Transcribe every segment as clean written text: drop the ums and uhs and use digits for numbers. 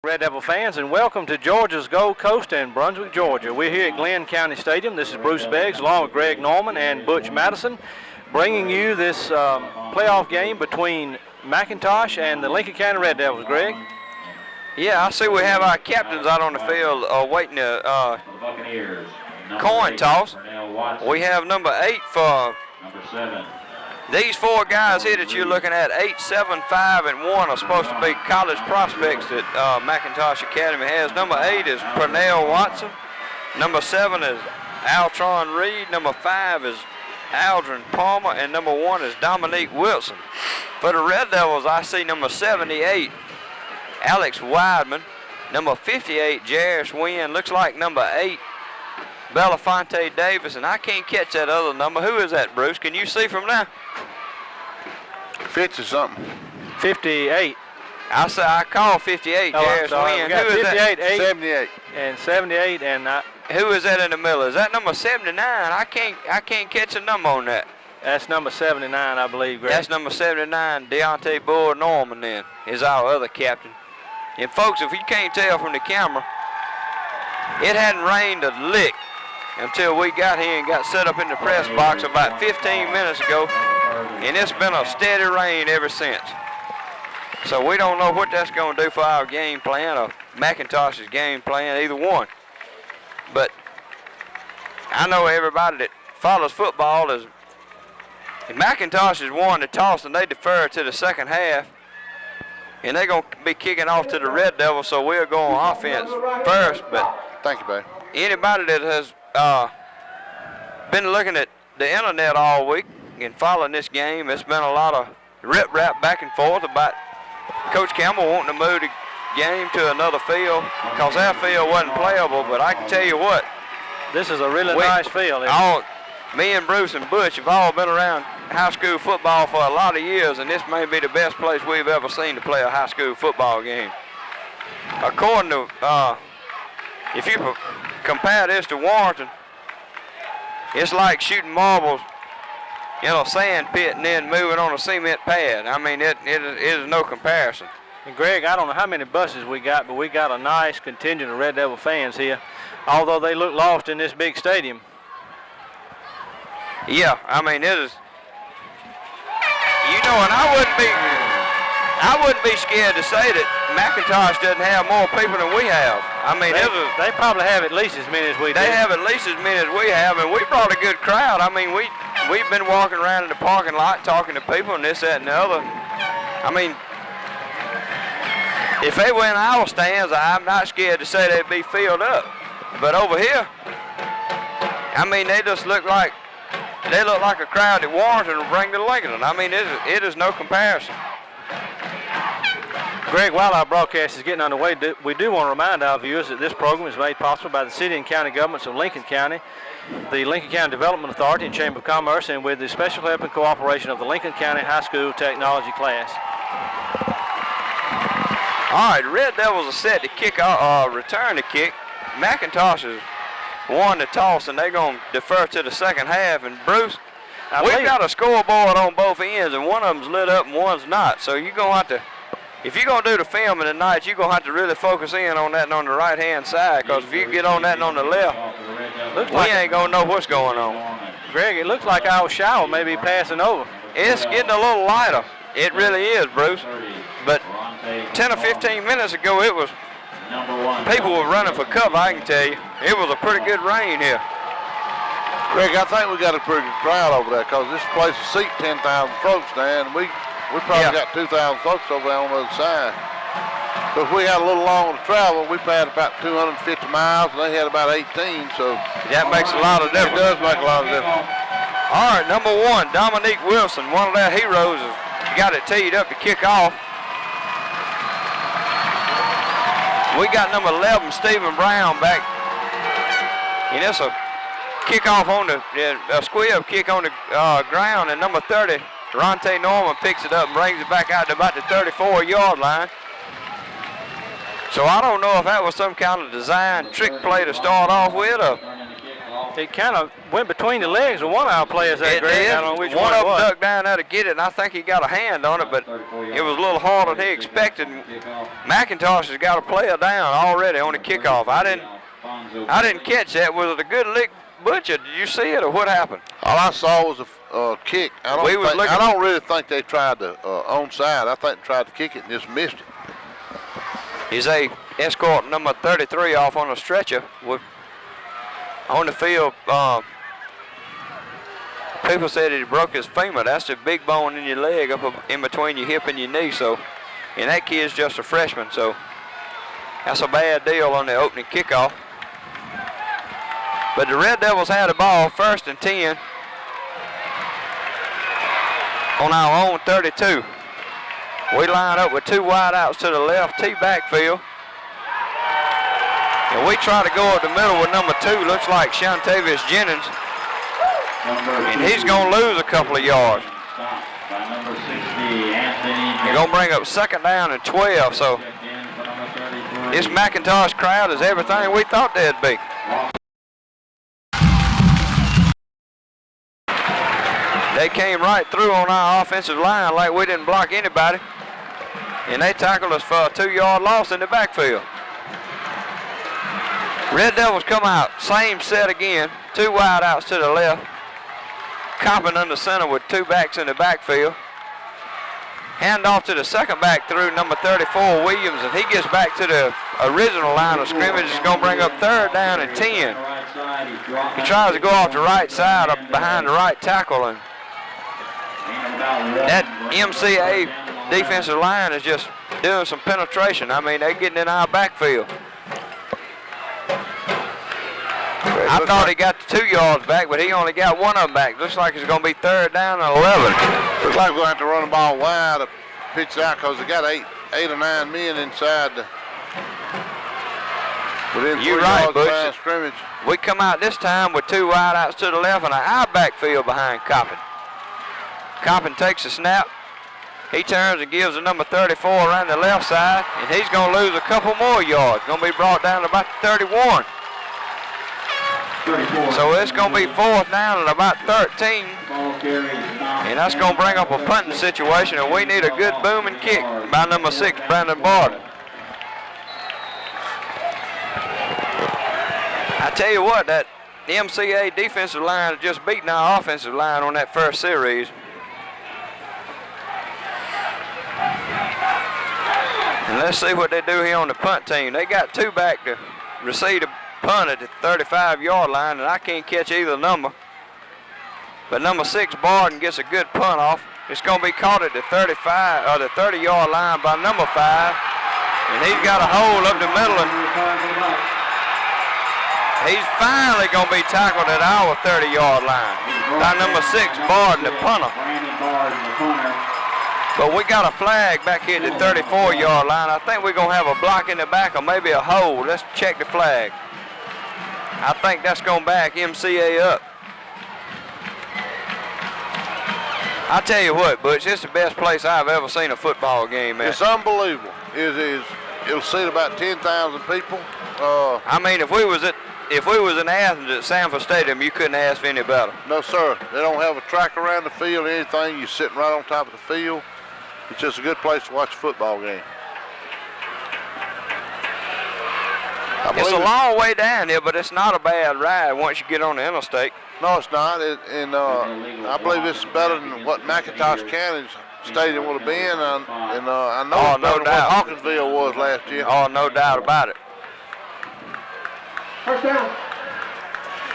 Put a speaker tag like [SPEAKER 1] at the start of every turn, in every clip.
[SPEAKER 1] Red Devil fans, and welcome to Georgia's Gold Coast in Brunswick, Georgia. We're here at Glenn County Stadium. This is Bruce Beggs along with Greg Norman and Butch Madison, bringing you this playoff game between McIntosh and the Lincoln County Red Devils. Greg?
[SPEAKER 2] Yeah, I see we have our captains out on the field waiting to coin toss. We have number 8 for
[SPEAKER 3] number 7.
[SPEAKER 2] These 4 guys here that you're looking at, 8, 7, 5, and 1, are supposed to be college prospects that McIntosh Academy has. Number 8 is Pernell Watson. Number 7 is Altron Reed. Number 5 is Aldrin Palmer. And number 1 is Dominique Wilson. For the Red Devils, I see number 78, Alex Weidman. Number 58, Jairus Wynn. Looks like number 8, Belafonte Davis, and I can't catch that other number. Who is that, Bruce? Can you see from there?
[SPEAKER 4] 50 something.
[SPEAKER 1] 58.
[SPEAKER 2] I call 58, Jairus Wynn.
[SPEAKER 1] Who is 58,
[SPEAKER 4] that? 78.
[SPEAKER 1] And 78, and
[SPEAKER 2] who is that in the middle? Is that number 79? I can't catch a number on that.
[SPEAKER 1] That's number 79, I believe, Greg.
[SPEAKER 2] That's number 79, Deontay Bull Norman then, is our other captain. And folks, if you can't tell from the camera, it hadn't rained a lick until we got here and got set up in the press box about 15 minutes ago, and it's been a steady rain ever since. So we don't know what that's going to do for our game plan or McIntosh's game plan, either one. But I know everybody that follows football is, if McIntosh has won the toss and they defer to the second half, and they're going to be kicking off to the Red Devils, so we'll go on offense first. But
[SPEAKER 4] thank you, babe.
[SPEAKER 2] Anybody that has been looking at the internet all week and following this game, it's been a lot of rip-rap back and forth about Coach Campbell wanting to move the game to another field because our field wasn't playable. But I can tell you what,
[SPEAKER 1] this is a really nice field.
[SPEAKER 2] Me and Bruce and Butch have all been around high school football for a lot of years, and this may be the best place we've ever seen to play a high school football game. According to, if you compare this to Warrenton, it's like shooting marbles in a sand pit and then moving on a cement pad. I mean, it is no comparison.
[SPEAKER 1] And Greg, I don't know how many buses we got, but we got a nice contingent of Red Devil fans here, although they look lost in this big stadium.
[SPEAKER 2] Yeah, I mean, it is, you know, and I wouldn't be scared to say that McIntosh doesn't have more people than we have. I mean,
[SPEAKER 1] they probably have at least as many as we do.
[SPEAKER 2] They have at least as many as we have, and we brought a good crowd. I mean, we've been walking around in the parking lot talking to people and this, that, and the other. I mean, if they were in our stands, I'm not scared to say they'd be filled up. But over here, I mean, they just look like a crowd that Warrenton will bring to Lincoln. I mean, it is no comparison.
[SPEAKER 1] Greg, while our broadcast is getting underway, we do want to remind our viewers that this program is made possible by the city and county governments of Lincoln County, the Lincoln County Development Authority and Chamber of Commerce, and with the special help and cooperation of the Lincoln County High School Technology class.
[SPEAKER 2] All right, the Red Devils are set to kick return the kick. McIntosh has won the toss, and they're going to defer to the second half. And Bruce, we've got a scoreboard on both ends, and one of them's lit up and one's not. So you're going to have to, if you're going to do the filming tonight, you're going to have to really focus in on that and on the right-hand side, because if you get on that and on the left, we ain't going to know what's going on.
[SPEAKER 1] Greg, it looks like our shower may be passing over.
[SPEAKER 2] It's getting a little lighter. It really is, Bruce. But 10 or 15 minutes ago, it was, people were running for cover, I can tell you. It was a pretty good rain here.
[SPEAKER 4] Greg, I think we got a pretty good crowd over there because this place will seat 10,000 folks now, and we probably got 2,000 folks over there on the other side. So if we had a little longer to travel, we've had about 250 miles, and they had about 18, so
[SPEAKER 2] that makes a lot of difference.
[SPEAKER 4] It does make a lot of difference.
[SPEAKER 2] All right, number 1, Dominique Wilson, one of their heroes, has got it teed up to kick off. We got number 11, Stephen Brown, back. And it's a kickoff on a squib kick on the ground, and number 30, Ronte Norman, picks it up and brings it back out to about the 34-yard line. So I don't know if that was some kind of design trick play to start off with, or
[SPEAKER 1] It kind of went between the legs of one of our players there, Greg. I don't know which one
[SPEAKER 2] of
[SPEAKER 1] it was.
[SPEAKER 2] them ducked down there to get it, and I think he got a hand on it, but it was a little harder than he expected. McIntosh has got a player down already on the kickoff. I didn't catch that. Was it a good lick, Butcher? Did you see it, or what happened?
[SPEAKER 4] All I saw was a kick. I don't really think they tried to onside. I think they tried to kick it and just missed it.
[SPEAKER 2] He's a escort number 33 off on a stretcher with on the field. People said he broke his femur. That's the big bone in your leg up in between your hip and your knee. So, and that kid's just a freshman. So that's a bad deal on the opening kickoff. But the Red Devils had the ball, 1st and 10 on our own 32. We line up with 2 wideouts to the left, T backfield. And we try to go up the middle with number 2, looks like Shantavius Jennings. And he's going to lose a couple of yards. They're going to bring up 2nd down and 12. So this McIntosh crowd is everything we thought they'd be. They came right through on our offensive line like we didn't block anybody. And they tackled us for a 2-yard loss in the backfield. Red Devils come out, same set again, 2 wideouts to the left. Coppin under center with 2 backs in the backfield. Hand off to the 2nd back through number 34, Williams, and he gets back to the original line of scrimmage. It's going to bring up 3rd down and 10. He tries to go off the right side up behind the right tackle, and that MCA defensive line is just doing some penetration. I mean, they're getting in our backfield. I thought he got the 2 yards back, but he only got 1 of them back. Looks like it's going to be 3rd down and 11.
[SPEAKER 4] Looks like we're going to have to run the ball wide to pitch it out because they got 8 or 9 men inside within 3 yards of scrimmage.
[SPEAKER 2] We come out this time with 2 wideouts to the left and an eye backfield behind Coppin. Coppin takes a snap. He turns and gives the number 34 around the left side, and he's going to lose a couple more yards. Going to be brought down to about the 31. So it's going to be 4th down at about 13. And that's going to bring up a punting situation, and we need a good booming kick by number 6, Brandon Barton. I tell you what, that MCA defensive line has just beaten our offensive line on that first series. And let's see what they do here on the punt team. They got 2 back to receive the punt at the 35-yard line, and I can't catch either number. But number 6, Barton, gets a good punt off. It's going to be caught at the 35 or the 30-yard line by number 5, and he's got a hole up the middle, and he's finally going to be tackled at our 30-yard line by number 6, Barton, the punter. But we got a flag back here at the 34-yard line. I think we're going to have a block in the back or maybe a hold. Let's check the flag. I think that's going to back MCA up. I tell you what, Butch, it's the best place I've ever seen a football game at.
[SPEAKER 4] It's unbelievable. It'll seat about 10,000 people.
[SPEAKER 2] I mean, if we was in Athens at Sanford Stadium, you couldn't ask for any better.
[SPEAKER 4] No, sir. They don't have a track around the field or anything. You're sitting right on top of the field. It's just a good place to watch a football game.
[SPEAKER 2] It's a long way down here, but it's not a bad ride once you get on the interstate.
[SPEAKER 4] No, it's not. I believe it's better than what McIntosh County Stadium would have been, and I know it's better than what Hawkinsville was last year.
[SPEAKER 2] Oh, no doubt about it.
[SPEAKER 3] First down.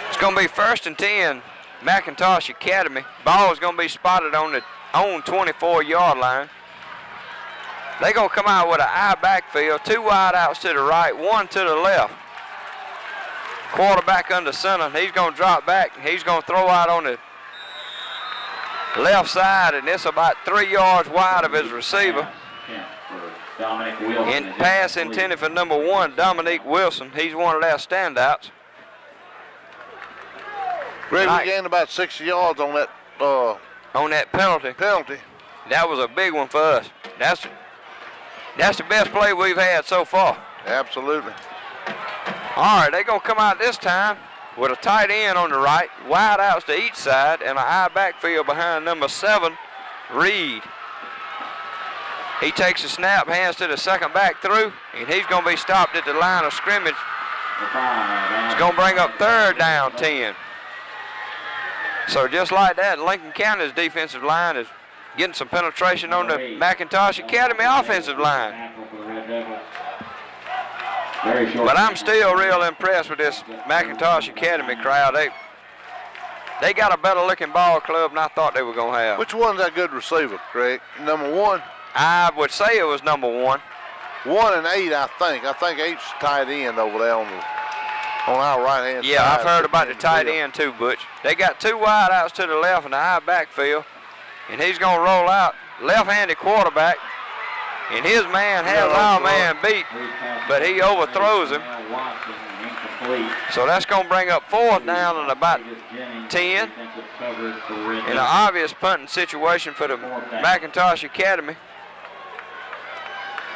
[SPEAKER 2] It's going to be 1st and 10, McIntosh Academy. Ball is going to be spotted on the own 24-yard line. They're going to come out with an eye backfield, 2 wideouts to the right, 1 to the left. Quarterback under center. He's going to drop back. He's going to throw out on the left side, and it's about 3 yards wide of his receiver. And pass intended for number 1, Dominique Wilson. He's one of their standouts.
[SPEAKER 4] Greg, we gained about 60 yards on that
[SPEAKER 2] penalty. That was a big one for us. That's the best play we've had so far.
[SPEAKER 4] Absolutely.
[SPEAKER 2] All right, they're going to come out this time with a tight end on the right, wide outs to each side, and an I backfield behind number 7, Reed. He takes a snap, hands to the second back through, and he's going to be stopped at the line of scrimmage. It's going to bring up 3rd down 10. So just like that, Lincoln County's defensive line is getting some penetration on the McIntosh Academy offensive line. But I'm still real impressed with this McIntosh Academy crowd. They got a better looking ball club than I thought they were going to have.
[SPEAKER 4] Which one's that good receiver, Craig? Number 1?
[SPEAKER 2] I would say it was number 1.
[SPEAKER 4] 1 and 8, I think. I think 8's tight end over there on our right-hand side.
[SPEAKER 2] Yeah, I've heard about the tight end too, Butch. They got 2 wide outs to the left and the high backfield, and he's going to roll out left-handed quarterback, and his man has our man beat, but he overthrows him. So that's going to bring up 4th down and about 10. In an obvious punting situation for the McIntosh Academy.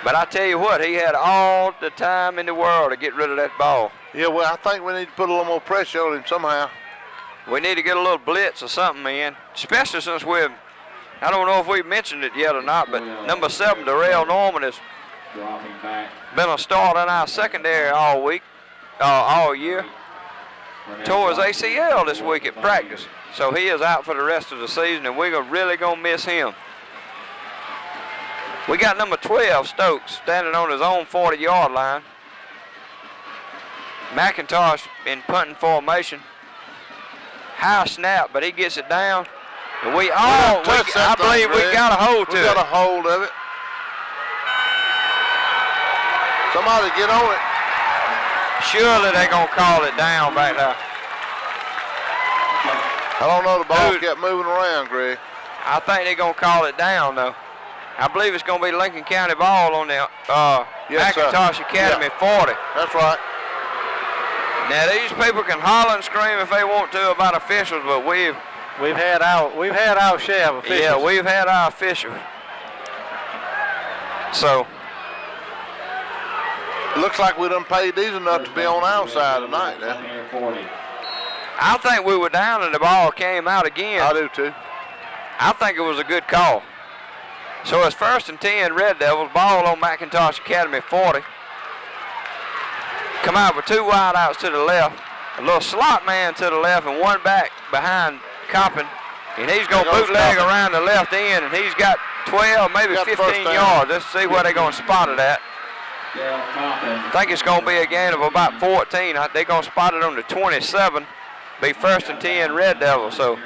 [SPEAKER 2] But I tell you what, he had all the time in the world to get rid of that ball.
[SPEAKER 4] Yeah, well, I think we need to put a little more pressure on him somehow.
[SPEAKER 2] We need to get a little blitz or something, man. Especially since I don't know if we mentioned it yet or not, but number 7, Darrell Norman, has been a start in our secondary all year. Tore his ACL this week at practice. So he is out for the rest of the season, and we're really going to miss him. We got number 12, Stokes, standing on his own 40-yard line. McIntosh in punting formation. High snap, but he gets it down. And I believe we got a hold to it.
[SPEAKER 4] We got a hold of it. Somebody get on it.
[SPEAKER 2] Surely they're going to call it down back there.
[SPEAKER 4] I don't know, the ball kept moving around, Greg.
[SPEAKER 2] I think they're going to call it down, though. I believe it's going to be Lincoln County ball on the McIntosh Academy 40.
[SPEAKER 4] That's right.
[SPEAKER 2] Now, these people can holler and scream if they want to about officials, but we've had our share of officials. Yeah, we've had our officials. So
[SPEAKER 4] it looks like we done paid these enough to be on our side tonight now.
[SPEAKER 2] I think we were down and the ball came out again.
[SPEAKER 4] I do too.
[SPEAKER 2] I think it was a good call. So it's 1st and 10, Red Devils, ball on McIntosh Academy 40. Come out with 2 wide outs to the left, a little slot man to the left, and 1 back behind Coppin. And he's going to bootleg around the left end, and he's got 12, maybe 15 yards. Let's see where they're going to spot it at. I think it's going to be a gain of about 14. They're going to spot it on the 27. Be 1st and 10, Red Devils. So,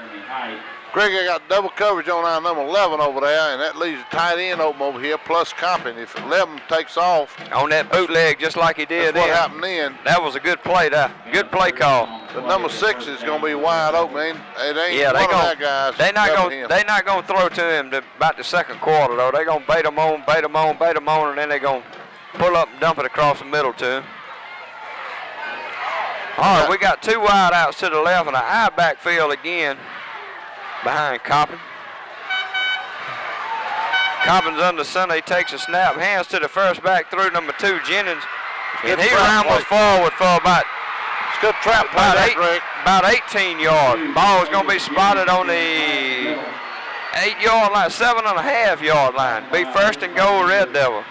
[SPEAKER 4] Greg, I got double coverage on our number 11 over there, and that leaves a tight end open over here, plus Coppin. If 11 takes off.
[SPEAKER 2] On that bootleg, just what
[SPEAKER 4] happened then.
[SPEAKER 2] That was a good play there. Good play call.
[SPEAKER 4] The number 6 is going to be wide open. It ain't one of our guys.
[SPEAKER 2] They're not going to throw to him about the 2nd quarter, though. They're going to bait him on, and then they're going to pull up and dump it across the middle to him. All right, we got 2 wide outs to the left and an I backfield again behind Coppin. Coppin's under center. He takes a snap, hands to the first back through number 2, Jennings. And he rambles forward for about 18 yards. Ball is going to be spotted on the 8-yard line, 7.5-yard line. Be 1st and goal, Red Devil.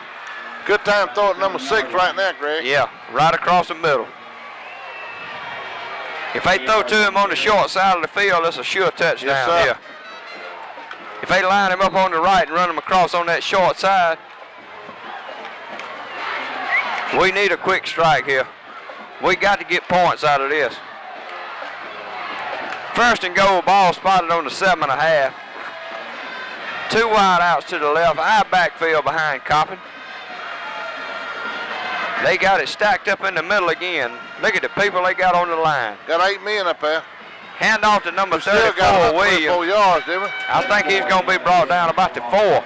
[SPEAKER 4] Good time throwing number 6 right now, Greg.
[SPEAKER 2] Yeah, right across the middle. If they throw to him on the short side of the field, it's a sure touchdown here. If they line him up on the right and run him across on that short side, we need a quick strike here. We got to get points out of this. 1st and goal, ball spotted on the 7.5. 2 wide outs to the left, I backfield behind Coppin. They got it stacked up in the middle again. Look at the people they got on the line.
[SPEAKER 4] Got 8 men up there.
[SPEAKER 2] Hand off to number 34, Williams.
[SPEAKER 4] Yards, didn't we?
[SPEAKER 2] I think he's going to be brought down about the 4.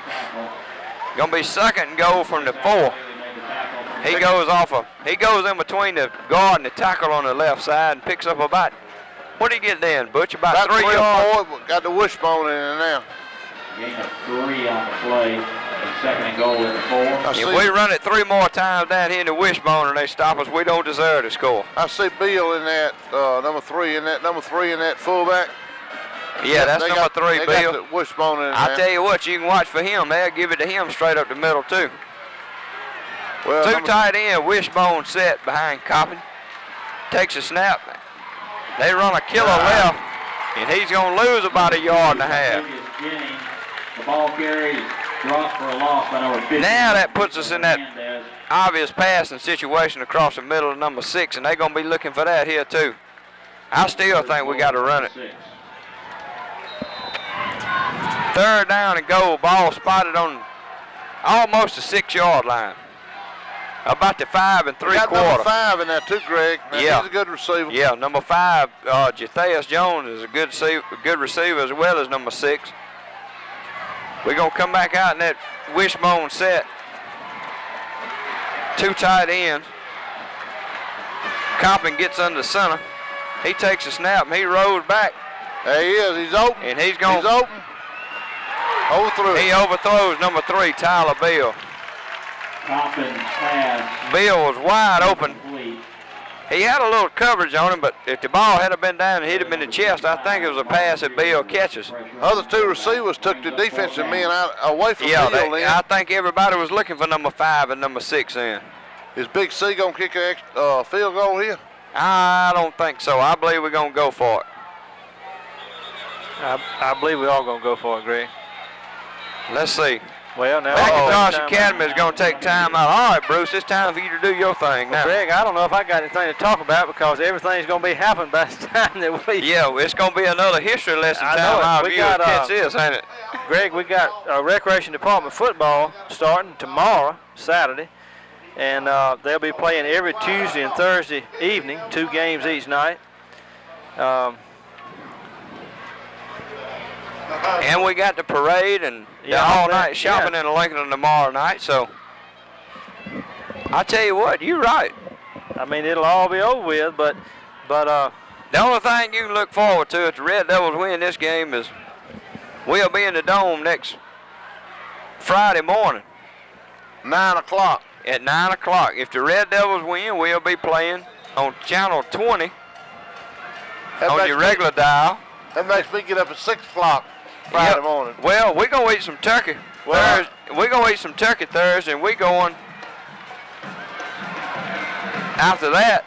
[SPEAKER 2] Going to be 2nd and goal from the 4. He goes in between the guard and the tackle on the left side and picks up about, what did he get then, Butch? About 3 yards?
[SPEAKER 4] Got the wishbone in there now.
[SPEAKER 3] Gain of 3 on the play. Second and goal at the 4.
[SPEAKER 2] If we run it 3 more times down here in the wishbone and they stop us, we don't deserve to score.
[SPEAKER 4] I see Bill in that number 3 in that fullback.
[SPEAKER 2] Yeah, that's number 3,
[SPEAKER 4] they
[SPEAKER 2] Bill.
[SPEAKER 4] got the wishbone in
[SPEAKER 2] I
[SPEAKER 4] there.
[SPEAKER 2] tell you what, you can watch for him. They'll give it to him straight up the middle too.
[SPEAKER 4] Well,
[SPEAKER 2] 2 tight end, wishbone set behind Coppin. Takes a snap. They run a killer left, and he's going to lose about 1.5 yards.
[SPEAKER 3] The ball carry is dropped for a loss by number 50.
[SPEAKER 2] Now that puts us in that obvious passing situation across the middle of number 6, and they're going to be looking for that here too. I still think we got to run it. 3rd down and goal. Ball spotted on almost the 6-yard line. About the 5 3/4.
[SPEAKER 4] got number 5 in there too, Greg. Now,
[SPEAKER 2] yeah.
[SPEAKER 4] He's a good receiver.
[SPEAKER 2] Yeah, number 5, Jatheus Jones is a good receiver as well as number 6. We're going to come back out in that wishbone set. 2 tight ends. Coppin gets under center. He takes a snap and he rolls back.
[SPEAKER 4] There he is. He's open.
[SPEAKER 2] And he's going.
[SPEAKER 4] He's open. Overthrew.
[SPEAKER 2] He overthrows number 3, Tyler Bill.
[SPEAKER 3] Coppin's pass.
[SPEAKER 2] Bill was wide open.
[SPEAKER 3] Complete.
[SPEAKER 2] He had a little coverage on him, but if the ball had been down and hit him in the chest, I think it was a pass that Bill catches.
[SPEAKER 4] Other 2 receivers took the defensive men away from Bill.
[SPEAKER 2] I think everybody was looking for number 5 and number 6 in.
[SPEAKER 4] Is Big C going to kick a field goal here?
[SPEAKER 2] I don't think so. I believe we're going to go for it.
[SPEAKER 1] I believe we're all going to go for it, Greg.
[SPEAKER 2] Let's see.
[SPEAKER 1] Well, now
[SPEAKER 2] McIntosh Academy is going to take time out. All right, Bruce, it's time for you to do your thing now.
[SPEAKER 1] Greg, I don't know if I got anything to talk about because everything's going to be happening by the time that we...
[SPEAKER 2] Yeah, it's going to be another history lesson
[SPEAKER 1] I
[SPEAKER 2] time
[SPEAKER 1] know it.
[SPEAKER 2] out
[SPEAKER 1] We
[SPEAKER 2] of you
[SPEAKER 1] got,
[SPEAKER 2] catch this, ain't it?
[SPEAKER 1] Greg, we got Recreation Department football starting tomorrow, Saturday, and they'll be playing every Tuesday and Thursday evening, 2 games each night.
[SPEAKER 2] And we got the parade and the all-night shopping in Lincoln tomorrow night, so I tell you what, you're right.
[SPEAKER 1] I mean, it'll all be over with, but
[SPEAKER 2] the only thing you can look forward to if the Red Devils win this game is we'll be in the Dome next Friday morning.
[SPEAKER 4] 9 o'clock.
[SPEAKER 2] At 9 o'clock. If the Red Devils win, we'll be playing on Channel 20 on your regular dial.
[SPEAKER 4] That makes me get up at 6 o'clock Friday morning.
[SPEAKER 2] Well, we're going to eat some turkey. We're going to eat some turkey Thursday, and we're going after that.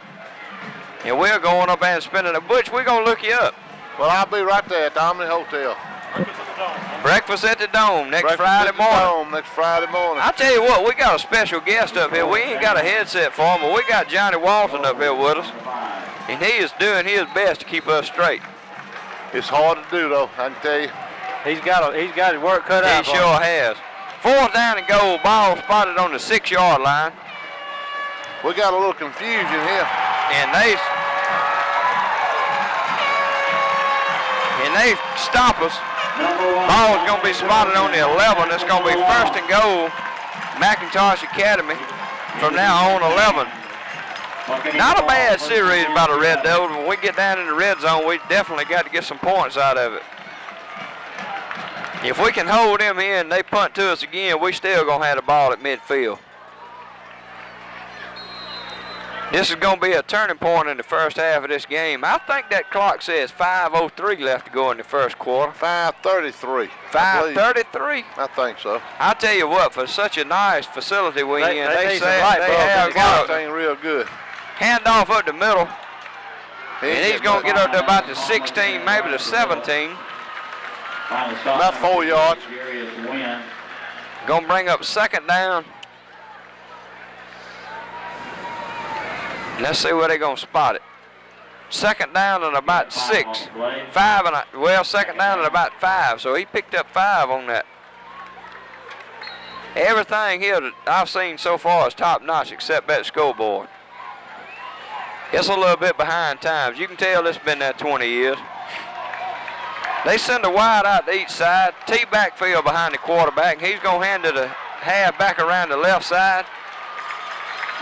[SPEAKER 2] And we're going up and spending a Butch. We're going to look you up.
[SPEAKER 4] Well, I'll be right there at the Omni Hotel.
[SPEAKER 2] Breakfast at the Dome next Friday morning.
[SPEAKER 4] Next Friday morning.
[SPEAKER 2] I tell you what, we got a special guest up here. We ain't got a headset for him, but we got Johnny Walton up here with us. And he is doing his best to keep us straight.
[SPEAKER 4] It's hard to do, though, I can tell you.
[SPEAKER 1] he's got his work cut out.
[SPEAKER 2] He sure has. 4th down and goal, ball spotted on the 6-yard line.
[SPEAKER 4] We got a little confusion here.
[SPEAKER 2] And they stop us. Ball's going to be spotted on the 11. It's going to be 1st and goal, McIntosh Academy from now on 11. Not a bad series by the Red Devils. When we get down in the red zone, we definitely got to get some points out of it. If we can hold them here and they punt to us again, we still going to have the ball at midfield. This is going to be a turning point in the first half of this game. I think that clock says 5:03 left to go in the first quarter.
[SPEAKER 4] 5:33.
[SPEAKER 2] 5:33?
[SPEAKER 4] I think so.
[SPEAKER 2] I tell you what, for such a nice facility we in, they say
[SPEAKER 1] they
[SPEAKER 2] have got a
[SPEAKER 4] thing real good.
[SPEAKER 2] handoff up the middle. And he's going to get up to about the 16, maybe the 17.
[SPEAKER 4] About 4 yards.
[SPEAKER 2] Going to bring up 2nd down. Let's see where they're going to spot it. 2nd down and about 6. 2nd down and about 5. So he picked up 5 on that. Everything here that I've seen so far is top notch except that scoreboard. It's a little bit behind times. You can tell it's been there 20 years. They send a wide out to each side. T-backfield behind the quarterback. He's going to hand it a half back around the left side.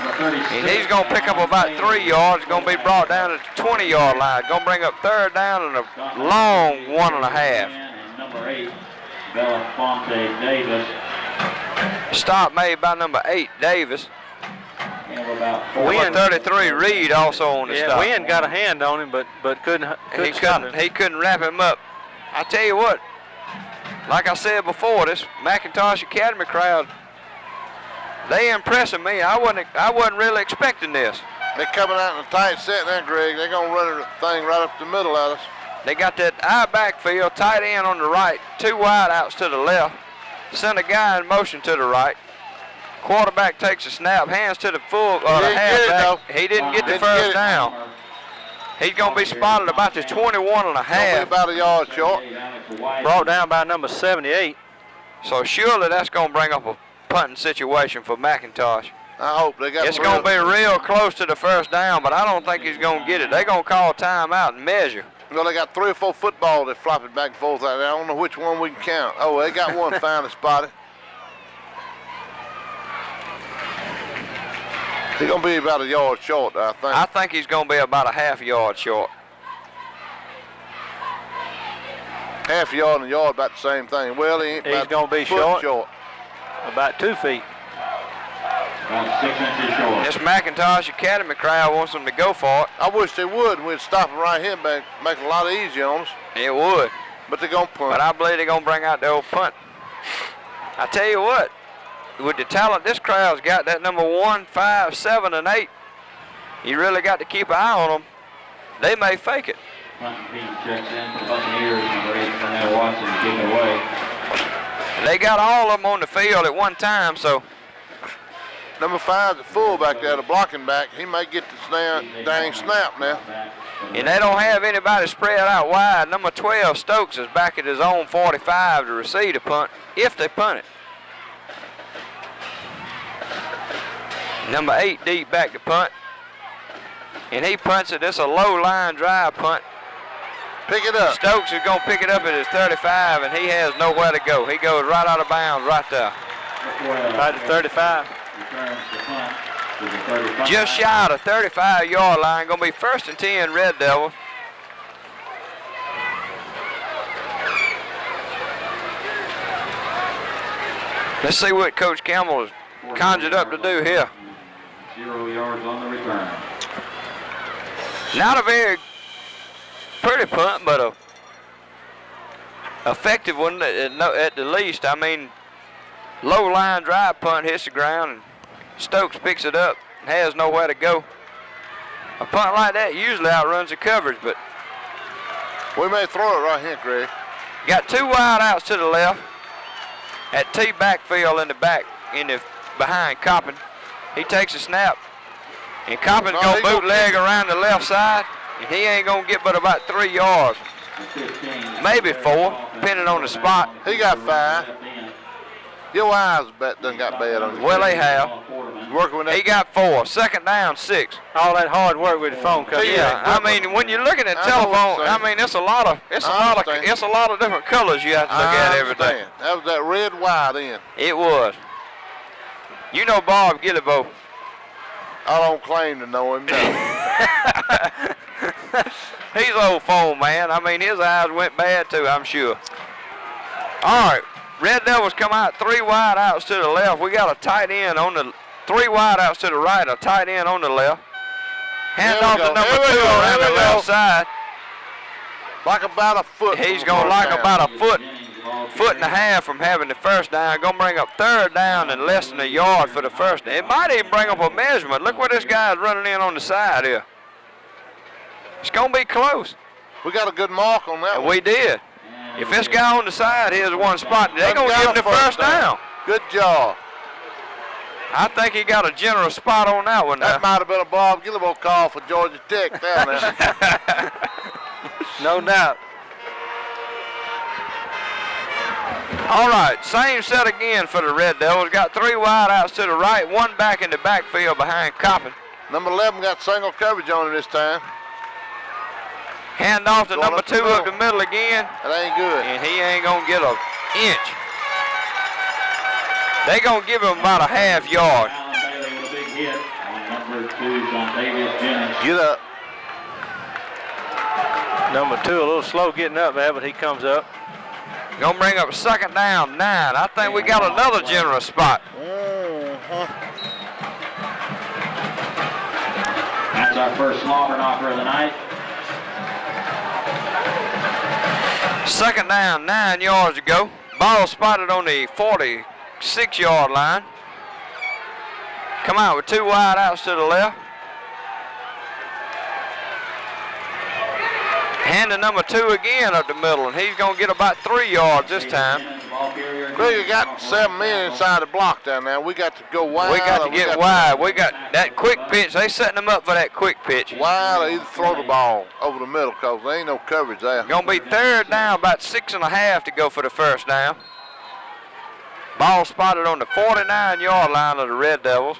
[SPEAKER 2] And he's going to pick up about 3 yards. Going to be brought down to the 20-yard line. Going to bring up 3rd down and a long 1.5.
[SPEAKER 3] Number 8, Belafonte Davis.
[SPEAKER 2] Stop made by number 8, Davis.
[SPEAKER 1] Wynn,
[SPEAKER 2] 33, Reed also on the stop.
[SPEAKER 1] Wynn got a hand on him, but couldn't stop him.
[SPEAKER 2] He couldn't wrap him up. I tell you what, like I said before, this McIntosh Academy crowd, they impressing me. I wasn't really expecting this.
[SPEAKER 4] They're coming out in a tight set now, Greg. They're gonna run the thing right up the middle at us.
[SPEAKER 2] They got that eye backfield, tight end on the right, 2 wide outs to the left. Send a guy in motion to the right. Quarterback takes a snap, hands to the full halfback. He didn't get the first down. He's going to be spotted about the 21 and a half.
[SPEAKER 4] About a yard short.
[SPEAKER 1] Brought down by number 78.
[SPEAKER 2] So surely that's going to bring up a punting situation for McIntosh.
[SPEAKER 4] I hope they got.
[SPEAKER 2] It's going to be real close to the first down, but I don't think he's going to get it. They're going to call timeout and measure.
[SPEAKER 4] Well, they got 3 or 4 footballs they're flopping back and forth out there. I don't know which one we can count. Oh, they got one finally spotted. He's going to be about a yard short, I think.
[SPEAKER 2] I think he's going to be about a half yard short.
[SPEAKER 4] Half a yard and a yard, about the same thing. Well, he ain't.
[SPEAKER 1] He's going to be short. About 2 feet.
[SPEAKER 3] About 6 inches short.
[SPEAKER 2] This McIntosh Academy crowd wants them to go for it.
[SPEAKER 4] I wish they would. We'd stop them right here, make it a lot easier on us.
[SPEAKER 2] It would.
[SPEAKER 4] But they're going to punt.
[SPEAKER 2] But I believe they're going to bring out the old punt. I tell you what, with the talent this crowd's got, that number 1, 5, 7, and 8, you really got to keep an eye on them. They may fake it.
[SPEAKER 3] Punt and Pete checks in for the Buccaneers. Number 8, Cornell Watson, kick it away.
[SPEAKER 2] They got all of them on the field at one time, so.
[SPEAKER 4] Number 5, the fullback there, the blocking back, he may get the dang snap now.
[SPEAKER 2] And they don't have anybody spread out wide. Number 12, Stokes, is back at his own 45 to receive the punt, if they punt it. Number 8, deep back to punt. And he punts it. It's a low line drive punt.
[SPEAKER 4] Pick it up.
[SPEAKER 2] Stokes is going to pick it up at his 35, and he has nowhere to go. He goes right out of bounds right there.
[SPEAKER 1] About the 35.
[SPEAKER 2] Just shy of the 35-yard line. Going to be 1st and 10, Red Devils. Let's see what Coach Campbell has conjured up to do here.
[SPEAKER 3] 0 yards on the return.
[SPEAKER 2] Not a very pretty punt, but a effective one at the least. I mean, low line drive punt hits the ground, and Stokes picks it up and has nowhere to go. A punt like that usually outruns the coverage, but
[SPEAKER 4] we may throw it right here, Greg.
[SPEAKER 2] Got 2 wide outs to the left. At T backfield in the back, behind Coppin. He takes a snap, and Coppin's going to bootleg around the left side, and he ain't going to get but about 3 yards. Maybe 4, depending on the spot.
[SPEAKER 4] He got 5. Your eyes done got bad on you.
[SPEAKER 2] Well, they have.
[SPEAKER 4] Working with that.
[SPEAKER 2] He got 4. 2nd down, 6.
[SPEAKER 1] All that hard work with the phone cut.
[SPEAKER 2] Yeah, I mean, when you're looking at telephone, I mean, it's a lot of different colors you have to look at everything.
[SPEAKER 4] That was that red wide end.
[SPEAKER 2] It was. You know Bob Gillibo.
[SPEAKER 4] I don't claim to know him. No.
[SPEAKER 2] He's an old phone man. I mean, his eyes went bad too, I'm sure. All right, Red Devils come out 3 wide outs to the left. We got a tight end on the 3 wide outs to the right, a tight end on the left. Hand off to number 2 around the left side.
[SPEAKER 4] Like about a foot.
[SPEAKER 2] He's going to like about a foot and a half from having the first down. Going to bring up 3rd down and less than a yard for the first down. It might even bring up a measurement. Look where this guy's running in on the side here. It's going to be close.
[SPEAKER 4] We got a good mark on that one.
[SPEAKER 2] We did. If this guy on the side here's one spot, they're going to give him the first down.
[SPEAKER 4] Good job.
[SPEAKER 2] I think he got a generous spot on that one now.
[SPEAKER 4] That might have been a Bob Gillibo call for Georgia Tech down there.
[SPEAKER 1] No doubt.
[SPEAKER 2] All right, same set again for the Red Devils. Got 3 wide outs to the right, 1 back in the backfield behind Coppin.
[SPEAKER 4] Number 11 got single coverage on him this time.
[SPEAKER 2] Hand off to number 2 up the middle again.
[SPEAKER 4] That ain't good.
[SPEAKER 2] And he ain't going to get an inch. They going to give him about a half yard.
[SPEAKER 4] Get up.
[SPEAKER 1] Number 2 a little slow getting up there, but he comes up.
[SPEAKER 2] Gonna bring up second down, 9. I think we got another generous spot.
[SPEAKER 3] That's our first slobber knocker of the night.
[SPEAKER 2] Second down, 9 yards to go. Ball spotted on the 46-yard line. Come out with 2 wide outs to the left. Hand to number 2 again up the middle, and he's going to get about 3 yards this time.
[SPEAKER 4] Greg got 7 men inside the block down there. We got to go wide.
[SPEAKER 2] We got to get wide. We got that quick pitch. They setting them up for that quick pitch.
[SPEAKER 4] Wide or either throw the ball over the middle because there ain't no coverage there.
[SPEAKER 2] Going to be third down, about 6.5 to go for the first down. Ball spotted on the 49-yard line of the Red Devils.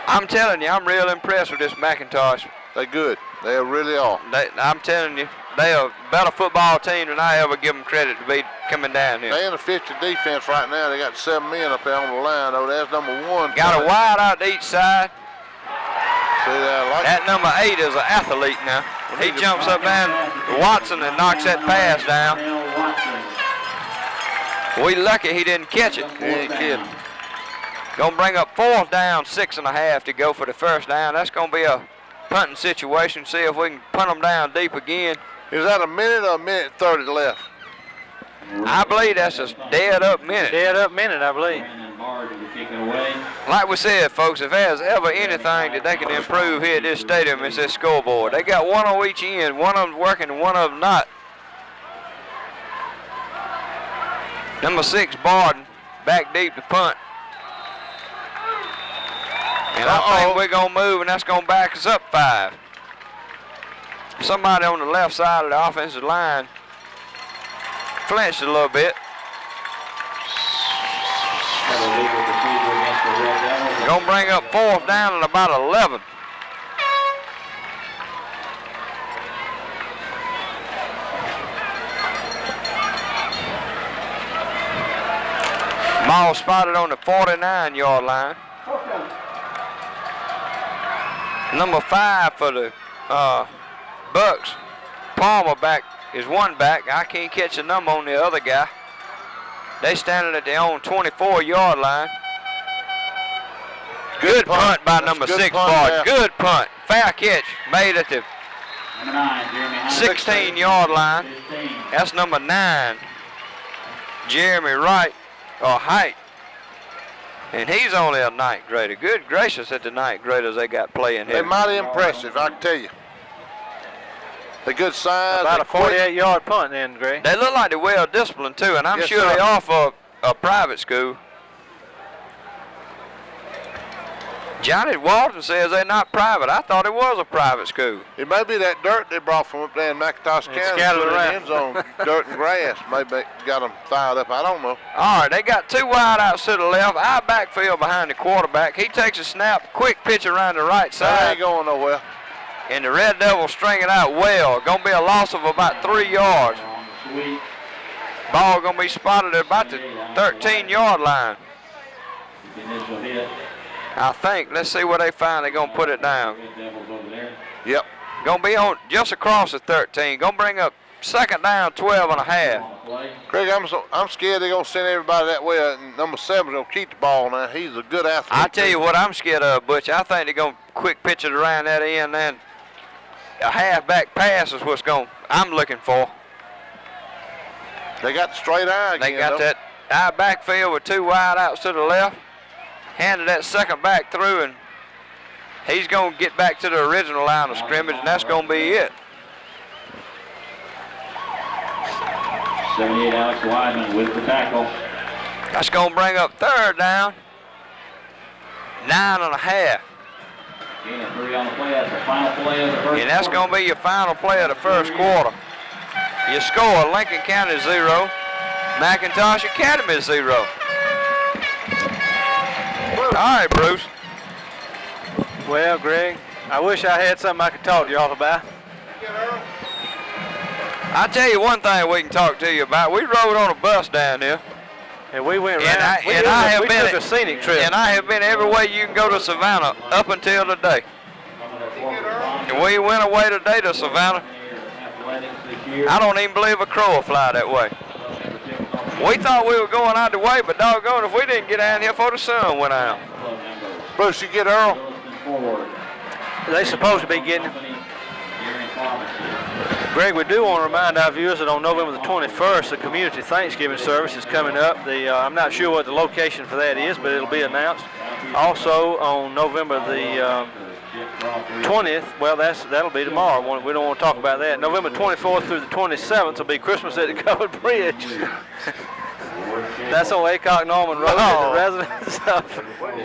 [SPEAKER 2] I'm telling you, I'm real impressed with this McIntosh.
[SPEAKER 4] They're good. They really are.
[SPEAKER 2] I'm telling you, they are a better football team than I ever give them credit to be coming down here.
[SPEAKER 4] They in the 50 defense right now. They got 7 men up there on the line. Oh, there's number 1.
[SPEAKER 2] Got a wide out to each side.
[SPEAKER 4] See that?
[SPEAKER 2] That number 8 is an athlete now. He jumps up down to Watson and knocks that pass down. We lucky he didn't catch it.
[SPEAKER 4] He ain't kidding.
[SPEAKER 2] Gonna bring up fourth down, 6.5 to go for the first down. That's gonna be a punting situation. See if we can punt them down deep again.
[SPEAKER 4] Is that a minute or a minute 30 left?
[SPEAKER 2] I believe that's a dead up minute.
[SPEAKER 1] Dead up minute, I believe.
[SPEAKER 2] Like we said, folks, if there's ever anything that they can improve here at this stadium, it's this scoreboard. They got one on each end. One of them's working and one of them not. Number 6, Barden, back deep to punt. And I think we're going to move, and that's going to back us up 5. Somebody on the left side of the offensive line flinched a little bit. Going to bring up fourth down and about 11. Ball spotted on the 49-yard line. Number 5 for the Bucks, Palmer back is 1 back. I can't catch a number on the other guy. They standing at their own 24-yard line. Good punt by number 6, Barton. Good punt. Fair catch made at the 16-yard line. That's number 9, Jeremy Wright, or Height. And he's only a 9th grader. Good gracious at the 9th graders they got playing here.
[SPEAKER 4] They're mighty impressive, I can tell you. They're good size.
[SPEAKER 1] About a 48-yard punt then, Greg.
[SPEAKER 2] They look like they're well disciplined too, and I'm sure they are for a private school. Johnny Walton says they're not private. I thought it was a private school.
[SPEAKER 4] It may be that dirt they brought from up there in McIntosh County.
[SPEAKER 1] Scattered around.
[SPEAKER 4] End zone, dirt and grass. Maybe got them fired up. I don't know.
[SPEAKER 2] All right, they got 2 wide outs to the left. Our backfield behind the quarterback. He takes a snap, quick pitch around the right side.
[SPEAKER 4] That ain't going nowhere.
[SPEAKER 2] And the Red Devils string it out well. Going to be a loss of about 3 yards. Ball going to be spotted at about the 13-yard line. I think. Let's see where they find. They're going to put it down.
[SPEAKER 4] Yep.
[SPEAKER 2] Going to be on just across the 13. Going to bring up second down, 12.5.
[SPEAKER 4] Craig, I'm scared they're going to send everybody that way. Number 7's going to keep the ball now. He's a good athlete.
[SPEAKER 2] I tell you what I'm scared of, Butch. I think they're going to quick pitch it around that end, and a halfback pass is what's I'm looking for.
[SPEAKER 4] They got the straight eye again.
[SPEAKER 2] They got that eye backfield with 2 wide outs to the left. Handed that second back through, and he's going to get back to the original line of scrimmage, and that's going to be it.
[SPEAKER 3] 78 Alex Weidman with the tackle.
[SPEAKER 2] That's going to bring up third down, 9.5.
[SPEAKER 3] And 3 on the play. That's the final play of the first.
[SPEAKER 2] And that's going to be your final play of the first quarter. Your score: Lincoln County 0, McIntosh Academy 0. All right, Bruce.
[SPEAKER 1] Well, Greg, I wish I had something I could talk to y'all about.
[SPEAKER 2] I'll tell you one thing we can talk to you about. We rode on a bus down here.
[SPEAKER 1] And we went
[SPEAKER 2] And
[SPEAKER 1] around. We took a scenic trip.
[SPEAKER 2] And I have been every way you can go to Savannah up until today. And we went away today to Savannah. I don't even believe a crow will fly that way. We thought we were going out the way, but doggone if we didn't get out here before the sun went out.
[SPEAKER 4] Bruce, you get Earl?
[SPEAKER 1] They're supposed to be getting him. Greg, we do want to remind our viewers that on November the 21st, the community Thanksgiving service is coming up. I'm not sure what the location for that is, but it'll be announced. Also on November the 20th, well, that'll be tomorrow. We don't want to talk about that. November 24th through the 27th will be Christmas at the Covered Bridge. That's on Aycock Norman Road, at the residence of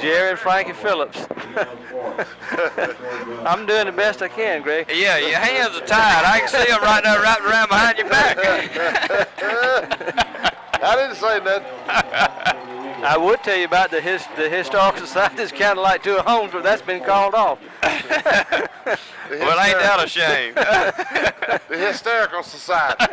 [SPEAKER 1] Jerry and Frankie Phillips. I'm doing the best I can, Greg.
[SPEAKER 2] Yeah, your hands are tied. I can see them right there wrapped around behind your back.
[SPEAKER 4] I didn't say nothing.
[SPEAKER 1] I would tell you about the Historical Society is kind of like two homes, but that's been called off.
[SPEAKER 2] Well, ain't that a shame?
[SPEAKER 4] The Hysterical Society.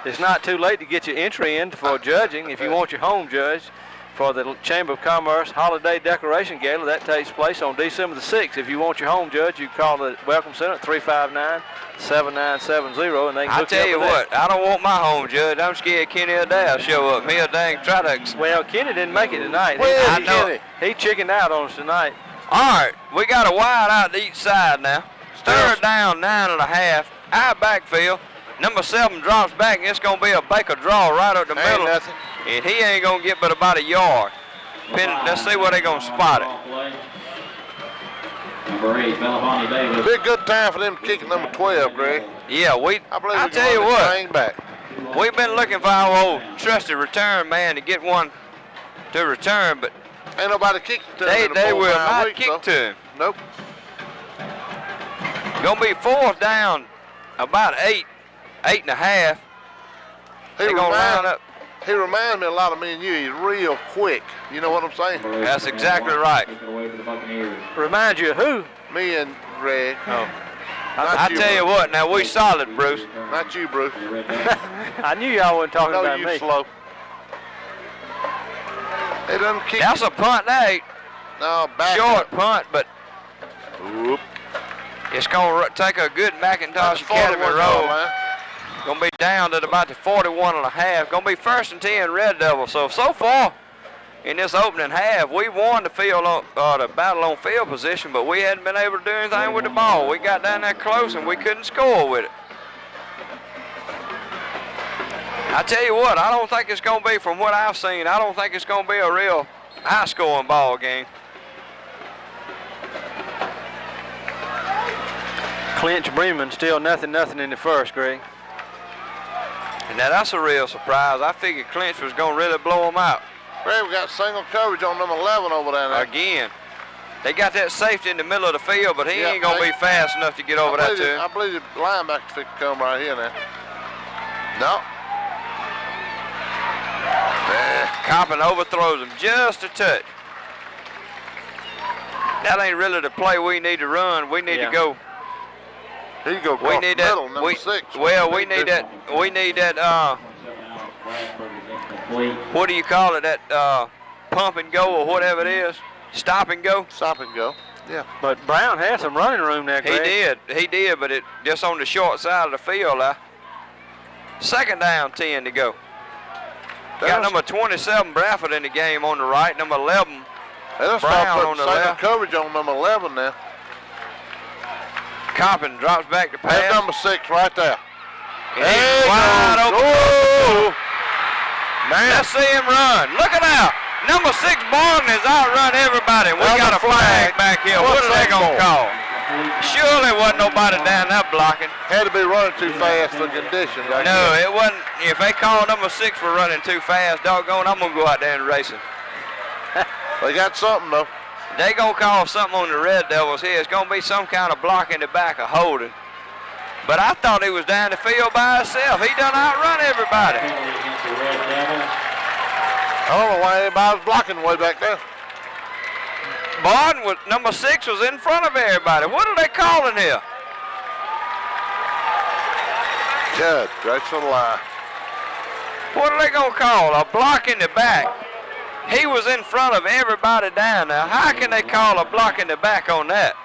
[SPEAKER 1] It's not too late to get your entry in for judging if you want your home judged for the Chamber of Commerce Holiday Decoration Gala. That takes place on December the 6th. If you want your home judge, you call the Welcome Center at 359-7970, and they can hook you up with that.
[SPEAKER 2] I tell you what, I don't want my home judge. I'm scared Kenny O'Dowd show up. He'll dang try to...
[SPEAKER 1] Well, Kenny didn't make it tonight.
[SPEAKER 2] Well, I know.
[SPEAKER 1] He chickened out on us tonight.
[SPEAKER 2] All right, we got a wide out to each side now. Third down, 9.5. Our backfield. Number 7 drops back, and it's going to be a Baker draw right up the middle.
[SPEAKER 4] Nothing.
[SPEAKER 2] And he ain't going to get but about a yard. Let's see where they're going to spot it.
[SPEAKER 3] Number 8, Belafonte Davis.
[SPEAKER 4] It'll be a good time for them to kick at number 12, Greg.
[SPEAKER 2] Yeah,
[SPEAKER 4] I
[SPEAKER 2] tell you what,
[SPEAKER 4] hang back.
[SPEAKER 2] we've been looking for our old trusted return man to get one to return, but
[SPEAKER 4] Ain't nobody kicked to him.
[SPEAKER 2] they will not kick to him.
[SPEAKER 4] Nope.
[SPEAKER 2] Going to be 4th down, about 8.5. They're going to line up.
[SPEAKER 4] He reminds me a lot of me and you. He's real quick. You know what I'm saying?
[SPEAKER 2] That's exactly right.
[SPEAKER 1] Remind you of who?
[SPEAKER 4] Me and Greg.
[SPEAKER 1] Oh.
[SPEAKER 2] I tell you what, now we solid, Bruce.
[SPEAKER 4] Not you, Bruce.
[SPEAKER 1] I knew y'all wasn't talking
[SPEAKER 4] No,
[SPEAKER 1] about
[SPEAKER 4] you
[SPEAKER 1] me.
[SPEAKER 4] slow. They done kick.
[SPEAKER 2] That's a punt, Nate.
[SPEAKER 4] No, back
[SPEAKER 2] Short
[SPEAKER 4] up.
[SPEAKER 2] punt, but
[SPEAKER 4] Whoop.
[SPEAKER 2] it's going to take a good McIntosh Academy roll. Going to be down to about the 41.5. Going to be 1st and 10 Red Devils. So far in this opening half, we won the the battle on field position, but we hadn't been able to do anything with the ball. We got down there close and we couldn't score with it. I tell you what, I don't think it's going to be, from what I've seen, I don't think it's going to be a real high-scoring ball game.
[SPEAKER 1] Clinch Bremen still nothing in the first, Greg.
[SPEAKER 2] And now that's a real surprise. I figured Clinch was going to really blow them out.
[SPEAKER 4] Greg, we got single coverage on number 11 over there now.
[SPEAKER 2] Again. They got that safety in the middle of the field, but he ain't going to be fast enough to get over that to him.
[SPEAKER 4] I believe the linebacker could come right here now. No.
[SPEAKER 2] Coppin overthrows him just a touch. That ain't really the play we need to run. We need to go.
[SPEAKER 4] He go
[SPEAKER 2] We need that.
[SPEAKER 4] middle, number 6.
[SPEAKER 2] Well, we need that. We need that. What do you call it? That pump and go or whatever it is. Stop and go.
[SPEAKER 4] Stop and go. Yeah.
[SPEAKER 1] But Brown had some running room there, Greg.
[SPEAKER 2] He did, but it just on the short side of the field. 2nd down, 10 to go. Got number 27 Bradford in the game on the right. Number 11 Brown on the left.
[SPEAKER 4] Coverage on number 11 now.
[SPEAKER 2] Coppin drops back to pass.
[SPEAKER 4] That's number 6 right there.
[SPEAKER 2] And he's wide open.
[SPEAKER 4] Oh, man.
[SPEAKER 2] Let's see him run. Look at that. Number 6 Barton has outrun everybody. We got a flag back here. What are they going to call? Surely wasn't nobody down there blocking.
[SPEAKER 4] Had to be running too fast for conditions.
[SPEAKER 2] No, it wasn't. If they call number 6 for running too fast, doggone, I'm going to go out there and race him.
[SPEAKER 4] They got something, though.
[SPEAKER 2] They going to call something on the Red Devils here. It's going to be some kind of block in the back of holding. But I thought he was down the field by himself. He done outrun everybody.
[SPEAKER 4] I don't know why anybody was blocking way back there.
[SPEAKER 2] Barton, was, number 6, was in front of everybody. What are they calling here?
[SPEAKER 4] Good, gracious alive.
[SPEAKER 2] What are they going to call? A block in the back. He was in front of everybody down there. How can they call a block in the back on that?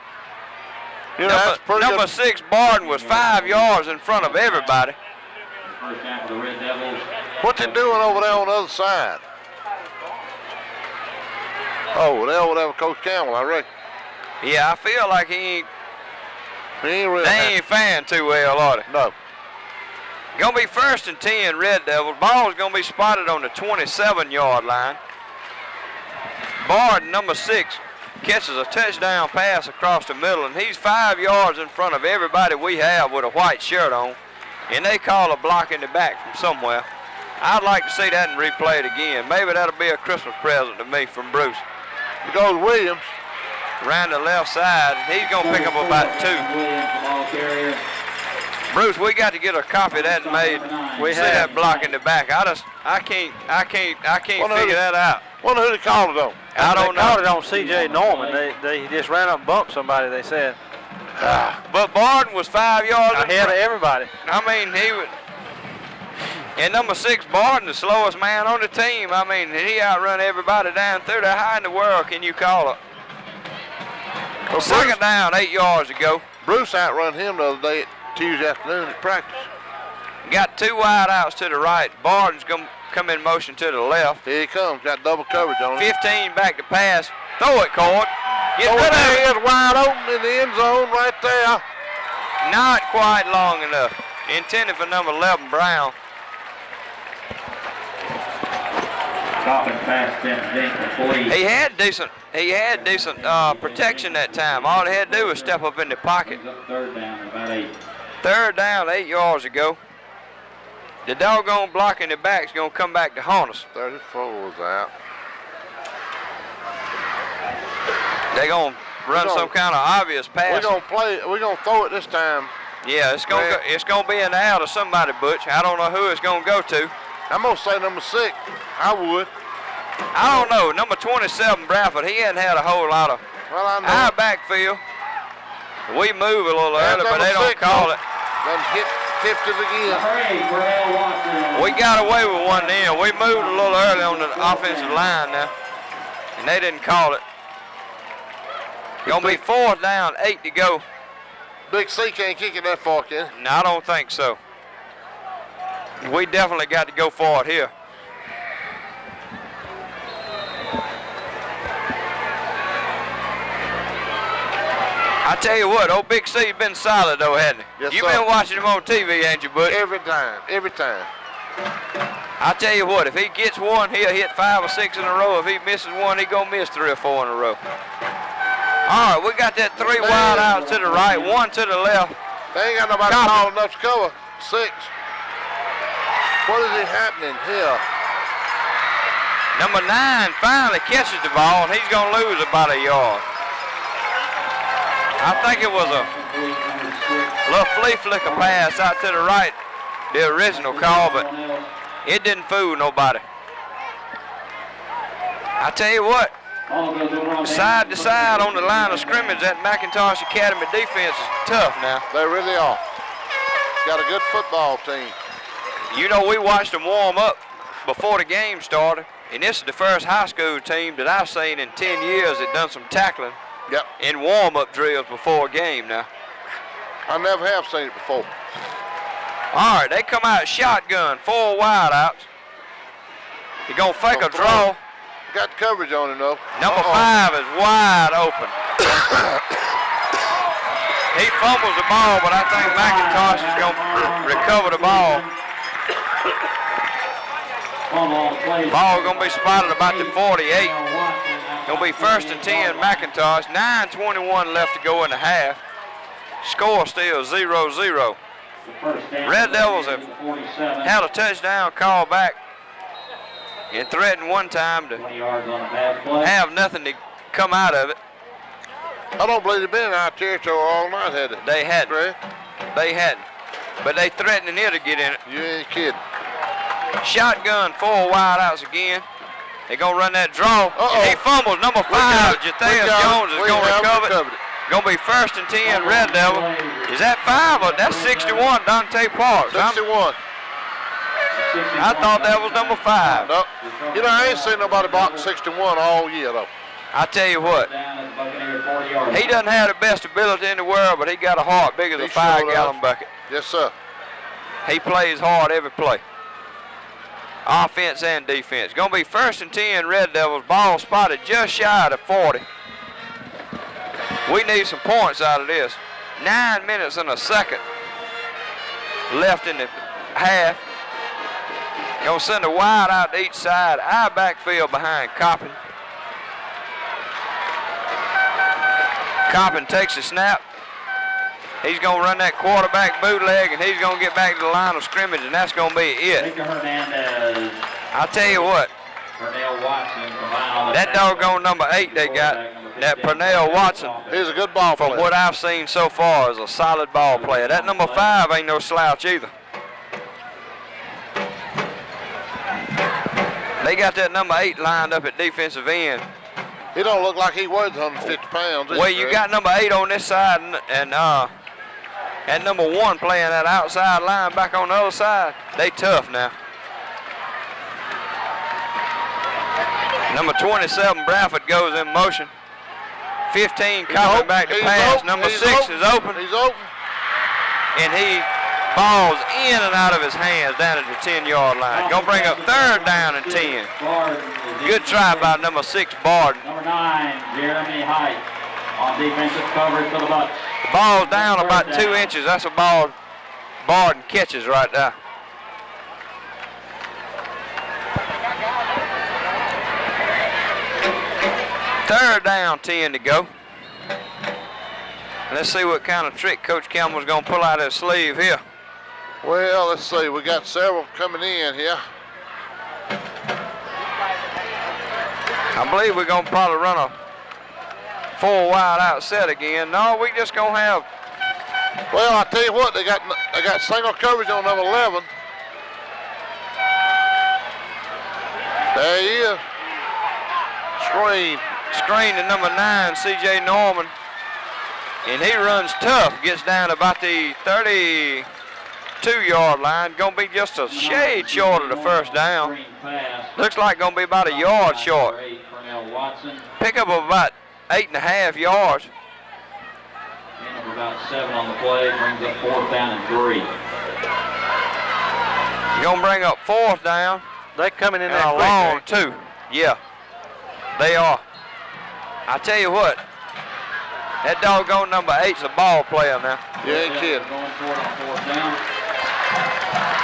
[SPEAKER 4] You know, that's pretty
[SPEAKER 2] number
[SPEAKER 4] good.
[SPEAKER 2] 6, Barton, was 5 yards in front of everybody.
[SPEAKER 3] First down for the Red Devils.
[SPEAKER 4] What's he doing over there on the other side? Oh, they're over there with Coach Campbell, I reckon.
[SPEAKER 2] Yeah, I feel like he ain't
[SPEAKER 4] Really
[SPEAKER 2] they ain't faring too well, are they?
[SPEAKER 4] No.
[SPEAKER 2] Gonna be 1st and 10, Red Devils. Ball's gonna be spotted on the 27-yard line. Barton, number 6, catches a touchdown pass across the middle, and he's 5 yards in front of everybody we have with a white shirt on, and they call a block in the back from somewhere. I'd like to see that and replay it again. Maybe that'll be a Christmas present to me from Bruce.
[SPEAKER 4] It goes Williams.
[SPEAKER 2] Around the left side, he's gonna pick up about 2.
[SPEAKER 3] Williams, the ball carrier.
[SPEAKER 2] Bruce, we got to get a copy of that made. We see that block in the back. I can't figure that out.
[SPEAKER 4] Wonder who they called it on.
[SPEAKER 2] I don't
[SPEAKER 1] They called it
[SPEAKER 2] know.
[SPEAKER 1] on C.J. Norman. They just ran up and bumped somebody, they said.
[SPEAKER 2] But Barton was 5 yards
[SPEAKER 1] Ahead of everybody.
[SPEAKER 2] I mean, he was. And number 6, Barton, the slowest man on the team. I mean, he outrun everybody down through there. How in the world can you call it?
[SPEAKER 4] Well,
[SPEAKER 2] Second down, 8 yards to go.
[SPEAKER 4] Bruce outrun him the other day Tuesday afternoon at practice.
[SPEAKER 2] Got 2 wide outs to the right. Barton's going to come in motion to the left.
[SPEAKER 4] Here he comes. Got double coverage on him.
[SPEAKER 2] 15 back to pass. Throw it, Cord. Get
[SPEAKER 4] Oh,
[SPEAKER 2] rid of
[SPEAKER 4] there
[SPEAKER 2] it.
[SPEAKER 4] he is, wide open in the end zone right there.
[SPEAKER 2] Not quite long enough. Intended for number 11, Brown.
[SPEAKER 3] Stopping pass, then complete.
[SPEAKER 2] He had decent protection that time. All he had to do was step up in the pocket.
[SPEAKER 3] Third down, about 8.
[SPEAKER 2] Third down, 8 yards to go. The doggone block in the back's going to come back to haunt us.
[SPEAKER 4] 34 was out.
[SPEAKER 2] They're going to run some kind of obvious pass.
[SPEAKER 4] We're gonna throw it this time.
[SPEAKER 2] Yeah, it's going to be in the out of somebody, Butch. I don't know who it's going to go to.
[SPEAKER 4] I'm gonna say number 6. I would.
[SPEAKER 2] I don't know. Number 27, Bradford, he hadn't had a whole lot of
[SPEAKER 4] Well, I know.
[SPEAKER 2] high backfield. We move a little early, but they don't call it.
[SPEAKER 4] Then tipped it again.
[SPEAKER 2] We got away with one then. We moved a little early on the offensive line now, and they didn't call it. Gonna be 4th down, 8 to go.
[SPEAKER 4] Big C can't kick it that far, can he?
[SPEAKER 2] No, I don't think so. We definitely got to go for it here. I tell you what, old Big C's been solid though, hasn't he?
[SPEAKER 4] Yes,
[SPEAKER 2] You've
[SPEAKER 4] sir.
[SPEAKER 2] been watching him on TV, ain't you, Butch?
[SPEAKER 4] Every time.
[SPEAKER 2] I tell you what, if he gets one, he'll hit 5 or 6 in a row. If he misses one, he gonna miss 3 or 4 in a row. All right, we got that 3 wide outs to the right, 1 to the left.
[SPEAKER 4] They ain't got nobody tall enough to cover. 6. What is happening here?
[SPEAKER 2] Number 9 finally catches the ball, and he's gonna lose about a yard. I think it was a little flea flicker pass out to the right, the original call, but it didn't fool nobody. I tell you what, side to side on the line of scrimmage, that McIntosh Academy defense is tough now.
[SPEAKER 4] They really are. Got a good football team.
[SPEAKER 2] You know, we watched them warm up before the game started, and this is the first high school team that I've seen in 10 years that done some tackling in warm-up drills before a game now.
[SPEAKER 4] I never have seen it before.
[SPEAKER 2] All right, they come out shotgun, 4 wide outs. They're going to fake a draw.
[SPEAKER 4] Got coverage on it, though.
[SPEAKER 2] Number 5 is wide open. He fumbles the ball, but I think McIntosh is going to recover the ball. Ball going to be spotted about the 48. Going to be 1st and 10, McIntosh. 9:21 left to go in the half. Score still 0-0. Red Devils have had a touchdown call back and threatened one time to have nothing to come out of it.
[SPEAKER 4] I don't believe they've been in our territory all night, had they?
[SPEAKER 2] They hadn't.
[SPEAKER 4] Right?
[SPEAKER 2] They hadn't. But they threatening here to get in it.
[SPEAKER 4] You ain't kidding.
[SPEAKER 2] Shotgun, 4 wide outs again. They're going to run that draw. And he fumbles. Number 5, Jatheus Jones is going to recover it. Going to be 1st and 10, Red Devil. Is that 5 or that's 61, Dante Parks?
[SPEAKER 4] 61.
[SPEAKER 2] I thought that was number 5.
[SPEAKER 4] No. You know, I ain't seen nobody block 61 all year, though.
[SPEAKER 2] I tell you what, he doesn't have the best ability in the world, but he got a heart bigger than a 5-gallon bucket.
[SPEAKER 4] Yes, sir.
[SPEAKER 2] He plays hard every play. Offense and defense. Going to be 1st and 10, Red Devils. Ball spotted just shy of 40. We need some points out of this. 9 minutes and a second left in the half. Going to send a wide out to each side. Eye backfield behind Coppin. Coppin takes the snap. He's going to run that quarterback bootleg, and he's going to get back to the line of scrimmage, and that's going to be it. I'll tell you what. That doggone number 8 they got, that Pernell Watson.
[SPEAKER 4] He's a good ball player.
[SPEAKER 2] From what I've seen so far is a solid ball player. That number 5 ain't no slouch either. They got that number 8 lined up at defensive end.
[SPEAKER 4] He don't look like he weighs 150 pounds.
[SPEAKER 2] Well, you got number 8 on this side and number 1 playing that outside line back on the other side. They tough now. Number 27, Bradford, goes in motion. 15 coming back to pass. Number 6 is open.
[SPEAKER 4] He's open.
[SPEAKER 2] And he balls in and out of his hands down at the 10-yard line. Gonna bring up 3rd down and 10. Good try by number 6, Barden.
[SPEAKER 3] Number 9, Jeremy Height on defensive coverage for the Bucks.
[SPEAKER 2] The ball's down about 2 inches. That's a ball Barden catches right there. Third down, 10 to go. Let's see what kind of trick Coach Campbell's gonna pull out of his sleeve here.
[SPEAKER 4] Well, let's see. We got several coming in here.
[SPEAKER 2] I believe we're gonna probably run a 4 wide out set again. No, we just gonna have.
[SPEAKER 4] Well, I tell you what, they got single coverage on number 11. There he is.
[SPEAKER 2] Screen to number 9, C.J. Norman. And he runs tough, gets down about the 32-yard line. Gonna be just a shade short of the 1st down. Looks like gonna be about a yard short. Pick up of about 8.5 yards.
[SPEAKER 3] About 7 on the play, brings up 4th down and 3.
[SPEAKER 2] Gonna bring up 4th down.
[SPEAKER 1] They coming in
[SPEAKER 2] and
[SPEAKER 1] that
[SPEAKER 2] a long 2. Yeah, they are. I tell you what, that doggone number 8's a ball player now.
[SPEAKER 4] You ain't kidding.
[SPEAKER 3] Going for it on 4th down.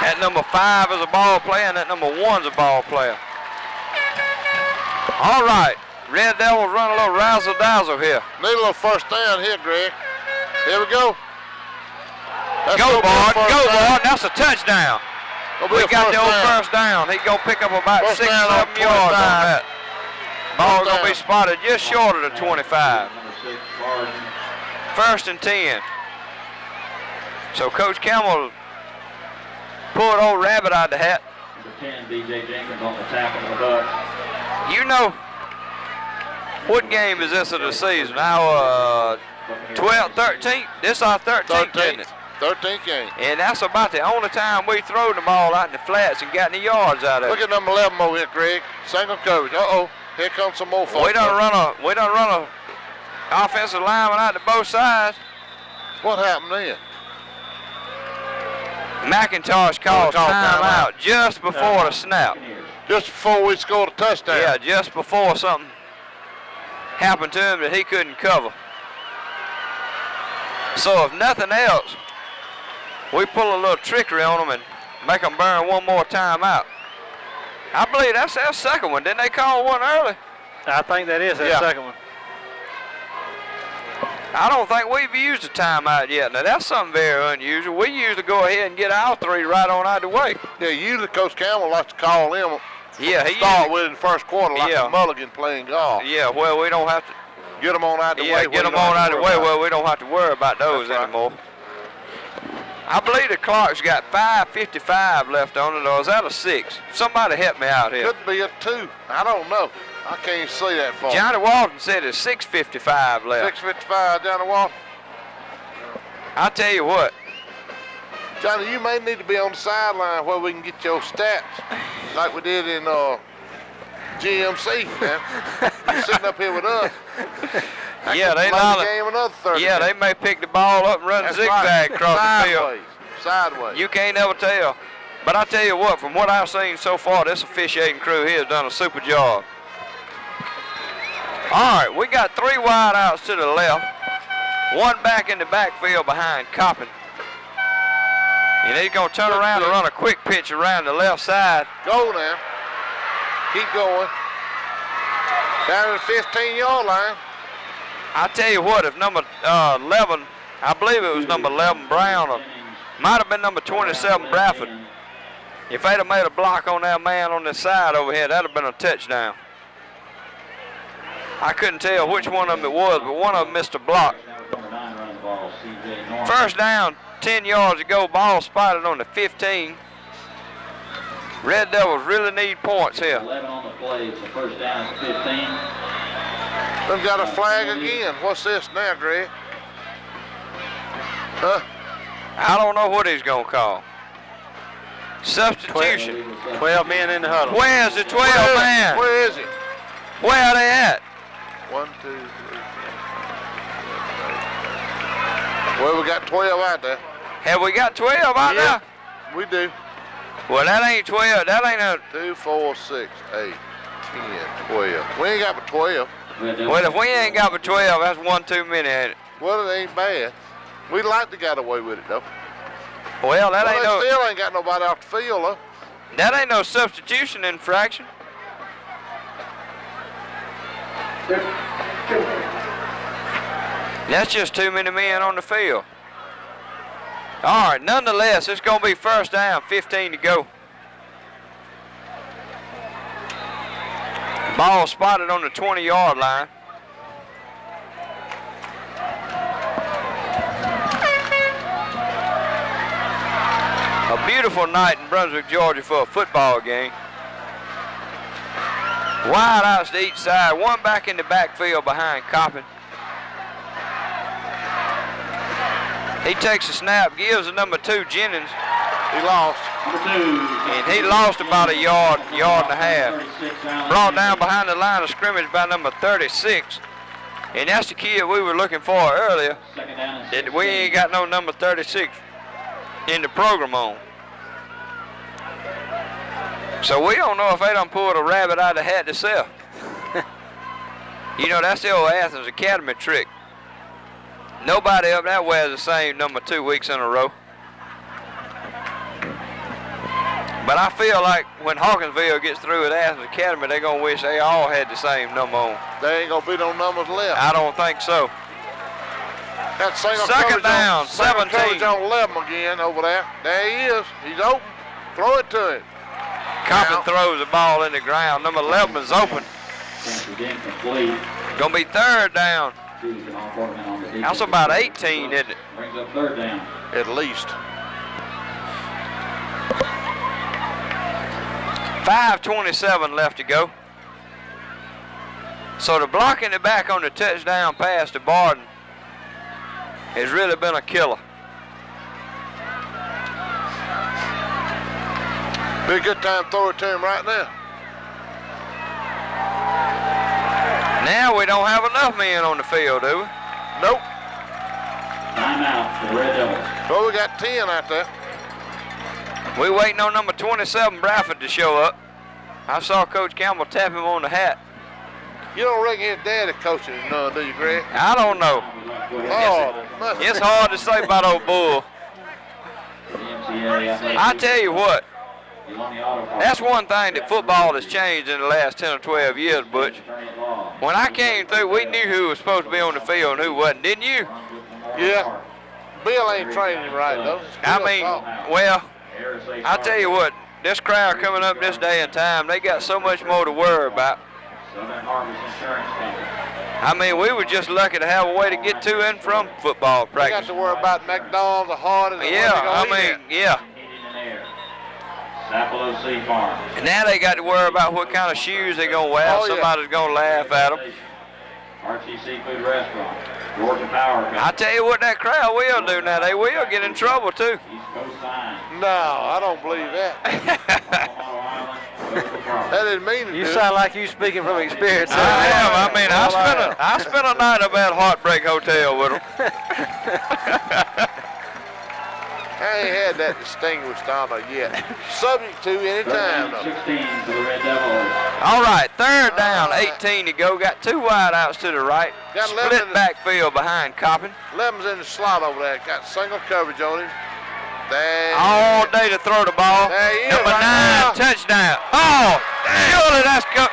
[SPEAKER 2] That number 5 is a ball player, and that number 1's a ball player. All right, Red Devils run a little razzle-dazzle here.
[SPEAKER 4] Need a little 1st down here, Greg. Here we go.
[SPEAKER 2] Go, Bard. Go, Bard. That's a touchdown. We got the old 1st down. He's going to pick up about 6 or 7 yards on that. Ball's going to be spotted just short of the 25. 1st and 10. So Coach Campbell pulled old Rabbit out of the hat.
[SPEAKER 3] Number 10, DJ Jenkins on the tackle of the Bucks.
[SPEAKER 2] You know, what game is this of the season? Our 12th, 13th? This is our 13th, isn't it?
[SPEAKER 4] 13th game.
[SPEAKER 2] And that's about the only time we throw the ball out in the flats and got any yards out of it.
[SPEAKER 4] Look at number 11 over here, Greg. Single coverage. Uh-oh. Here comes some more folks.
[SPEAKER 2] We done run a offensive lineman out to both sides.
[SPEAKER 4] What happened then?
[SPEAKER 2] McIntosh called timeout just before the snap.
[SPEAKER 4] Just before we scored a touchdown.
[SPEAKER 2] Yeah, just before something happened to him that he couldn't cover. So if nothing else, we pull a little trickery on them and make them burn one more time out. I believe that's their 2nd one. Didn't they call one early?
[SPEAKER 1] I think that is their 2nd one.
[SPEAKER 2] I don't think we've used a timeout yet. Now, that's something very unusual. We usually go ahead and get our 3 right on out of the way.
[SPEAKER 4] Yeah, usually Coach Campbell likes to call them.
[SPEAKER 2] Yeah, he
[SPEAKER 4] start with in the 1st quarter like a mulligan playing golf.
[SPEAKER 2] Yeah, well, we don't have to.
[SPEAKER 4] Get them on out of the way.
[SPEAKER 2] Yeah, get them on out of the way. Well, we don't have to worry about those anymore. I believe the clock's got 5:55 left on it, or is that a 6? Somebody help me out here.
[SPEAKER 4] Could be a 2. I don't know. I can't see that far.
[SPEAKER 2] Johnny Walton said it's 6:55 left.
[SPEAKER 4] 6:55, Johnny Walton.
[SPEAKER 2] I tell you what.
[SPEAKER 4] Johnny, you may need to be on the sideline where we can get your stats like we did in GMC, man. You're sitting up here with us.
[SPEAKER 2] Yeah, they
[SPEAKER 4] game another 30
[SPEAKER 2] yeah,
[SPEAKER 4] minutes.
[SPEAKER 2] they may pick the ball up and run
[SPEAKER 4] That's
[SPEAKER 2] zigzag
[SPEAKER 4] right.
[SPEAKER 2] across the field.
[SPEAKER 4] Sideways.
[SPEAKER 2] You can't never tell. But I tell you what, from what I've seen so far, this officiating crew here has done a super job. All right, we got 3 wide outs to the left, 1 back in the backfield behind Coppin. And he's going to turn around and run a quick pitch around the left side.
[SPEAKER 4] Go now. Keep going. Down to the 15-yard line.
[SPEAKER 2] I tell you what, if number 11, I believe it was number 11 Brown, or might have been number 27 Bradford. If they'd have made a block on that man on the side over here, that'd have been a touchdown. I couldn't tell which one of them it was, but one of them missed a block. First down, 10 yards to go, ball spotted on the 15. Red Devils really need points here.
[SPEAKER 3] 11 on the play, it's the first down at 15.
[SPEAKER 4] They've got a flag again. What's this now, Greg? Huh?
[SPEAKER 2] I don't know what he's going to call. Substitution.
[SPEAKER 1] 12 men in the huddle.
[SPEAKER 2] Where's the 12 man?
[SPEAKER 4] Where is he?
[SPEAKER 2] Where are they at?
[SPEAKER 4] 1, 2, 3, 4. Well, we got 12 out there.
[SPEAKER 2] Have we got 12 out
[SPEAKER 4] Yeah,
[SPEAKER 2] there?
[SPEAKER 4] we do.
[SPEAKER 2] Well, that ain't 12. That ain't a...
[SPEAKER 4] 2, 4, 6, 8, 10, 12. We ain't got but 12.
[SPEAKER 2] Well, if we ain't got but 12, that's 1 too many, ain't it?
[SPEAKER 4] Well, it ain't bad. We'd like to get away with it, though.
[SPEAKER 2] Well, that ain't
[SPEAKER 4] They
[SPEAKER 2] no...
[SPEAKER 4] still ain't got nobody off the field, though.
[SPEAKER 2] That ain't no substitution infraction. That's just too many men on the field. All right, nonetheless, it's going to be first down, 15 to go. Ball spotted on the 20-yard line. A beautiful night in Brunswick, Georgia for a football game. Wide outs to each side, 1 back in the backfield behind Coppin. He takes a snap, gives the number 2 Jennings.
[SPEAKER 4] He lost.
[SPEAKER 2] And he lost about a yard and a half. Brought down behind the line of scrimmage by number 36. And that's the kid we were looking for earlier. That we ain't got no number 36 in the program on. So we don't know if they done pulled a rabbit out of the hat themselves. You know, that's the old Athens Academy trick. Nobody up that way has the same number 2 weeks in a row. But I feel like when Hawkinsville gets through with Athens Academy, they're going to wish they all had the same number on.
[SPEAKER 4] There ain't going to be no numbers left.
[SPEAKER 2] I don't think so.
[SPEAKER 4] That single
[SPEAKER 2] Second down,
[SPEAKER 4] single
[SPEAKER 2] 17.
[SPEAKER 4] coverage on 11 again over there. There he is. He's open. Throw it to him.
[SPEAKER 2] Coppin throws the ball in the ground. Number 11 is open. Going to be third down. That's about 18, isn't it?
[SPEAKER 3] Brings up third down.
[SPEAKER 4] At least.
[SPEAKER 2] 5:27 left to go. So the block in the back on the touchdown pass to Barden has really been a killer.
[SPEAKER 4] Be a good time to throw it to him right now.
[SPEAKER 2] Now we don't have enough men on the field, do we?
[SPEAKER 4] Nope.
[SPEAKER 3] Timeout for the Red Devils.
[SPEAKER 4] Well, we got 10 out there.
[SPEAKER 2] We waiting on number 27 Bradford to show up. I saw Coach Campbell tap him on the hat.
[SPEAKER 4] You don't reckon his daddy coaching none, do you, Greg?
[SPEAKER 2] I don't know.
[SPEAKER 4] Oh,
[SPEAKER 2] It's hard to say about old Bull. I tell you what, that's one thing that football has changed in the last 10 or 12 years, Butch. When I came through, we knew who was supposed to be on the field and who wasn't, didn't you?
[SPEAKER 4] Yeah. Bill ain't training him right, though.
[SPEAKER 2] I mean, well, I tell you what, this crowd coming up this day and time, they got so much more to worry about. I mean, we were just lucky to have a way to get to and from football
[SPEAKER 4] They
[SPEAKER 2] practice.
[SPEAKER 4] got to worry about McDonald's, the Hardee's,
[SPEAKER 2] Yeah. And now they got to worry about what kind of shoes they're going to wear.
[SPEAKER 4] Oh, yeah.
[SPEAKER 2] Somebody's going to laugh at them.
[SPEAKER 3] Archie Seafood Restaurant, Georgia Power Company.
[SPEAKER 2] I tell you what that crowd will do now. They will get in trouble, too.
[SPEAKER 3] East Coast Sign.
[SPEAKER 4] No, I don't believe that. That didn't mean to
[SPEAKER 1] You
[SPEAKER 4] do it.
[SPEAKER 1] sound like you speaking from experience.
[SPEAKER 2] I am. I mean, I spent a night up at Heartbreak Hotel with them.
[SPEAKER 4] I ain't had that distinguished honor yet. Subject to any time, though.
[SPEAKER 3] 16 for the Red Devils.
[SPEAKER 2] All right, third down, 18 to go. Got 2 wideouts to the right.
[SPEAKER 4] Got 11
[SPEAKER 2] Split
[SPEAKER 4] in the-
[SPEAKER 2] backfield behind Coppin.
[SPEAKER 4] 11's in the slot over there. Got single coverage on him. There.
[SPEAKER 2] All day to throw the ball.
[SPEAKER 4] There he is,
[SPEAKER 2] Number
[SPEAKER 4] right
[SPEAKER 2] 9,
[SPEAKER 4] now.
[SPEAKER 2] touchdown. Oh, surely that's good.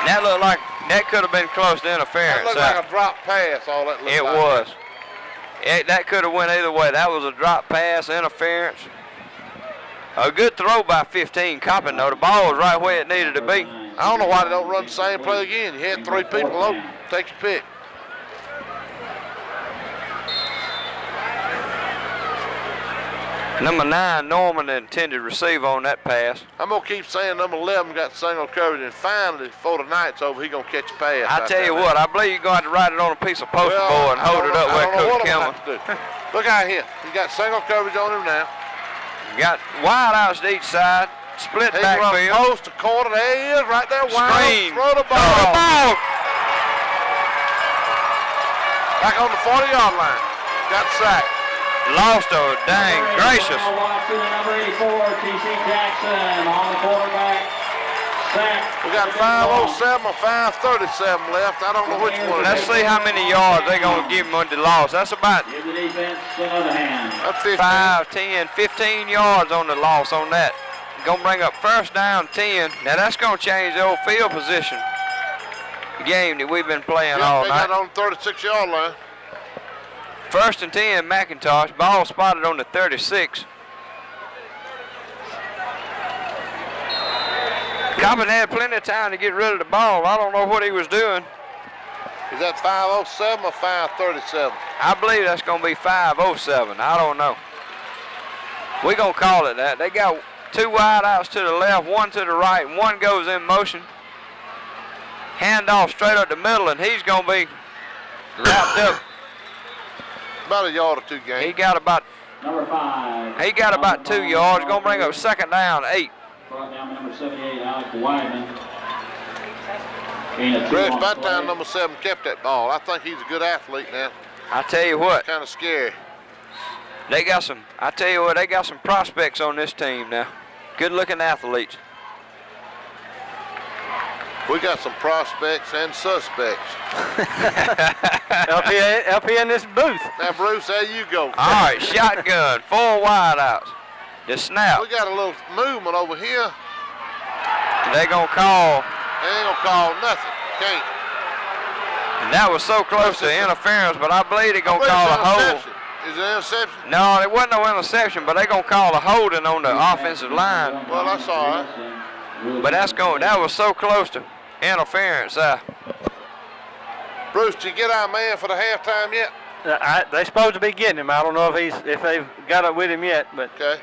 [SPEAKER 2] That looked like that could have been close to
[SPEAKER 4] That
[SPEAKER 2] interference.
[SPEAKER 4] looked like a drop pass, all that looked
[SPEAKER 2] It
[SPEAKER 4] like.
[SPEAKER 2] was. That could have went either way. That was a drop pass, interference. A good throw by 15 Coppin, though. The ball was right where it needed to be.
[SPEAKER 4] I don't know why they don't run the same play again. You had 3 people open. Take your pick.
[SPEAKER 2] Number 9, Norman, the intended receiver on that pass.
[SPEAKER 4] I'm going to keep saying number 11 got single coverage, and finally, before the night's over, he's going to catch a pass.
[SPEAKER 2] I tell you what, I believe you're going to have to write it on a piece of poster board and hold it up where Coach Kilman.
[SPEAKER 4] Look out here. He got single coverage on him now.
[SPEAKER 2] Got wide outs to each side, split
[SPEAKER 4] He runs
[SPEAKER 2] backfield.
[SPEAKER 4] post to corner. There he is, right there. Wide
[SPEAKER 2] Screen.
[SPEAKER 4] open. Throw the ball.
[SPEAKER 2] Throw the ball.
[SPEAKER 4] Back on the 40-yard line. Got sacked.
[SPEAKER 2] Lost her, dang gracious.
[SPEAKER 3] Watson, number 84, T.C. Jackson on the quarterback. Sack.
[SPEAKER 4] We got 5:07 or 5:37 left. I don't know which one.
[SPEAKER 2] Let's see how many yards they're going to give him on the loss. That's about
[SPEAKER 3] Give the defense another hand.
[SPEAKER 4] That's 15.
[SPEAKER 2] 5, 10, 15 yards on the loss on that. Going to bring up first down 10. Now that's going to change the old field position game that we've been playing all
[SPEAKER 4] They
[SPEAKER 2] night.
[SPEAKER 4] got on the 36-yard line.
[SPEAKER 2] First and 10, McIntosh. Ball spotted on the 36. Coppin had plenty of time to get rid of the ball. I don't know what he was doing.
[SPEAKER 4] Is that 5:07 or 5:37?
[SPEAKER 2] I believe that's going to be 5:07. I don't know. We're going to call it that. They got 2 wide outs to the left, 1 to the right, and 1 goes in motion. Handoff straight up the middle, and he's going to be wrapped up.
[SPEAKER 4] About a yard or 2 gain.
[SPEAKER 2] He got about
[SPEAKER 3] Number 5.
[SPEAKER 2] 2 yards. Going to bring up second down 8.
[SPEAKER 3] Brought down by number 78, Alex Wyman. Being a
[SPEAKER 4] Greg,
[SPEAKER 3] two-on
[SPEAKER 4] by the time
[SPEAKER 3] play.
[SPEAKER 4] number 7 kept that ball. I think he's a good athlete now.
[SPEAKER 2] I tell you what,
[SPEAKER 4] Kind of scary.
[SPEAKER 2] they got some prospects on this team now. Good-looking athletes.
[SPEAKER 4] We got some prospects and suspects.
[SPEAKER 1] LP in this booth.
[SPEAKER 4] Now, Bruce, there you go.
[SPEAKER 2] All right, shotgun, 4 wideouts. The snap.
[SPEAKER 4] We got a little movement over here.
[SPEAKER 2] They're going to call.
[SPEAKER 4] They ain't going to call nothing. Can't.
[SPEAKER 2] And that was so close to interference, but I believe they're going to call a hold.
[SPEAKER 4] Is it an interception?
[SPEAKER 2] No, there wasn't no interception, but they're going to call a holding on the offensive line.
[SPEAKER 4] Well, that's all right.
[SPEAKER 2] But that was so close to interference.
[SPEAKER 4] Bruce, did you get our man for the halftime yet?
[SPEAKER 1] They're supposed to be getting him. I don't know if they've got up with him yet, but
[SPEAKER 4] Okay.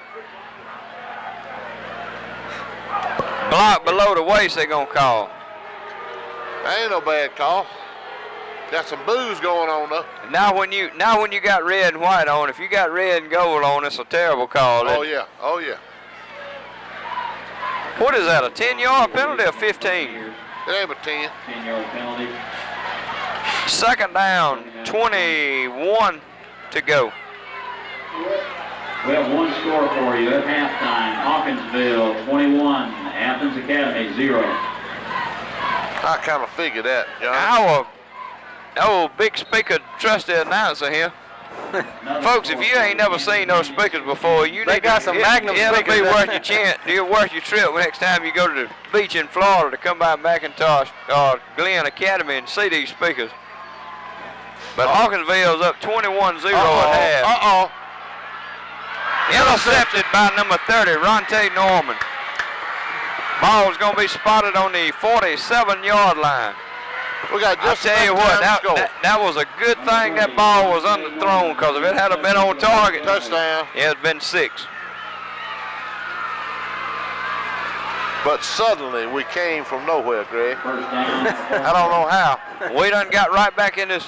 [SPEAKER 2] Block below the waist they're going to call.
[SPEAKER 4] That ain't no bad call. Got some booze going on, though.
[SPEAKER 2] Now when you got red and white on, if you got red and gold on, it's a terrible call.
[SPEAKER 4] Oh, yeah. Oh, yeah.
[SPEAKER 2] What is that, a 10-yard penalty or 15?
[SPEAKER 4] It ain't but 10.
[SPEAKER 3] 10-yard penalty.
[SPEAKER 2] Second down, 21 to go.
[SPEAKER 3] We have 1 score for you at halftime. Hawkinsville 21, Athens Academy 0.
[SPEAKER 4] I kind of figured that, John.
[SPEAKER 2] Our big speaker trusty announcer here. Folks, if you ain't never seen those speakers before,
[SPEAKER 1] They got some Magnum
[SPEAKER 2] it'll
[SPEAKER 1] speakers
[SPEAKER 2] be
[SPEAKER 1] there.
[SPEAKER 2] worth your chance. It'll worth your trip next time you go to the beach in Florida to come by McIntosh or Glen Academy and see these speakers. But Hawkinsville's up 21-0 at half.
[SPEAKER 4] Uh-oh.
[SPEAKER 2] Intercepted by number 30, Ronte Norman. Ball's going to be spotted on the 47-yard line.
[SPEAKER 4] We got
[SPEAKER 2] I
[SPEAKER 4] just
[SPEAKER 2] tell you
[SPEAKER 4] enough
[SPEAKER 2] what,
[SPEAKER 4] time to score.
[SPEAKER 2] that was a good thing that ball was underthrown, because if it had been on target,
[SPEAKER 4] Touchdown.
[SPEAKER 2] it had been 6.
[SPEAKER 4] But suddenly we came from nowhere, Greg.
[SPEAKER 3] First down.
[SPEAKER 4] I don't know how.
[SPEAKER 2] We done got right back in this.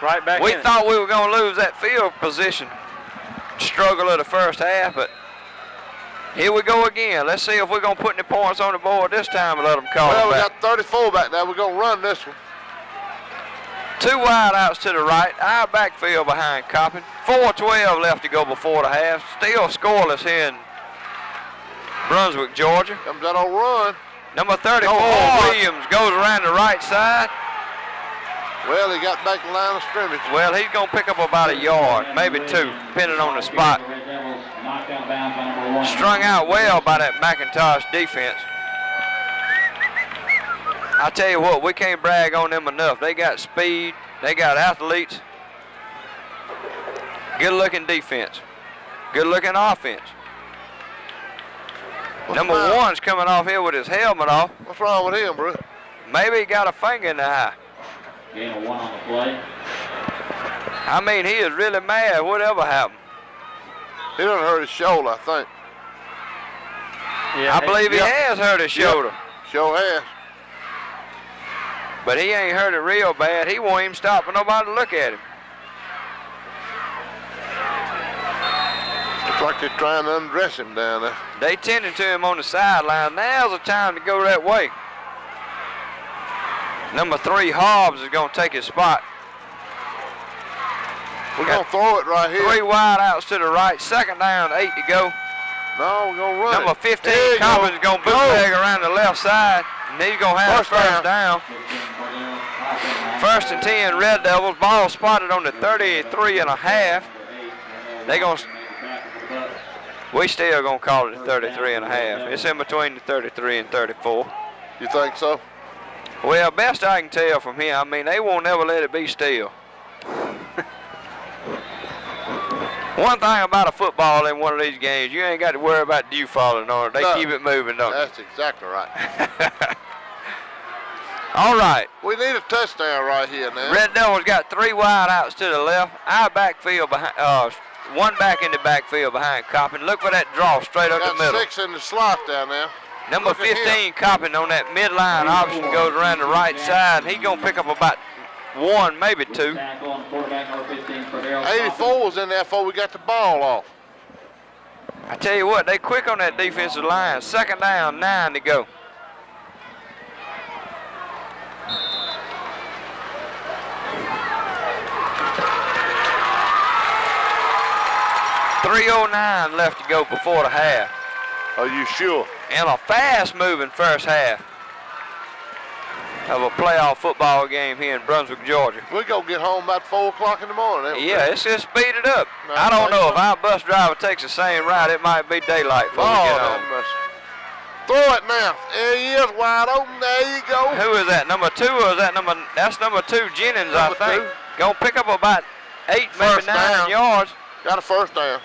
[SPEAKER 1] right back
[SPEAKER 2] We
[SPEAKER 1] in.
[SPEAKER 2] thought we were going to lose that field position. Struggle of the first half, but Here we go again. Let's see if we're going to put any points on the board this time and let them call
[SPEAKER 4] Well,
[SPEAKER 2] it
[SPEAKER 4] we
[SPEAKER 2] back.
[SPEAKER 4] got 34 back there. We're going to run this one.
[SPEAKER 2] 2 wide outs to the right. Our backfield behind Coppin. 4:12 left to go before the half. Still scoreless here in Brunswick, Georgia.
[SPEAKER 4] Comes that old run.
[SPEAKER 2] Number 34, Williams, goes around the right side.
[SPEAKER 4] Well, he got back the line of scrimmage.
[SPEAKER 2] Well, he's going to pick up about a yard, maybe 2, depending on the spot. Strung out well by that McIntosh defense. I tell you what, we can't brag on them enough. They got speed, they got athletes. Good-looking defense, good-looking offense. Number 1's coming off here with his helmet off.
[SPEAKER 4] What's wrong with him, bro?
[SPEAKER 2] Maybe he got a finger in the eye.
[SPEAKER 3] Gain of 1 on the play.
[SPEAKER 2] I mean, he is really mad. Whatever happened.
[SPEAKER 4] He done hurt his shoulder, I think.
[SPEAKER 1] Yeah,
[SPEAKER 2] I believe he has hurt his shoulder.
[SPEAKER 4] Sure has.
[SPEAKER 2] But he ain't hurt it real bad. He won't even stop for nobody to look at him.
[SPEAKER 4] Looks like they're trying to undress him down there.
[SPEAKER 2] They tending to him on the sideline. Now's the time to go that way. Number 3, Hobbs, is going to take his spot.
[SPEAKER 4] We're going to throw it right here.
[SPEAKER 2] 3 wide outs to the right. 2nd down, 8 to go.
[SPEAKER 4] No, we're going to run
[SPEAKER 2] Number
[SPEAKER 4] it.
[SPEAKER 2] 15, Coppins, is going to bootleg around the left side. And he's going to have first down. 1st and 10, Red Devils. Ball spotted on the 33 and a half. They going to... We still going to call it the 33 and a half. It's in between the 33 and 34.
[SPEAKER 4] You think so?
[SPEAKER 2] Well, best I can tell from here, I mean, they won't never let it be still. One thing about a football in one of these games, you ain't got to worry about dew falling on it. They keep it moving, don't they?
[SPEAKER 4] That's exactly right.
[SPEAKER 2] All right.
[SPEAKER 4] We need a touchdown right here now.
[SPEAKER 2] Red Devils got 3 wide outs to the left. Our backfield behind, 1 back in the backfield behind Coppin. Look for that draw straight up the middle.
[SPEAKER 4] Got 6 in the slot down there.
[SPEAKER 2] Number 15, Coppin, on that midline option, goes around the right side. He's going to pick up about 1, maybe 2.
[SPEAKER 4] 84 was in there before we got the ball off.
[SPEAKER 2] I tell you what, they quick on that defensive line. 2nd down, 9 to go. .309 left to go before the half.
[SPEAKER 4] Are you sure?
[SPEAKER 2] And a fast-moving first half of a playoff football game here in Brunswick, Georgia.
[SPEAKER 4] We're going to get home about 4 o'clock in the morning.
[SPEAKER 2] Yeah, it's just speed it up. I don't know. If our bus driver takes the same route, it might be daylight before we get home.
[SPEAKER 4] Throw it now. There he is, wide open. There you go.
[SPEAKER 2] Who is that, number 2, or is that number, that's number 2, Jennings, I think. Gonna pick up about 8, maybe 9 yards.
[SPEAKER 4] Got a first down.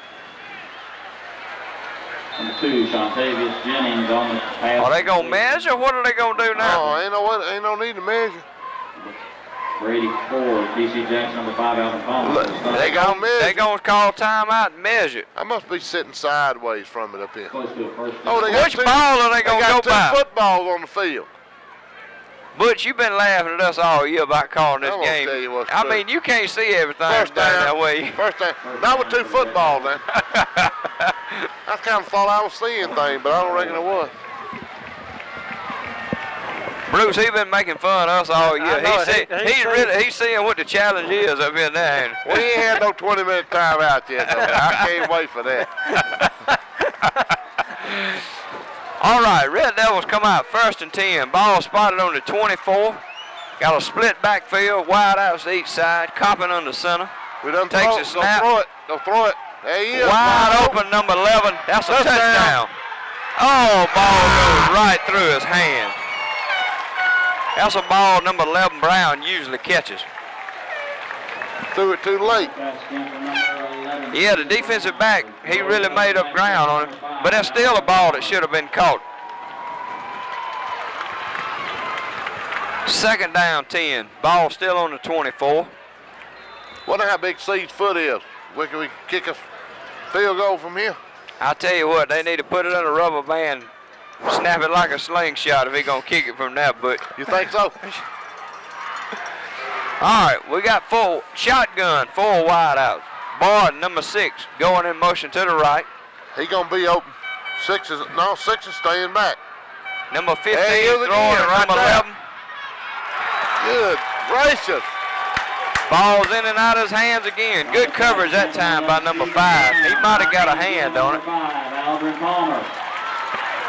[SPEAKER 3] Number 2, Shantavius Jennings on the pass.
[SPEAKER 2] Are they gonna measure? What are they gonna do now?
[SPEAKER 4] Oh, ain't no need to measure.
[SPEAKER 3] Brady 4, DC Jackson number 5, Alvin Palmer.
[SPEAKER 2] They gonna measure. They gonna call timeout and measure.
[SPEAKER 4] I must be sitting sideways from it up here.
[SPEAKER 3] Close to a first
[SPEAKER 4] Oh, they got
[SPEAKER 2] Which ball are they gonna go by?
[SPEAKER 4] They got 2 footballs on the field.
[SPEAKER 2] Butch, you've been laughing at us all year about calling this
[SPEAKER 4] I'm
[SPEAKER 2] game.
[SPEAKER 4] Tell you what's
[SPEAKER 2] I
[SPEAKER 4] true.
[SPEAKER 2] mean, you can't see everything
[SPEAKER 4] First
[SPEAKER 2] down
[SPEAKER 4] down.
[SPEAKER 2] that way.
[SPEAKER 4] First down. Not with 2 footballs, then. I kind of thought I was seeing things, but I don't reckon it was.
[SPEAKER 2] Bruce, he's been making fun of us all year.
[SPEAKER 1] Know,
[SPEAKER 2] He's seeing what the challenge is up in there.
[SPEAKER 4] We ain't had no 20-minute timeout yet, though. I can't wait for that.
[SPEAKER 2] All right, Red Devils come out 1st and 10. Ball spotted on the 24. Got a split backfield, wide outs to each side. Coppin under center.
[SPEAKER 4] We done
[SPEAKER 2] Takes a snap.
[SPEAKER 4] Go throw it. There he is.
[SPEAKER 2] Wide open, number 11. That's a touchdown. Oh, ball goes right through his hand. That's a ball number 11 Brown usually catches.
[SPEAKER 4] Threw it too late.
[SPEAKER 2] Yeah, the defensive back, he really made up ground on it. But that's still a ball that should have been caught. 2nd down, 10. Ball still on the 24.
[SPEAKER 4] Wonder how big C's foot is. Where can we kick a field goal from here?
[SPEAKER 2] I tell you what, they need to put it in a rubber band, snap it like a slingshot if he's going to kick it from that. But
[SPEAKER 4] You think so?
[SPEAKER 2] all right, we got 4 shotgun, 4 wide outs. Barton, number 6, going in motion to the right.
[SPEAKER 4] He gonna be open. 6 is staying back.
[SPEAKER 2] Number 15
[SPEAKER 4] Hey, here's
[SPEAKER 2] throwing
[SPEAKER 4] again,
[SPEAKER 2] to
[SPEAKER 4] right
[SPEAKER 2] number
[SPEAKER 4] there.
[SPEAKER 2] 11.
[SPEAKER 4] Good gracious.
[SPEAKER 2] Ball's in and out of his hands again. Good coverage that time by number 5. He might have got a hand on it.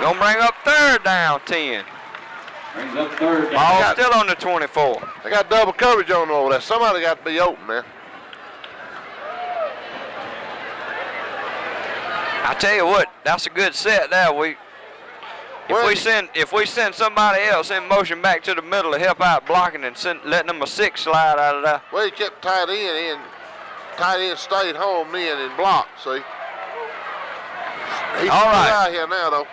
[SPEAKER 2] Gonna bring up third down, 10.
[SPEAKER 3] Brings up third down.
[SPEAKER 2] Ball still on the 24.
[SPEAKER 4] They got double coverage on over there. Somebody got to be open, man.
[SPEAKER 2] I tell you what, that's a good set there. If we send somebody else in motion back to the middle to help out blocking and let number 6 slide out of there.
[SPEAKER 4] Well, he kept tight end. Tight end stayed home then and blocked, see. He's
[SPEAKER 2] All right.
[SPEAKER 4] out here now, though.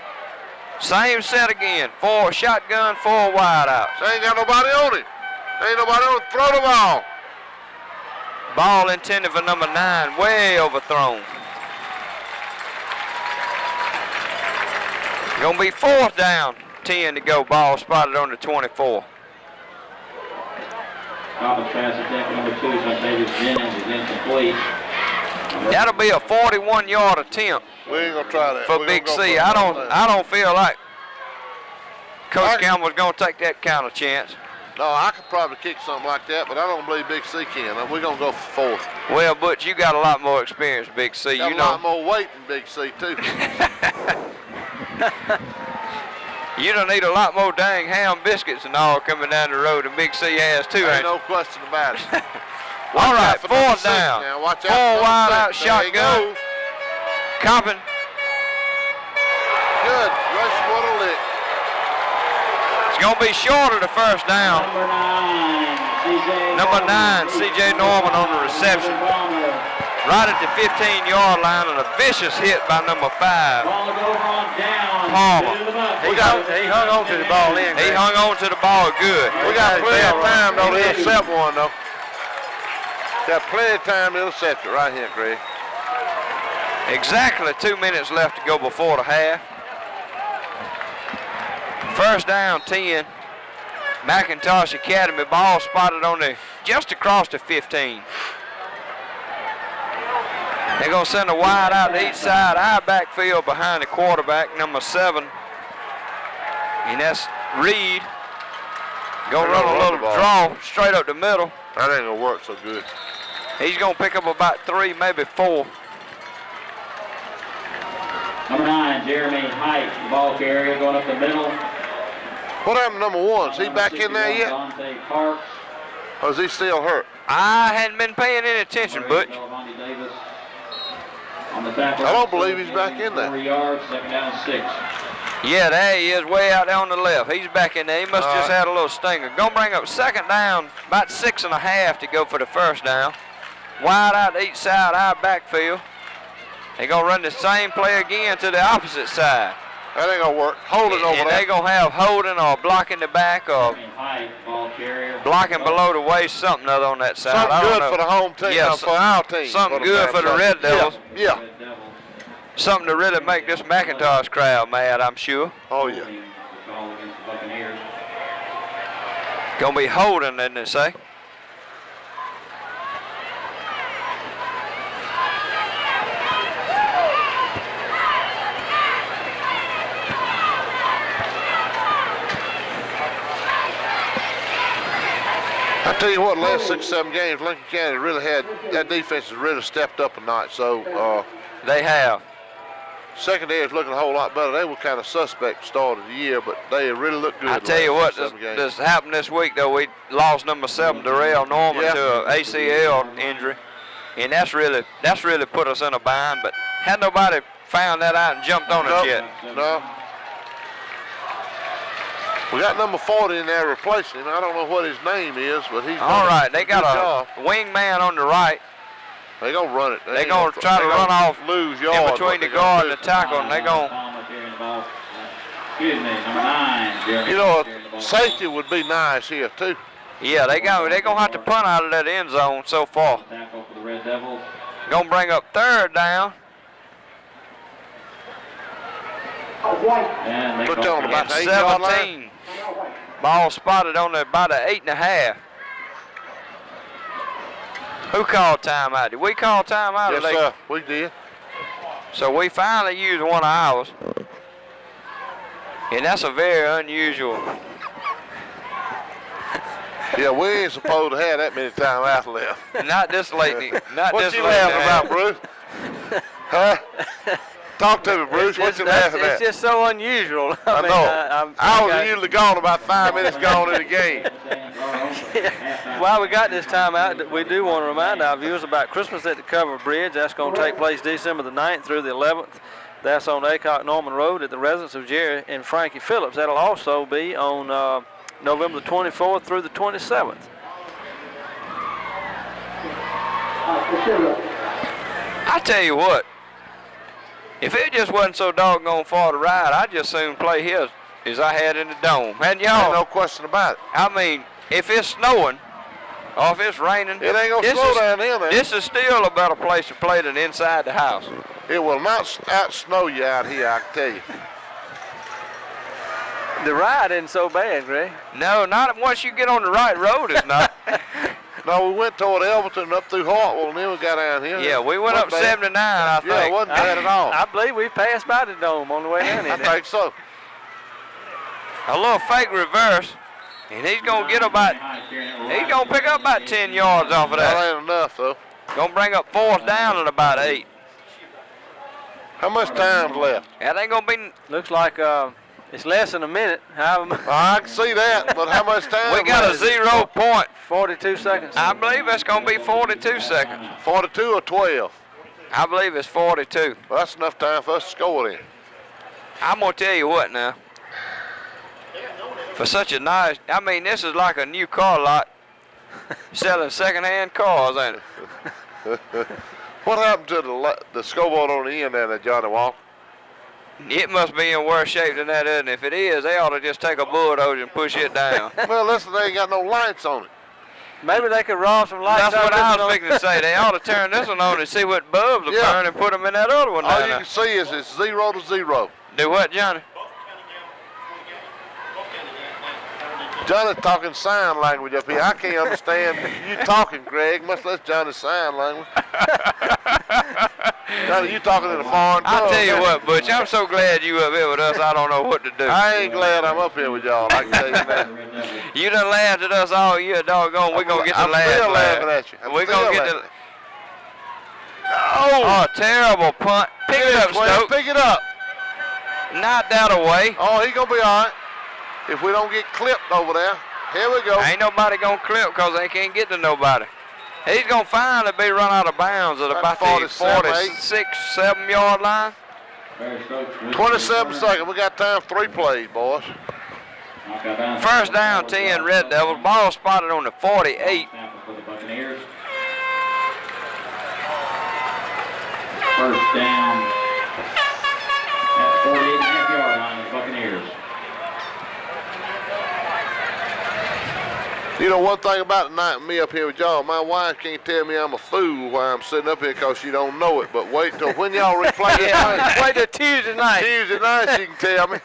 [SPEAKER 2] Same set again. 4 shotgun, 4 wide outs.
[SPEAKER 4] They ain't got nobody on it. Ain't nobody on it. Throw the ball.
[SPEAKER 2] Ball intended for number 9, way overthrown. Gonna be 4th down, 10 to go. Ball spotted on the 24.
[SPEAKER 3] Thomas pass attempt number 2, Davis Jennings is incomplete.
[SPEAKER 2] That'll be a 41-yard attempt
[SPEAKER 4] We ain't gonna try that.
[SPEAKER 2] for
[SPEAKER 4] We
[SPEAKER 2] Big
[SPEAKER 4] gonna go
[SPEAKER 2] C.
[SPEAKER 4] for
[SPEAKER 2] I
[SPEAKER 4] that.
[SPEAKER 2] don't feel like Coach Campbell's gonna take that kind of chance.
[SPEAKER 4] No, I could probably kick something like that, but I don't believe Big C can. We're gonna go for 4th.
[SPEAKER 2] Well, Butch, you got a lot more experience, Big C.
[SPEAKER 4] Got
[SPEAKER 2] You
[SPEAKER 4] a lot
[SPEAKER 2] know.
[SPEAKER 4] more weight than Big C too.
[SPEAKER 2] You don't need a lot more dang ham biscuits and all coming down the road than Big C has too,
[SPEAKER 4] Ain't
[SPEAKER 2] ain't
[SPEAKER 4] no question about it.
[SPEAKER 2] All
[SPEAKER 4] Watch
[SPEAKER 2] right,
[SPEAKER 4] out for number
[SPEAKER 2] 4th
[SPEAKER 4] 6
[SPEAKER 2] down.
[SPEAKER 4] now. Watch out
[SPEAKER 2] 4
[SPEAKER 4] for
[SPEAKER 2] wide
[SPEAKER 4] number
[SPEAKER 2] out
[SPEAKER 4] 6. There he
[SPEAKER 2] shotgun.
[SPEAKER 4] goes.
[SPEAKER 2] Coppin.
[SPEAKER 4] Good. Rush, what a lick.
[SPEAKER 2] It's gonna be short of the first down.
[SPEAKER 3] Number 9,
[SPEAKER 2] C.J. Norman on the reception. Right at the 15-yard line and a vicious hit by number 5. Palmer.
[SPEAKER 1] He hung on to the ball in.
[SPEAKER 2] He hung on to the ball good.
[SPEAKER 4] We got plenty of time though to intercept one though. Got plenty of time to intercept it right here, Greg.
[SPEAKER 2] Exactly 2 minutes left to go before the half. First down, 10. McIntosh Academy. Ball spotted on the just across the 15. They're going to send a wide out to each side. High backfield behind the quarterback, number 7. And that's Reed. Going to run a little draw straight up the middle.
[SPEAKER 4] That ain't going to work so good.
[SPEAKER 2] He's going to pick up about 3, maybe 4.
[SPEAKER 3] Number 9, Jeremy Height, the ball carrier going up the middle.
[SPEAKER 4] What happened to number 1? Is he back in there yet?
[SPEAKER 3] Dante Parks.
[SPEAKER 4] Or is he still hurt?
[SPEAKER 2] I hadn't been paying any attention, Butch.
[SPEAKER 4] I don't believe he's back in there.
[SPEAKER 3] 4 yards, 2nd down, 6.
[SPEAKER 2] Yeah, there he is, way out there on the left. He's back in there. He must just had a little stinger. Gonna bring up 2nd down, about 6.5 to go for the first down. Wide out to each side, high backfield. They're gonna run the same play again to the opposite side.
[SPEAKER 4] That ain't gonna work. Holding over
[SPEAKER 2] And
[SPEAKER 4] there.
[SPEAKER 2] they're gonna have holding or blocking the back or blocking below the waist, something other on that side.
[SPEAKER 4] Something
[SPEAKER 2] I don't
[SPEAKER 4] good
[SPEAKER 2] know.
[SPEAKER 4] for the home team,
[SPEAKER 2] Yeah,
[SPEAKER 4] for our team.
[SPEAKER 2] something good for the Red Devils.
[SPEAKER 4] Yeah.
[SPEAKER 2] Something to really make this McIntosh crowd mad, I'm sure.
[SPEAKER 4] Oh, yeah.
[SPEAKER 2] Gonna be holding, didn't they say?
[SPEAKER 4] I tell you what, last 6, 7 games, Lincoln County really had, that defense has really stepped up a notch. So,
[SPEAKER 2] They have.
[SPEAKER 4] secondary is looking a whole lot better. They were kind of suspect to start of the year, but they really look good.
[SPEAKER 2] I tell you what, this happened this week though. We lost number 7, Darrell Norman, to an ACL injury, and that's really put us in a bind. But had nobody found that out and jumped on us yet.
[SPEAKER 4] No. We got number 40 in there replacing him. I don't know what his name is, but he's
[SPEAKER 2] all right. They got a wingman on the right.
[SPEAKER 4] They're going to run it.
[SPEAKER 2] They're going to try to run off
[SPEAKER 4] lose yards
[SPEAKER 2] in between the guard and the tackle, and they're going
[SPEAKER 3] Excuse me, number 9, Jeremy.
[SPEAKER 4] You know, safety would be nice here, too.
[SPEAKER 2] yeah, they're going to have to punt out of that end zone so far.
[SPEAKER 3] Tackle for the Red Devils.
[SPEAKER 2] Going to bring up 3rd down.
[SPEAKER 3] And they
[SPEAKER 4] Put
[SPEAKER 3] call
[SPEAKER 4] on
[SPEAKER 3] for
[SPEAKER 4] about
[SPEAKER 2] And
[SPEAKER 4] the 8-yard line.
[SPEAKER 2] 17. Ball spotted on about the 8.5. Who called timeout? Did we call timeout?
[SPEAKER 4] Yes, sir. We did.
[SPEAKER 2] So we finally used one of ours. And that's a very unusual.
[SPEAKER 4] Yeah, we ain't supposed to have that many timeouts left.
[SPEAKER 2] Not this late. Not
[SPEAKER 4] what
[SPEAKER 2] this
[SPEAKER 4] you
[SPEAKER 2] late.
[SPEAKER 4] laughing about, Bruce? Huh? Talk to me, Bruce. What you laughing at?
[SPEAKER 1] It's just so unusual.
[SPEAKER 4] I know. I was usually gone about 5 minutes gone in the game.
[SPEAKER 1] While we got this timeout, we do want to remind our viewers about Christmas at the Covered Bridge. That's going to take place December the 9th through the 11th. That's on Aycock Norman Road at the residence of Jerry and Frankie Phillips. That'll also be on November the 24th through the 27th.
[SPEAKER 2] I tell you what, if it just wasn't so doggone far to ride, I'd just soon play here as I had in the dome. Hadn't y'all?
[SPEAKER 4] No question about it.
[SPEAKER 2] I mean, if it's snowing or if it's raining,
[SPEAKER 4] it ain't gonna slow down here, man.
[SPEAKER 2] This is still a better place to play than inside the house.
[SPEAKER 4] It will not out-snow you out here, I can tell you.
[SPEAKER 1] The ride isn't so bad, Greg.
[SPEAKER 2] No, not once you get on the right road, it's not.
[SPEAKER 4] No, we went toward Elberton, up through Hartwell, and then we got down here.
[SPEAKER 2] Yeah, we went up 79, I think.
[SPEAKER 4] Yeah, it wasn't bad at all.
[SPEAKER 1] I believe we passed by the dome on the way down here.
[SPEAKER 4] I think so.
[SPEAKER 2] A little fake reverse, and he's going to get about, he's going to pick up about 10 yards off of that.
[SPEAKER 4] That ain't enough, though.
[SPEAKER 2] Going to bring up 4th down at about 8.
[SPEAKER 4] How much time's left?
[SPEAKER 2] That ain't going to be...
[SPEAKER 1] Looks like it's less than a minute.
[SPEAKER 4] I can see that, but how much time?
[SPEAKER 2] We got a 0 point.
[SPEAKER 1] 42 seconds.
[SPEAKER 2] I believe it's going to be 42 seconds.
[SPEAKER 4] 42 or 12?
[SPEAKER 2] I believe it's 42.
[SPEAKER 4] Well, that's enough time for us to score then.
[SPEAKER 2] I'm going to tell you what now. For such a nice, I mean, this is like a new car lot selling second-hand cars, ain't it?
[SPEAKER 4] What happened to the scoreboard on the end there, Johnny Walker?
[SPEAKER 2] It must be in worse shape than that, isn't it? If it is, they ought to just take a bulldozer and push it down.
[SPEAKER 4] Well, listen, they ain't got no lights on it.
[SPEAKER 1] Maybe they could roll some lights.
[SPEAKER 2] That's what I was fixing to say. They ought to turn this one on and see what bulbs are burning and put them in that other one.
[SPEAKER 4] All you can see is it's 0 to 0.
[SPEAKER 2] Do what, Johnny?
[SPEAKER 4] Johnny's talking sign language up here. I can't understand you talking, Greg, much less Johnny's sign language. Johnny, you talking in a foreign tongue.
[SPEAKER 2] I'll tell you what, Butch, I'm so glad you up here with us, I don't know what to do.
[SPEAKER 4] I ain't glad I'm up here with y'all, I can tell you that.
[SPEAKER 2] You done laughed at us all year, doggone. We're going to get the laugh.
[SPEAKER 4] I'm still laughing at you.
[SPEAKER 2] We're going to get the... Oh, terrible punt. Pick it up, Stokes.
[SPEAKER 4] Pick it up.
[SPEAKER 2] Knock that away.
[SPEAKER 4] Oh, he's going to be all right. If we don't get clipped over there, here we go.
[SPEAKER 2] Ain't nobody going to clip because they can't get to nobody. He's going to finally be run out of bounds at about the 46, 7-yard line.
[SPEAKER 4] 27 seconds. We got time for 3 plays, boys.
[SPEAKER 2] First down, 10, Red Devils. Ball spotted on the 48.
[SPEAKER 3] First down at the 48.5-yard line of the Buccaneers.
[SPEAKER 4] You know, one thing about tonight, me up here with y'all, my wife can't tell me I'm a fool while I'm sitting up here because she don't know it. But wait till when y'all replay this.
[SPEAKER 1] Wait till Tuesday night.
[SPEAKER 4] Tuesday night, she can tell me.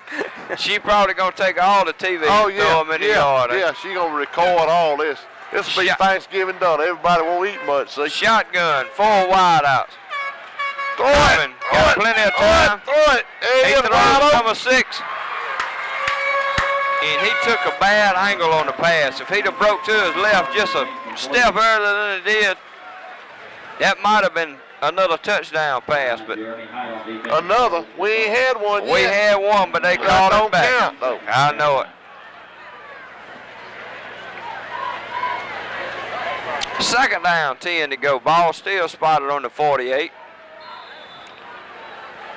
[SPEAKER 2] She probably going to take all the TV and throw them in the yard.
[SPEAKER 4] Yeah, she going to record all this. This will be Thanksgiving done. Everybody won't eat much, see?
[SPEAKER 2] Shotgun, 4 wideouts.
[SPEAKER 4] Throw it.
[SPEAKER 2] Got plenty of time.
[SPEAKER 4] Throw it.
[SPEAKER 2] He throws number 6. And he took a bad angle on the pass. If he'd have broke to his left just a step earlier than he did, that might have been another touchdown pass. But
[SPEAKER 4] another? We ain't had one yet.
[SPEAKER 2] We had one, but they called it back.
[SPEAKER 4] Count, though.
[SPEAKER 2] I know it. Second down, 10 to go. Ball still spotted on the 48.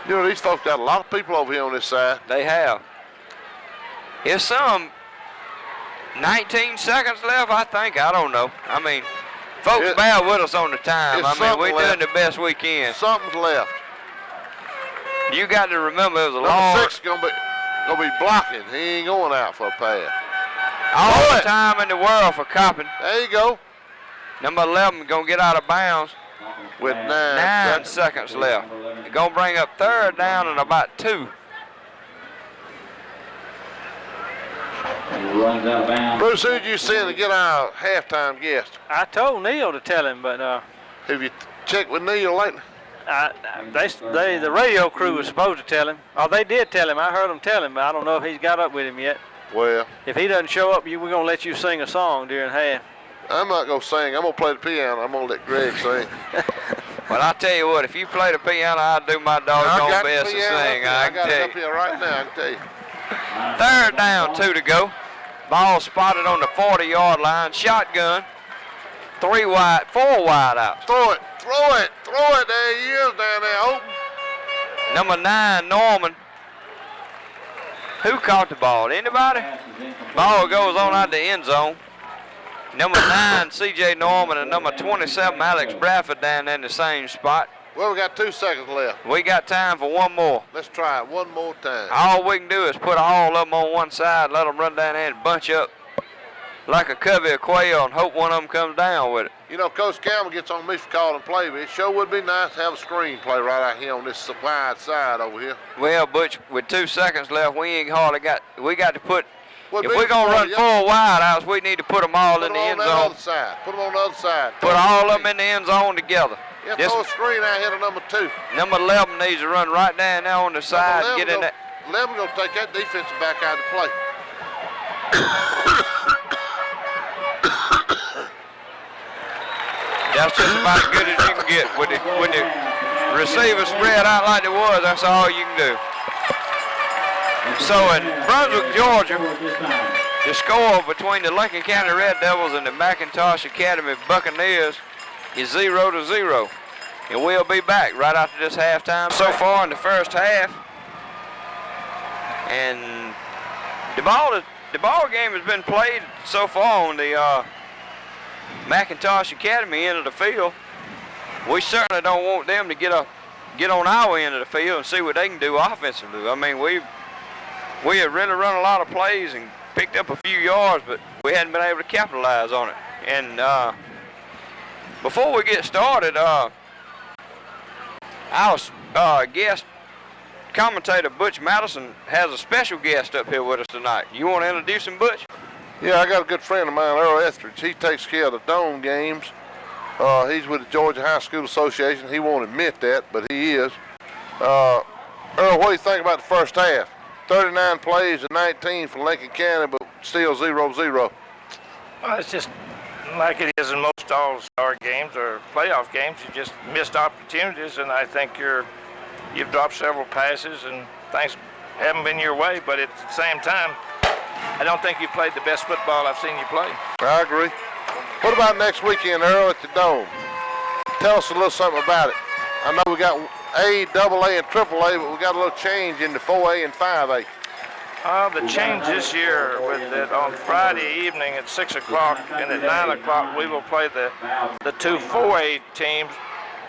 [SPEAKER 4] You know, these folks got a lot of people over here on this side.
[SPEAKER 2] They have. It's some 19 seconds left, I think. I don't know. I mean, folks bear with us on the time. I mean, we're doing the best we can.
[SPEAKER 4] Something's left.
[SPEAKER 2] You got to remember it was a
[SPEAKER 4] Number
[SPEAKER 2] long...
[SPEAKER 4] 6 gonna be blocking. He ain't going out for a pass.
[SPEAKER 2] All the time in the world for Coppin.
[SPEAKER 4] There you go.
[SPEAKER 2] Number 11 going to get out of bounds
[SPEAKER 4] with
[SPEAKER 2] 9 seconds left. They're going to bring up third down and about 2.
[SPEAKER 3] Runs out of bounds.
[SPEAKER 4] Bruce, who'd you send to get our halftime guest?
[SPEAKER 1] I told Neil to tell him, but
[SPEAKER 4] have you checked with Neil lately?
[SPEAKER 1] The radio crew was supposed to tell him. Oh, they did tell him. I heard them tell him, but I don't know if he's got up with him yet.
[SPEAKER 4] Well,
[SPEAKER 1] if he doesn't show up, we're going to let you sing a song during half.
[SPEAKER 4] I'm not going to sing. I'm going to play the piano. I'm going to let Greg sing.
[SPEAKER 2] Well, I tell you what, if you play the piano, I'll do my doggone best to sing. I
[SPEAKER 4] got it up here right now, I can tell you.
[SPEAKER 2] Third down, 2 to go. Ball spotted on the 40-yard line. Shotgun. 4 wide out.
[SPEAKER 4] Throw it. There he is down there, open.
[SPEAKER 2] Number 9, Norman. Who caught the ball? Anybody? Ball goes on out the end zone. Number 9, C.J. Norman, and number 27, Alex Bradford, down in the same spot.
[SPEAKER 4] Well, we got 2 seconds left.
[SPEAKER 2] We got time for one more.
[SPEAKER 4] Let's try it one more time.
[SPEAKER 2] All we can do is put all of them on one side, let them run down there and bunch up like a covey of quail and hope one of them comes down with it.
[SPEAKER 4] You know, Coach Campbell gets on me for calling play, but it sure would be nice to have a screen play right out here on this wide side over here.
[SPEAKER 2] Well, Butch, with 2 seconds left, we ain't hardly got, we got to put,
[SPEAKER 4] if
[SPEAKER 2] we're going to run 4 wide outs, we need to put them all in the end zone.
[SPEAKER 4] Other side. Put them on the other side.
[SPEAKER 2] Put all of them in the end zone together.
[SPEAKER 4] Yeah, throw a screen out here to number 2.
[SPEAKER 2] Number 11 needs to run right down there on the side and get in there.
[SPEAKER 4] 11 going to take that defensive back out of play.
[SPEAKER 2] That's just about as good as you can get. When the receiver spread out like it was, that's all you can do. So in Brunswick, Georgia, the score between the Lincoln County Red Devils and the McIntosh Academy Buccaneers is 0-0. And we'll be back right after this halftime. So far in the first half. And the ball game has been played so far on the McIntosh Academy end of the field. We certainly don't want them to get on our end of the field and see what they can do offensively. I mean, we have really run a lot of plays and picked up a few yards, but we hadn't been able to capitalize on it. And before we get started, our guest commentator Butch Madison has a special guest up here with us tonight. You want to introduce him, Butch?
[SPEAKER 4] Yeah, I got a good friend of mine, Earl Etheridge. He takes care of the Dome games. He's with the Georgia High School Association. He won't admit that, but he is. Earl, what do you think about the first half? 39 plays and 19 for Lincoln County, but still 0-0.
[SPEAKER 5] Well, it's just like it is in most all-star games or playoff games. You just missed opportunities, and I think you've dropped several passes and things haven't been your way, but at the same time, I don't think you played the best football I've seen you play.
[SPEAKER 4] I agree. What about next weekend, Earl, at the Dome? Tell us a little something about it. I know we got A, AA, and AAA, but we got a little change in the 4A and 5A.
[SPEAKER 5] The change this year with that on Friday evening at 6 o'clock and at 9 o'clock we will play the 2 4A teams,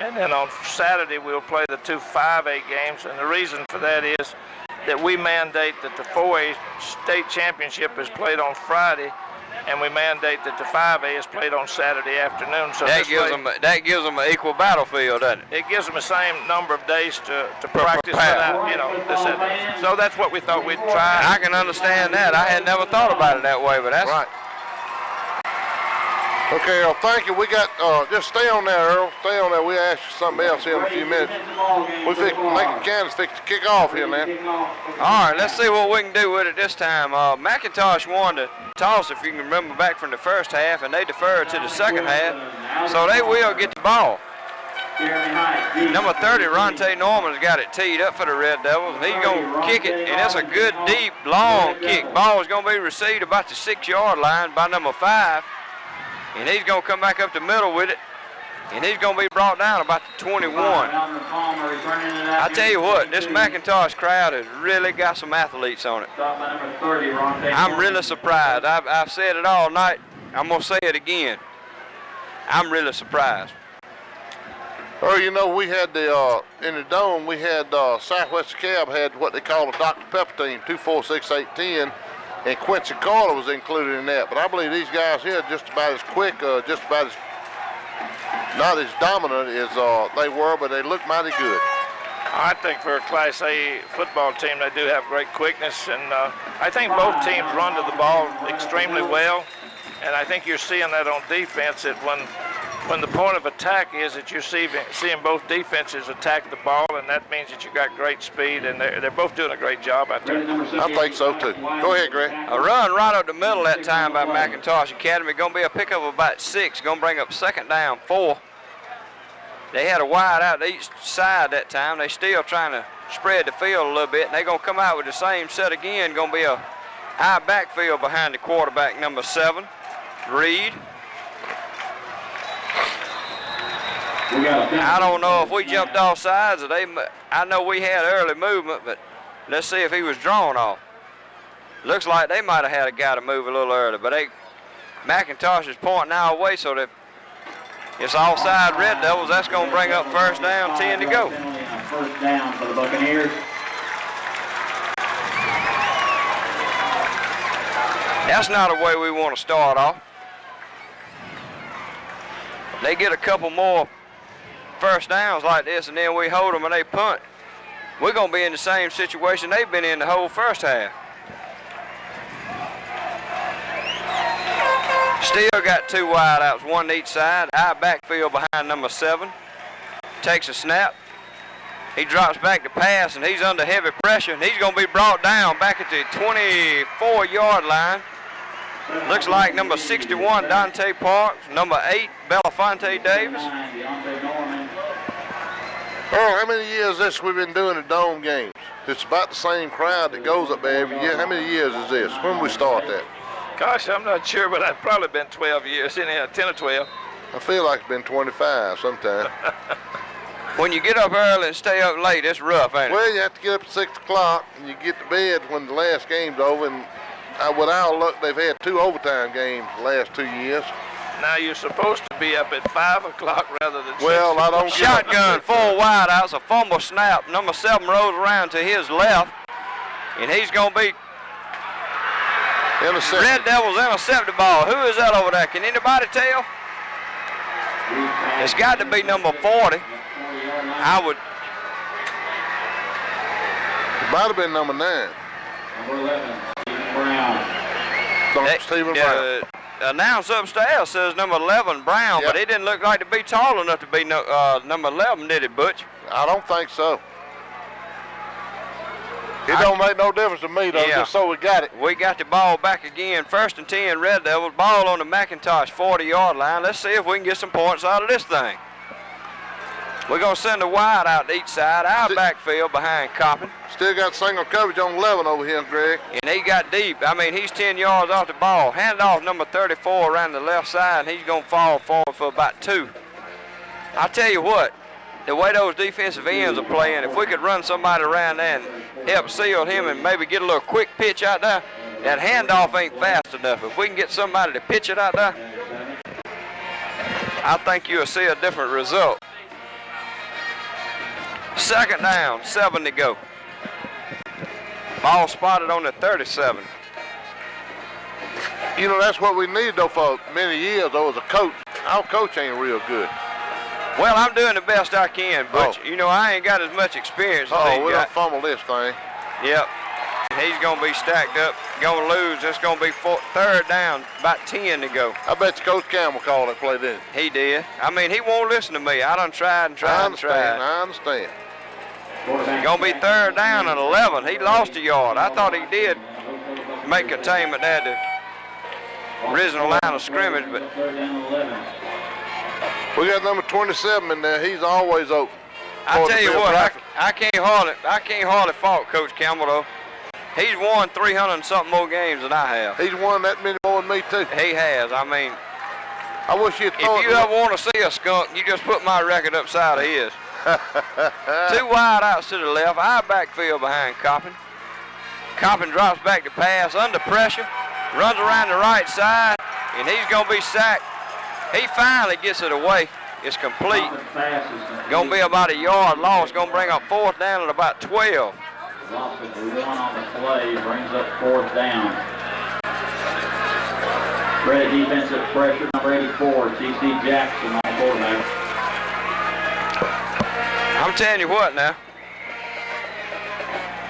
[SPEAKER 5] and then on Saturday we'll play the 2 5A games. And the reason for that is that we mandate that the 4A state championship is played on Friday, and we mandate that the 5A is played on Saturday afternoon. So
[SPEAKER 2] that gives them an equal battlefield, doesn't it?
[SPEAKER 5] It gives them the same number of days to practice without, so that's what we thought we'd try.
[SPEAKER 2] I can understand that. I had never thought about it that way, but that's
[SPEAKER 4] right. Okay, Earl, thank you. We got, just stay on there, Earl. Stay on there. We'll ask you something else here in a few minutes. Lincoln County's fixed to kick off here, man.
[SPEAKER 2] All right, let's see what we can do with it this time. McIntosh won the toss, if you can remember back from the first half, and they deferred to the second half, so they will get the ball. Number 30, Ronte Norman's got it teed up for the Red Devils, and he's going to kick it, and it's a good, deep, long kick. Ball is going to be received about the 6-yard line by number 5. And he's going to come back up the middle with it, and he's going to be brought down about the 21. I tell you what, this McIntosh crowd has really got some athletes on it. I'm really surprised. I've said it all night. I'm going to say it again. I'm really surprised.
[SPEAKER 4] Well, you know, we had in the Dome, we had Southwest Cab had what they call a Dr. Pepper team, 2, 4, 6, 8, 10. And Quincy Carter was included in that. But I believe these guys here are just about as quick, just about as, not as dominant as they were, but they look mighty good.
[SPEAKER 5] I think for a Class A football team, they do have great quickness. And I think both teams run to the ball extremely well. And I think you're seeing that on defense, that when when the point of attack is that you're seeing both defenses attack the ball, and that means that you got great speed, and they're both doing a great job out there.
[SPEAKER 4] I think so too. Go ahead, Greg.
[SPEAKER 2] A run right up the middle that time by McIntosh Academy. Going to be a pickup of about 6. Going to bring up 2nd down 4. They had a wide out to each side that time. They still trying to spread the field a little bit, and they're going to come out with the same set again. Going to be a high backfield behind the quarterback, number 7, Reed. I don't know if we jumped off sides or I know we had early movement, but let's see if he was drawn off. Looks like they might have had a guy to move a little early, but McIntosh is pointing our way, so that it's offside Red Devils. That's going to bring up 1st down, 10 to go.
[SPEAKER 3] 1st down for the Buccaneers.
[SPEAKER 2] That's not a way we want to start off. They get a couple more 1st downs like this, and then we hold them and they punt. We're going to be in the same situation they've been in the whole 1st half. Still got 2 wideouts, 1 to each side. High backfield behind number 7. Takes a snap. He drops back to pass, and he's under heavy pressure, and he's going to be brought down back at the 24-yard line. Looks like number 61, Dante Parks, number 8, Belafonte Davis.
[SPEAKER 4] Oh, how many years this we've been doing the dome games? It's about the same crowd that goes up there every year. How many years is this? When we start that?
[SPEAKER 5] Gosh, I'm not sure, but I've probably been 12 years in here, 10 or 12.
[SPEAKER 4] I feel like it's been 25 sometime.
[SPEAKER 2] When you get up early and stay up late, it's rough, ain't it?
[SPEAKER 4] Well, you have to get up at 6 o'clock, and you get to bed when the last game's over, and with our luck, they've had 2 overtime games the last 2 years.
[SPEAKER 5] Now you're supposed to be up at 5 o'clock rather than 6.
[SPEAKER 2] Well, I don't shotgun, 4 wideouts, a fumble snap. Number 7 rolls around to his left, and he's going to be
[SPEAKER 4] intercepted.
[SPEAKER 2] Red Devils intercept the ball. Who is that over there? Can anybody tell? It's got to be number 40.
[SPEAKER 4] It might have been number 9.
[SPEAKER 3] Number 11, Brown.
[SPEAKER 4] Stephen Brown.
[SPEAKER 2] Announce upstairs says number 11, Brown,
[SPEAKER 4] Yep.
[SPEAKER 2] but he didn't look like to be tall enough to be number 11, did it, Butch?
[SPEAKER 4] I don't think so. It don't make no difference to me, though, just so we got it.
[SPEAKER 2] We got the ball back again. 1st and 10, Red Devils. Ball on the McIntosh 40-yard line. Let's see if we can get some points out of this thing. We're going to send a wide out to each side. Our backfield behind Coppin.
[SPEAKER 4] Still got single coverage on 11 over here, Greg.
[SPEAKER 2] And he got deep. I mean, he's 10 yards off the ball. Hand off number 34 around the left side, and he's going to fall forward for about 2. I'll tell you what, the way those defensive ends are playing, if we could run somebody around there and help seal him and maybe get a little quick pitch out there, that handoff ain't fast enough. If we can get somebody to pitch it out there, I think you'll see a different result. 2nd down, 7 to go. Ball spotted on the 37.
[SPEAKER 4] You know, that's what we need, though, for many years, though, as a coach. Our coach ain't real good.
[SPEAKER 2] Well, I'm doing the best I can, but you know, I ain't got as much experience as
[SPEAKER 4] we're going to fumble this thing.
[SPEAKER 2] Yep. He's going to be stacked up, going to lose. It's going to be 3rd down, about 10 to go.
[SPEAKER 4] I bet you Coach Campbell called that play, didn't
[SPEAKER 2] he? He did. I mean, he won't listen to me. I done tried and tried and tried.
[SPEAKER 4] I understand.
[SPEAKER 2] Going to be 3rd down and 11. He lost a yard. I thought he did make containment there at the original line of scrimmage, but
[SPEAKER 4] we got number 27 in there. He's always open.
[SPEAKER 2] I tell you what, I can't hardly fault Coach Campbell, though. He's won 300 and something more games than I have.
[SPEAKER 4] He's won that many more than me, too.
[SPEAKER 2] He has. I mean,
[SPEAKER 4] I wish you'd
[SPEAKER 2] if you ever want to see a skunk, you just put my record upside of his. 2 wide outs to the left. Our backfield behind Coppin. Coppin drops back to pass under pressure. Runs around the right side, and he's going to be sacked. He finally gets it away. It's complete. Going to be about a yard loss. Going to bring up 4th down at about 12.
[SPEAKER 3] Loss of 1 on the play, brings up 4th down. Ready defensive pressure, number 84, T.C. Jackson on the quarterback.
[SPEAKER 2] I'm telling you what now.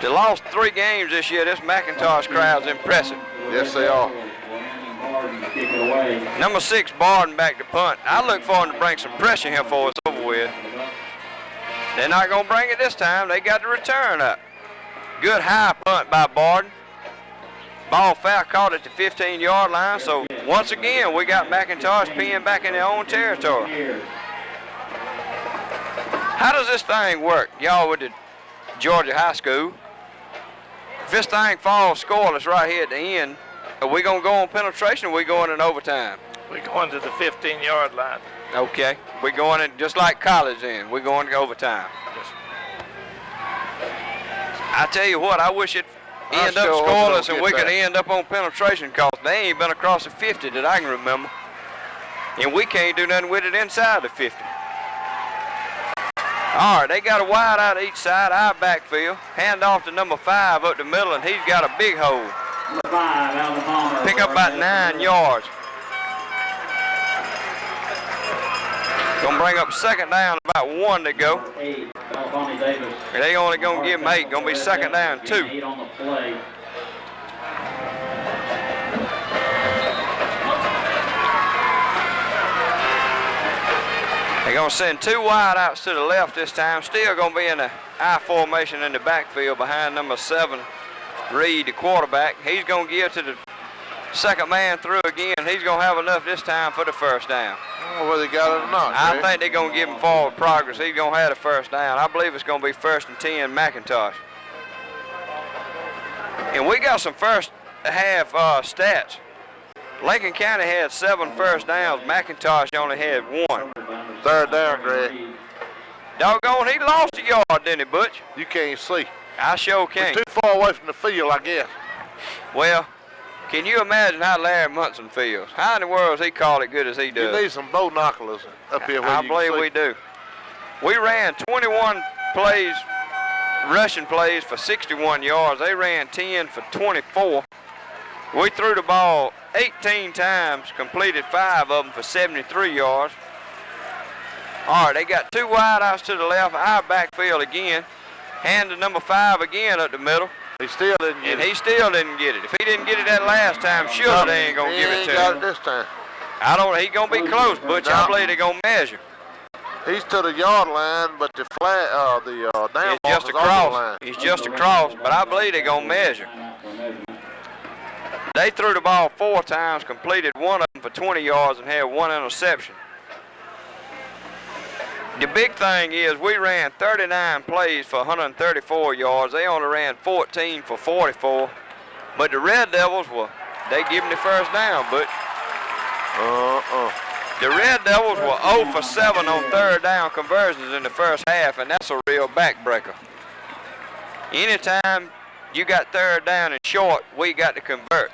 [SPEAKER 2] They lost 3 games this year. This McIntosh crowd's impressive.
[SPEAKER 4] Yes, they are.
[SPEAKER 3] kick it away.
[SPEAKER 2] Number 6, Barden back to punt. I look for him to bring some pressure here for us over with. They're not going to bring it this time. They got the return up. Good high punt by Barden. Ball foul caught at the 15-yard line. So once again, we got McIntosh pinned back in their own territory. How does this thing work, y'all, with the Georgia High School? If this thing falls scoreless right here at the end, are we going to go on penetration or are we going in overtime?
[SPEAKER 5] We're going to the 15-yard line.
[SPEAKER 2] Okay. We're going in just like college then. We're going to overtime.
[SPEAKER 5] Yes.
[SPEAKER 2] I tell you what, I wish it ended up scoreless and we could end up on penetration because they ain't been across the 50 that I can remember. And we can't do nothing with it inside the 50. All right, they got a wide out each side, our backfield. Hand off to number 5 up the middle, and he's got a big hole.
[SPEAKER 3] Number 5, Alvin Palmer.
[SPEAKER 2] Pick up about 9 yards. Gonna bring up second down, about 1 to go.
[SPEAKER 3] 8, California Davis.
[SPEAKER 2] They only gonna give him 8. Gonna be second down, 2.
[SPEAKER 3] 8 on the play.
[SPEAKER 2] They're going to send 2 wide outs to the left this time. Still going to be in the I formation in the backfield behind number 7, Reed, the quarterback. He's going to give to the second man through again. He's going to have enough this time for the first down.
[SPEAKER 4] I don't know whether they got it or not.
[SPEAKER 2] I think they're going to give him forward progress. He's going to have the first down. I believe it's going to be 1st and 10 McIntosh. And we got some first half stats. Lincoln County had 7 first downs. McIntosh only had 1.
[SPEAKER 4] Third down, Greg.
[SPEAKER 2] Doggone, he lost a yard, didn't he, Butch?
[SPEAKER 4] You can't see.
[SPEAKER 2] I sure can't.
[SPEAKER 4] We're too far away from the field, I guess.
[SPEAKER 2] Well, can you imagine how Larry Munson feels? How in the world does he call it good as he does?
[SPEAKER 4] You need some binoculars up here where
[SPEAKER 2] I
[SPEAKER 4] you
[SPEAKER 2] believe
[SPEAKER 4] can see.
[SPEAKER 2] we do. We ran 21 plays, rushing plays for 61 yards. They ran 10 for 24. We threw the ball 18 times, completed 5 of them for 73 yards. All right, they got 2 wide outs to the left, our backfield again. Hand to number 5 again up the middle.
[SPEAKER 4] He still didn't get it.
[SPEAKER 2] And he still didn't get it. If he didn't get it that last time, sure they ain't going to give it to him.
[SPEAKER 4] He ain't got it this time.
[SPEAKER 2] I don't. He's going to be close, Butch. I believe they're going to measure.
[SPEAKER 4] He's to the yard line, but the flat, down
[SPEAKER 2] It's just
[SPEAKER 4] is
[SPEAKER 2] across.
[SPEAKER 4] over the line.
[SPEAKER 2] He's just across, but I believe they're going to measure. They threw the ball 4 times, completed 1 of them for 20 yards, and had 1 interception. The big thing is we ran 39 plays for 134 yards. They only ran 14 for 44. But the Red Devils, they give them the first down, but the Red Devils were 0 for 7 on third down conversions in the first half, and that's a real backbreaker. Anytime you got third down and short, we got to convert.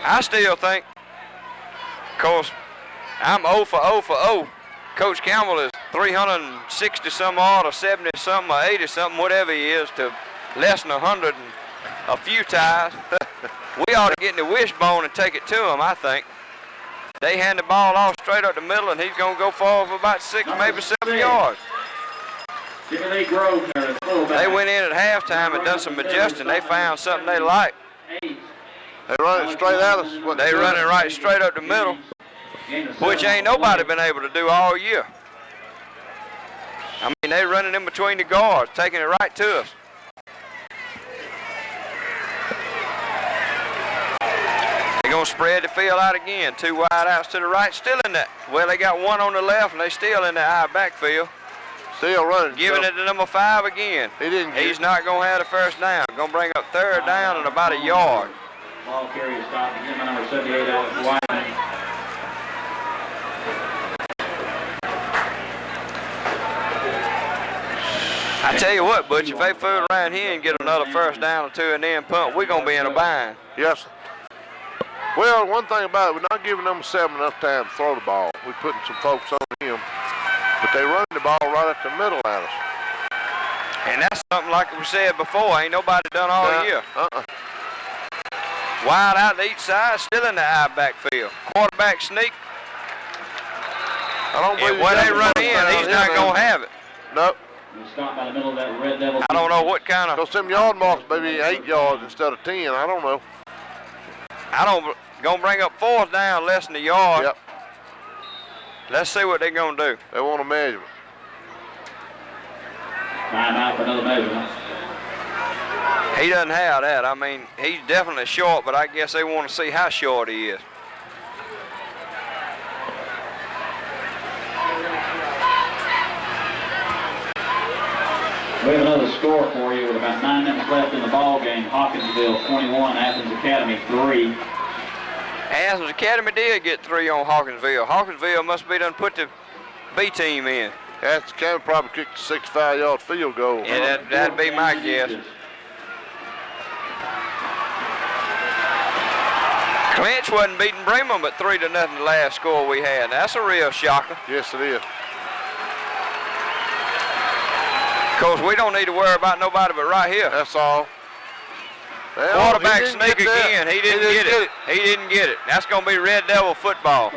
[SPEAKER 2] I still think, of course, I'm 0 for 0 for 0. Coach Campbell is 360-some odd or 70-something or 80-something, whatever he is, to less than 100 and a few ties. We ought to get in the wishbone and take it to him, I think. They hand the ball off straight up the middle, and he's going to go forward for about 6, maybe 7 yards. They went in at halftime and done some adjusting. They found something they liked.
[SPEAKER 4] They run it straight at us.
[SPEAKER 2] They run it right straight up the middle, which ain't nobody been able to do all year. I mean, they running in between the guards, taking it right to us. They're going to spread the field out again. 2 wide outs to the right, still in that. Well, they got 1 on the left, and they still in the high backfield.
[SPEAKER 4] Still running.
[SPEAKER 2] Giving it to number 5 again. He's not going to have the first down. Going to bring up third down and about a yard.
[SPEAKER 3] Ball carrier stop again by number 78, Alex Wyman.
[SPEAKER 2] I tell you what, Butch, if they fool around here and get another first down or 2 and then punt, we're going to be in a bind.
[SPEAKER 4] Yes. Well, one thing about it, we're not giving number 7 enough time to throw the ball. We're putting some folks on him, but they run the ball right at the middle at us.
[SPEAKER 2] And that's something like we said before, ain't nobody done all year. Wide out to each side, still in the high backfield. Quarterback sneak. And where they run in, he's not going to have it.
[SPEAKER 4] Nope.
[SPEAKER 3] Stop by the middle of that Red Devil.
[SPEAKER 2] I don't know what kind of.
[SPEAKER 4] Because them yard marks maybe 8 yards instead of 10. I don't know.
[SPEAKER 2] Gonna bring up 4th down, less than a yard.
[SPEAKER 4] Yep.
[SPEAKER 2] Let's see what they're gonna do.
[SPEAKER 4] They want a measurement.
[SPEAKER 3] Timeout for another measurement.
[SPEAKER 2] He doesn't have that. I mean, he's definitely short, but I guess they want to see how short he is.
[SPEAKER 3] We have another score for you with about 9 minutes left in the ball game. Hawkinsville 21, Athens Academy 3.
[SPEAKER 2] Athens Academy did get 3 on Hawkinsville. Hawkinsville must be done put the B team in.
[SPEAKER 4] Athens Academy probably kicked a 65-yard field goal.
[SPEAKER 2] Yeah, that'd be my guess. Clinch wasn't beating Bremen but 3-0 the last score we had. That's a real shocker.
[SPEAKER 4] Yes, it is.
[SPEAKER 2] Of course, we don't need to worry about nobody but right here.
[SPEAKER 4] That's all. Well,
[SPEAKER 2] Quarterback sneak again. He didn't get it. He didn't get it. That's going to be Red Devil football.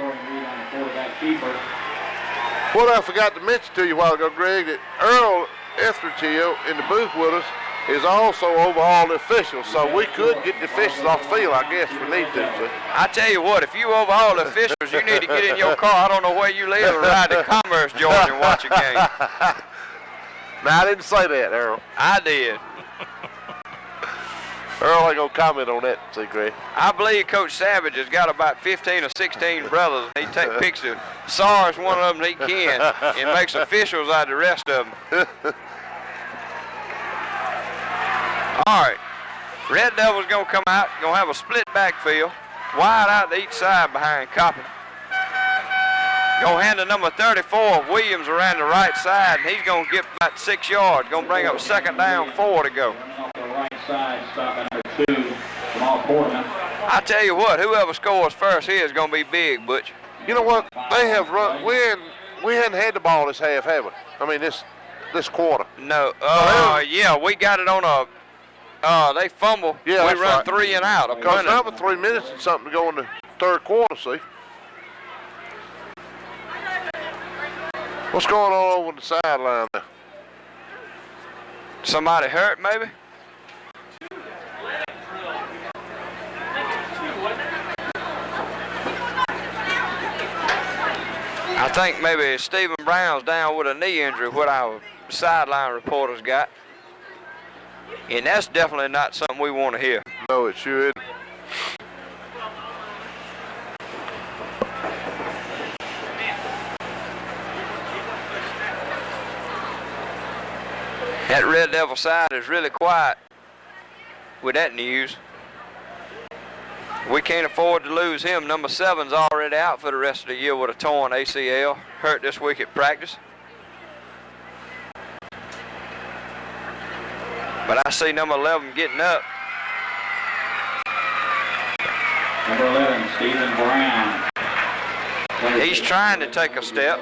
[SPEAKER 4] What I forgot to mention to you a while ago, Greg, that Earl Etheridge here in the booth with us is also over all the officials, so we could get the officials off the field, I guess, if we need to. So.
[SPEAKER 2] I tell you what, if you overhaul the officials, you need to get in your car. I don't know where you live and ride to Commerce, Georgia, and watch a game.
[SPEAKER 4] No, I didn't say that, Earl.
[SPEAKER 2] I did.
[SPEAKER 4] Earl ain't gonna comment on that, see, Greg.
[SPEAKER 2] I believe Coach Savage has got about 15 or 16 brothers. He picks the sorest one of them he can and makes officials out of the rest of them. All right, Red Devil's gonna come out, gonna have a split backfield, wide out to each side behind Coppin. Gonna hand to number 34 Williams around the right side, and he's gonna get about 6 yards. Gonna bring up 2nd down, 4 to go. I tell you what, whoever scores first here is gonna be big, Butch.
[SPEAKER 4] You know what? They have run. We hadn't had the ball this half, have we? I mean this quarter.
[SPEAKER 2] No. Yeah, we got it on a. They fumble.
[SPEAKER 4] Yeah,
[SPEAKER 2] we
[SPEAKER 4] that's
[SPEAKER 2] run
[SPEAKER 4] right.
[SPEAKER 2] 3 and out.
[SPEAKER 4] Because now with 3 minutes and something to go in the 3rd quarter. See. What's going on over the sideline there?
[SPEAKER 2] Somebody hurt, maybe? I think maybe Stephen Brown's down with a knee injury, what our sideline reporters got. And that's definitely not something we want to hear.
[SPEAKER 4] No, it sure isn't.
[SPEAKER 2] That Red Devil side is really quiet with that news. We can't afford to lose him. Number 7's already out for the rest of the year with a torn ACL. Hurt this week at practice. But I see number 11 getting up.
[SPEAKER 3] Number 11, Stephen Brown.
[SPEAKER 2] He's trying to take a step.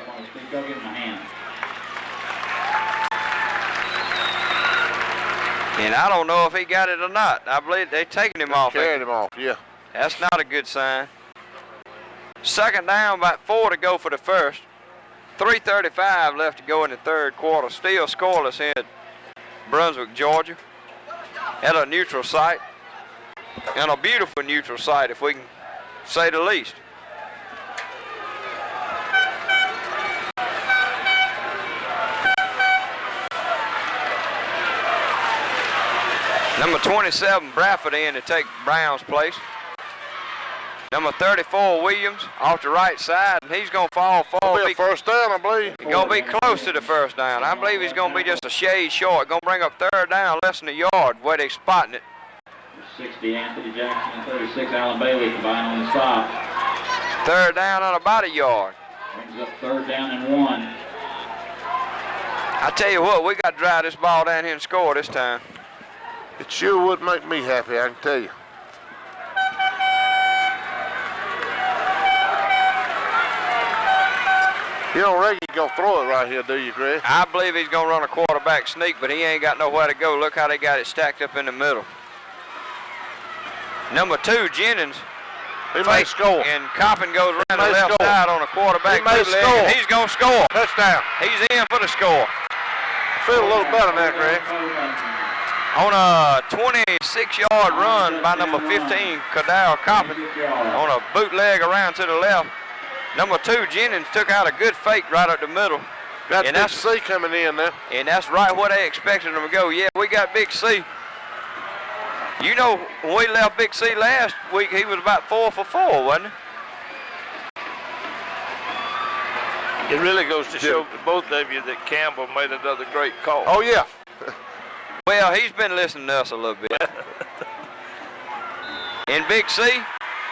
[SPEAKER 2] And I don't know if he got it or not. I believe they're taking him off.
[SPEAKER 4] Carried him off, yeah.
[SPEAKER 2] That's not a good sign. 2nd down, about 4 to go for the first. 3:35 left to go in the 3rd quarter. Still scoreless in Brunswick, Georgia, at a neutral site. And a beautiful neutral site, if we can say the least. Number 27, Bradford in to take Brown's place. Number 34, Williams, off the right side, and he's going to fall forward.
[SPEAKER 4] It'll be a 1st down, I believe.
[SPEAKER 2] He's going to be close to the 1st down. I believe he's going to be just a shade short. Going to bring up 3rd down, less than a yard, where they're spotting it.
[SPEAKER 3] 60, Anthony Jackson, and 36, Alan Bailey combined on the stop.
[SPEAKER 2] 3rd down on about a yard.
[SPEAKER 3] Brings up 3rd down and 1.
[SPEAKER 2] I tell you what, we got to drive this ball down here and score this time.
[SPEAKER 4] It sure would make me happy, I can tell you. You don't reckon he's going to throw it right here, do you, Greg?
[SPEAKER 2] I believe he's going to run a quarterback sneak, but he ain't got nowhere to go. Look how they got it stacked up in the middle. Number 2, Jennings.
[SPEAKER 4] He may score.
[SPEAKER 2] And Coppin goes around the left side on a quarterback.
[SPEAKER 4] He may score.
[SPEAKER 2] He's going to score.
[SPEAKER 4] Touchdown.
[SPEAKER 2] He's in for the score.
[SPEAKER 4] I feel a little better now, Greg.
[SPEAKER 2] On a 26-yard run by number 15, Cadell Coppin, on a bootleg around to the left. Number 2, Jennings, took out a good fake right up the middle.
[SPEAKER 4] Got Big C coming in now.
[SPEAKER 2] And that's right where they expected him to go. Yeah, we got Big C. You know, when we left Big C last week, he was about 4 for 4, wasn't he?
[SPEAKER 5] It really goes to show to both of you that Campbell made another great call.
[SPEAKER 4] Oh, yeah.
[SPEAKER 2] Well, he's been listening to us a little bit. And Big C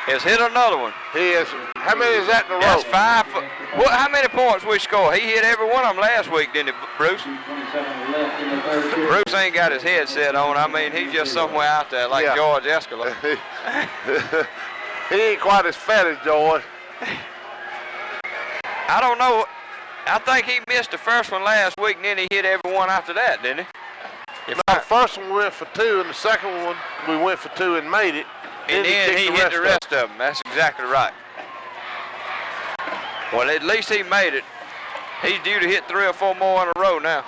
[SPEAKER 2] has hit another one.
[SPEAKER 4] He is. How many is that in a row?
[SPEAKER 2] That's 5. Well, how many points we score? He hit every one of them last week, didn't he, Bruce? Bruce ain't got his headset on. I mean, he's just somewhere out there like George Escalon.
[SPEAKER 4] He ain't quite as fat as George.
[SPEAKER 2] I don't know. I think he missed the first one last week, and then he hit every one after that, didn't he?
[SPEAKER 4] No, the first one we went for 2, and the second one we went for 2 and made it.
[SPEAKER 2] And then he hit the rest of them. That's exactly right. Well, at least he made it. He's due to hit 3 or 4 more in a row now.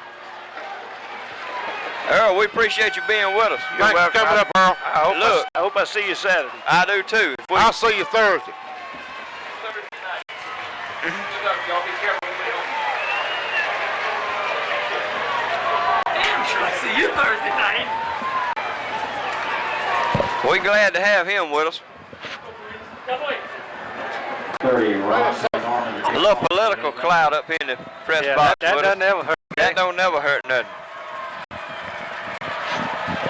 [SPEAKER 2] Earl, we appreciate you being with us.
[SPEAKER 4] Thanks for coming up, Earl.
[SPEAKER 5] I hope I see you Saturday.
[SPEAKER 2] I do too.
[SPEAKER 4] I'll see you Thursday.
[SPEAKER 2] Y'all be careful.
[SPEAKER 6] Damn sure I see you Thursday night.
[SPEAKER 2] We're glad to have him with us.
[SPEAKER 3] 30, Ross.
[SPEAKER 2] A little political cloud up here in the press box.
[SPEAKER 1] That doesn't ever hurt.
[SPEAKER 2] That don't never hurt nothing.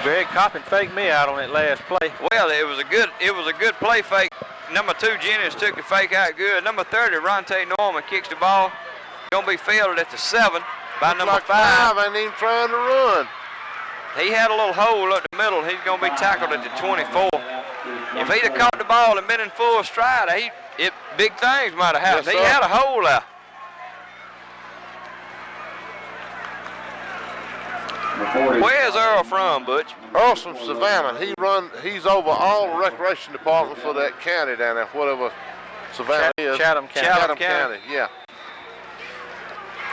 [SPEAKER 1] Greg Coppin faked me out on that last play.
[SPEAKER 2] Well, it was a good play fake. Number 2, Jennings, took the fake out good. Number 30, Ronte Norman, kicks the ball. Gonna be fielded at the 7 by number 5.
[SPEAKER 4] Ain't even trying to run.
[SPEAKER 2] He had a little hole up the middle. He's gonna be tackled at the 24. If he'd have caught the ball and been in full stride, big things might have happened.
[SPEAKER 4] Yes,
[SPEAKER 2] he had a hole out. Where's Earl from, Butch?
[SPEAKER 4] Earl's from Savannah. He's over all the recreation department for that county down there, whatever Savannah is.
[SPEAKER 1] Chatham County.
[SPEAKER 4] Chatham County, yeah.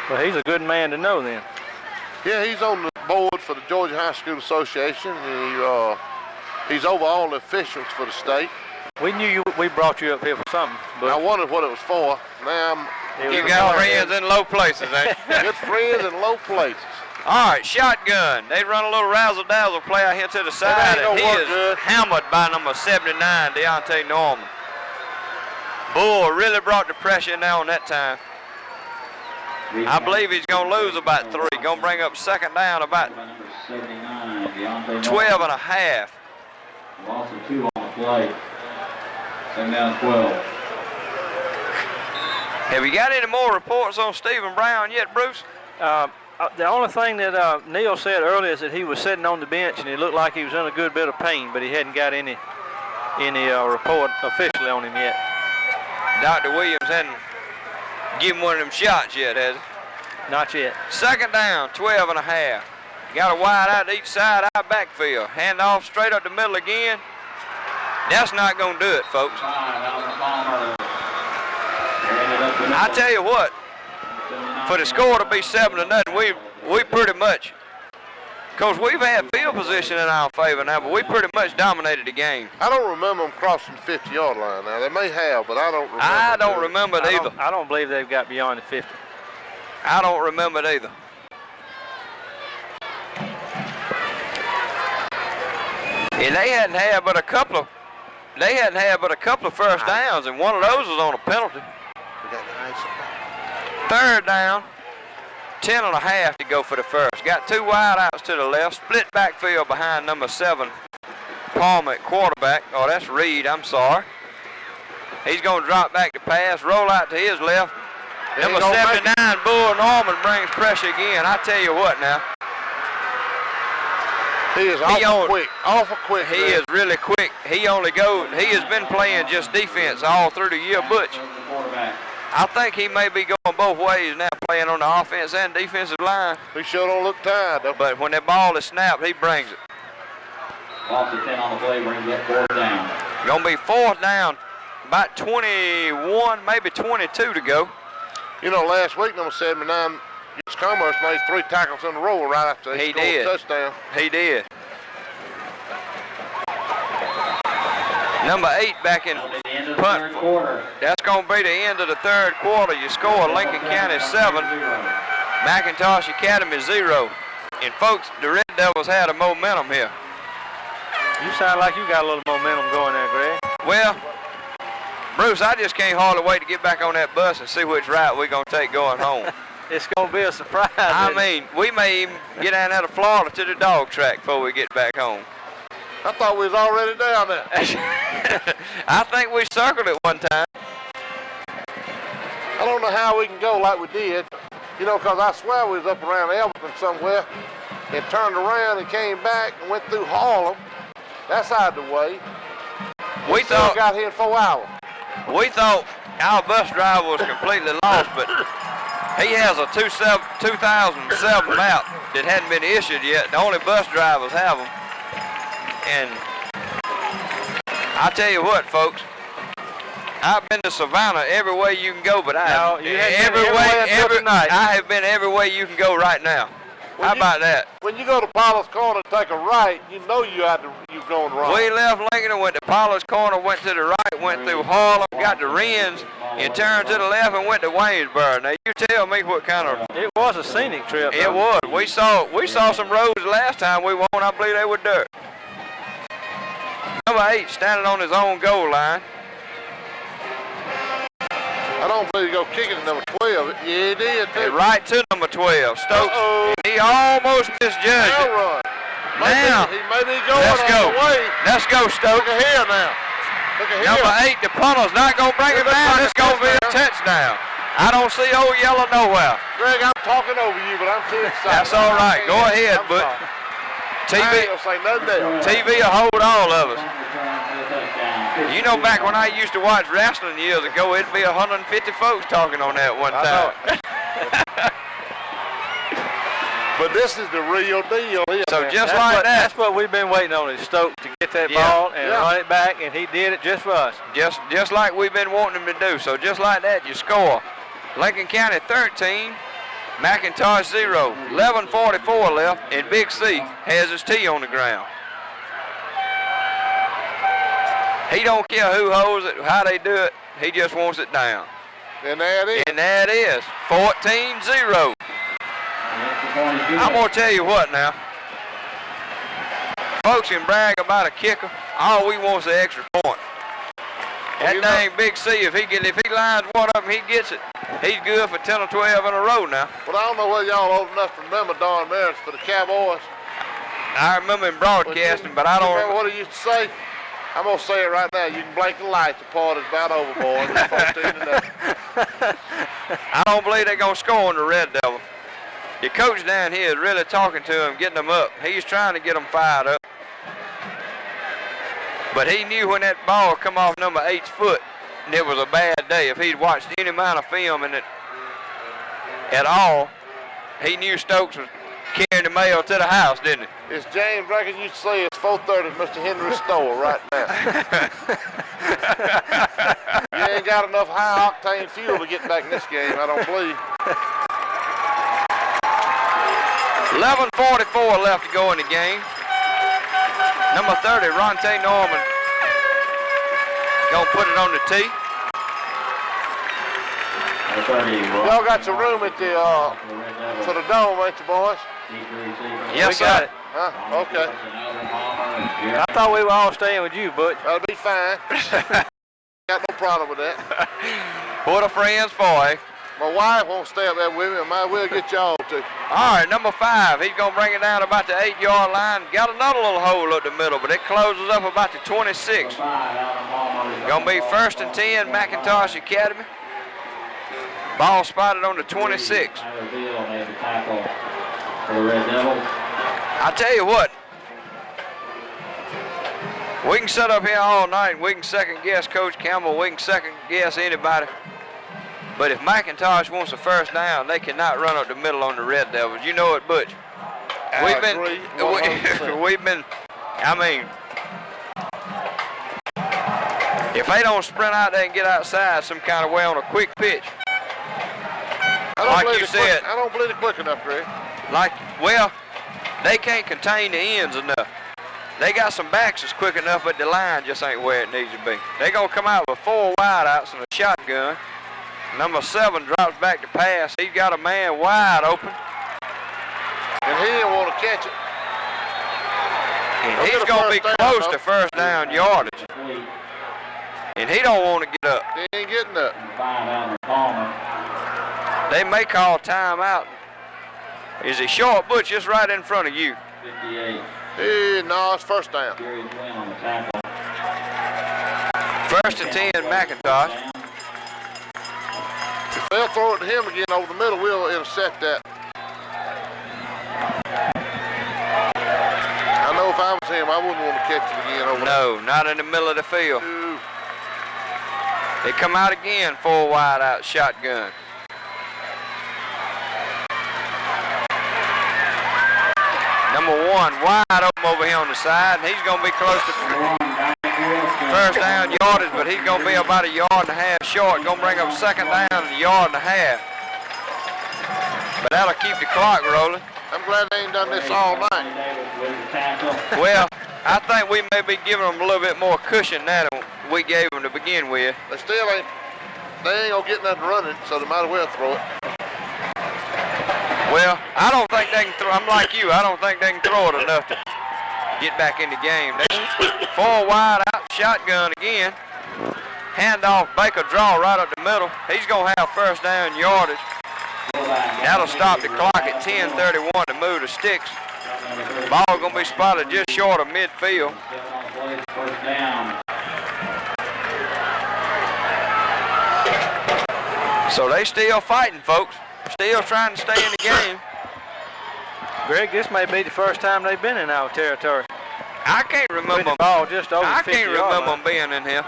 [SPEAKER 1] Well, he's a good man to know then.
[SPEAKER 4] Yeah, he's on the board for the Georgia High School Association. And he's over all the officials for the state.
[SPEAKER 1] We knew we brought you up here for something. But
[SPEAKER 4] I wondered what it was for. Now
[SPEAKER 2] You got friends in low places, ain't you?
[SPEAKER 4] good friends in low places.
[SPEAKER 2] All right, shotgun. They run a little razzle-dazzle play out here to the side.
[SPEAKER 4] ain't
[SPEAKER 2] And he
[SPEAKER 4] gonna work
[SPEAKER 2] is
[SPEAKER 4] good.
[SPEAKER 2] hammered by number 79, Deontay Norman. Bull really brought the pressure in there on that time. I believe he's going to lose about 3. Going to bring up second down about 12 and a half.
[SPEAKER 3] Loss of 2 on the play. Second down 12.
[SPEAKER 2] Have you got any more reports on Stephen Brown yet, Bruce?
[SPEAKER 1] The only thing that Neil said earlier is that he was sitting on the bench and it looked like he was in a good bit of pain, but he hadn't got any report officially on him yet.
[SPEAKER 2] Dr. Williams hadn't given one of them shots yet, has he?
[SPEAKER 1] Not yet.
[SPEAKER 2] Second down, 12 and a half. Got a wide out to each side, out backfield. Hand off straight up the middle again. That's not going to do it, folks. I tell you what, for the score to be 7-0, we pretty much, because we've had field position in our favor now, but we pretty much dominated the game.
[SPEAKER 4] I don't remember them crossing the 50-yard line now. They may have, but I don't remember.
[SPEAKER 2] I don't remember it either.
[SPEAKER 1] I don't believe they've got beyond the 50.
[SPEAKER 2] I don't remember it either. And they hadn't had but a couple of first downs, and one of those was on a penalty. Third down, 10 and a half to go for the first. Got 2 wide outs to the left, split backfield behind number 7, Palmer at quarterback. Oh, that's Reed, I'm sorry. He's going to drop back to pass, roll out to his left. Number 79, Bull Norman, brings pressure again. I tell you what now.
[SPEAKER 4] He is awful quick.
[SPEAKER 2] He is really quick. He has been playing just defense all through the year, Butch. I think he may be going both ways now, playing on the offense and defensive line.
[SPEAKER 4] He sure don't look tired, though.
[SPEAKER 2] But when that ball is snapped, he brings it.
[SPEAKER 3] Loss of 10 on the play brings up 4th down.
[SPEAKER 2] Going to be 4th down, about 21, maybe 22 to go.
[SPEAKER 4] You know, last week, number 79, Commerce made 3 tackles in a row right after he scored a touchdown.
[SPEAKER 2] He did. Number 8 back in punt. That's going to be the end of the third quarter. You score Lincoln County 7, McIntosh Academy 0. And folks, the Red Devils had a momentum here.
[SPEAKER 1] You sound like you got a little momentum going there, Greg.
[SPEAKER 2] Well, Bruce, I just can't hardly wait to get back on that bus and see which route we're going to take going home.
[SPEAKER 1] It's going to be a surprise.
[SPEAKER 2] I mean, we may even get down out of Florida to the dog track before we get back home.
[SPEAKER 4] I thought we was already down there.
[SPEAKER 2] I think we circled it one time.
[SPEAKER 4] I don't know how we can go like we did, you know, because I swear we was up around Elberton somewhere and turned around and came back and went through Harlem. That's out of the way. We still got here in 4 hours.
[SPEAKER 2] We thought our bus driver was completely lost, but he has a 2007 map that hadn't been issued yet. The only bus drivers have them. And I tell you what, folks, I've been to Savannah every way you can go, but I have been every way you can go right now. How about that?
[SPEAKER 4] When you go to Paula's Corner and take a right, you know you're going wrong.
[SPEAKER 2] We left Lincoln and went to Paula's Corner, went to the right, went through Harlem, got to Rennes, and turned to the left and went to Waynesboro. Now you tell me what kind of...
[SPEAKER 1] It was a scenic trip.
[SPEAKER 2] It was. We saw some roads last time we won. I believe they were dirt. Number 8 standing on his own goal line.
[SPEAKER 4] I don't believe he go kicking at number 12. Yeah, he did.
[SPEAKER 2] Hey, right to number 12, Stokes. He almost misjudged it.
[SPEAKER 4] Run.
[SPEAKER 2] Now,
[SPEAKER 4] he may be going
[SPEAKER 2] let's go.
[SPEAKER 4] The way.
[SPEAKER 2] Let's go, Stokes.
[SPEAKER 4] Look at here now. Look at here.
[SPEAKER 2] Number 8, the punter's not going to bring it down. It's going to be a touchdown. I don't see old yellow nowhere.
[SPEAKER 4] Greg, I'm talking over you, but I'm too excited.
[SPEAKER 2] That's all right. Go ahead, but TV will hold all of us. You know, back when I used to watch wrestling years ago, it'd be 150 folks talking on that one time.
[SPEAKER 4] But this is the real deal.
[SPEAKER 2] So just like that.
[SPEAKER 1] That's what we've been waiting on, is Stokes to get that ball and run it back, and he did it just for us.
[SPEAKER 2] Just like we've been wanting him to do. So just like that, you score. Lincoln County 13, McIntosh 0. 11:44 left, and Big C has his tee on the ground. He don't care who holds it, how they do it. He just wants it down.
[SPEAKER 4] And there it is.
[SPEAKER 2] And that is 14-0. I'm going to tell you what now. Folks can brag about a kicker. All we want is an extra point. That dang Big C, if he lines one of them, he gets it. He's good for 10 or 12 in a row now.
[SPEAKER 4] Well, I don't know whether y'all old enough to remember Don Merritt for the Cowboys.
[SPEAKER 2] I remember him broadcasting, but I don't
[SPEAKER 4] remember what he used to say. I'm going to say it right now. You can blink the lights. The part is about over, boys. It's 14-0.
[SPEAKER 2] I don't believe they're going to score on the Red Devil. The coach down here is really talking to him, getting them up. He's trying to get them fired up. But he knew when that ball come off number 8's foot, and it was a bad day. If he'd watched any amount of film in it at all, he knew Stokes was carrying the mail to the house, didn't he?
[SPEAKER 4] It's James Records used to say it's 4:30 at Mr. Henry's store right now. You ain't got enough high octane fuel to get back in this game, I don't believe.
[SPEAKER 2] 11:44 left to go in the game. Number 30, Ronte Norman, gonna put it on the tee.
[SPEAKER 4] Y'all got your room at the for the dome, ain't you, boys?
[SPEAKER 2] Yes, sir.
[SPEAKER 4] Huh? Okay.
[SPEAKER 1] I thought we were all staying with you, Butch.
[SPEAKER 4] That'll be fine. Got no problem with that.
[SPEAKER 2] What a friend's boy.
[SPEAKER 4] My wife won't stay up there with me. I might well get y'all to.
[SPEAKER 2] All right, number 5. He's going to bring it down about the 8-yard line. Got another little hole up the middle, but it closes up about the 26. Going to be 1st and 10, McIntosh Academy. Ball spotted on the 26. I tell you what, we can sit up here all night. We can second guess Coach Campbell. We can second guess anybody. But if McIntosh wants a first down, they cannot run up the middle on the Red Devils. You know it, Butch. We've been, I mean, if they don't sprint out there and get outside some kind of way on a quick pitch, like you said,
[SPEAKER 4] I don't believe it quick enough, Greg.
[SPEAKER 2] well, they can't contain the ends enough. They got some backs that's quick enough, but the line just ain't where it needs to be. They're going to come out with 4 wideouts and a shotgun. Number 7 drops back to pass. He's got a man wide open.
[SPEAKER 4] And he didn't want to catch it.
[SPEAKER 2] And he's going to be close to first down yardage. And he don't want to get up.
[SPEAKER 4] He ain't getting up.
[SPEAKER 2] They may call timeout. Is he short, Butch? Just right in front of you.
[SPEAKER 3] 58.
[SPEAKER 4] Hey, no, it's first down.
[SPEAKER 2] First and 10, McIntosh.
[SPEAKER 4] If they'll throw it to him again over the middle, we'll intercept that. I know if I was him, I wouldn't want to catch it again over there.
[SPEAKER 2] No, not in the middle of the field.
[SPEAKER 4] Ooh.
[SPEAKER 2] They come out again, 4 wide out, shotgun. Number 1 wide open over here on the side, and he's going to be close to first down yardage, but he's going to be about 1.5 yards short. Going to bring up second down and 1.5 yards. But that'll keep the clock rolling.
[SPEAKER 4] I'm glad they ain't done this all night.
[SPEAKER 2] Well, I think we may be giving them a little bit more cushion than we gave them to begin with.
[SPEAKER 4] They still ain't, they ain't gonna get nothing running, so they might as well throw it.
[SPEAKER 2] Well, I don't think they can throw, I'm like you, I don't think they can throw it enough to get back in the game. 4 wide out, shotgun again. Handoff, Baker draw right up the middle. He's gonna have first down yardage. That'll stop the clock at 10:31 to move the sticks. Ball gonna be spotted just short of midfield. So they still fighting, folks. Still trying to stay in the game.
[SPEAKER 1] Greg, this may be the first time they've been in our territory.
[SPEAKER 2] I can't remember them.
[SPEAKER 1] Ball just over
[SPEAKER 2] I
[SPEAKER 1] 50
[SPEAKER 2] can't remember them being in here.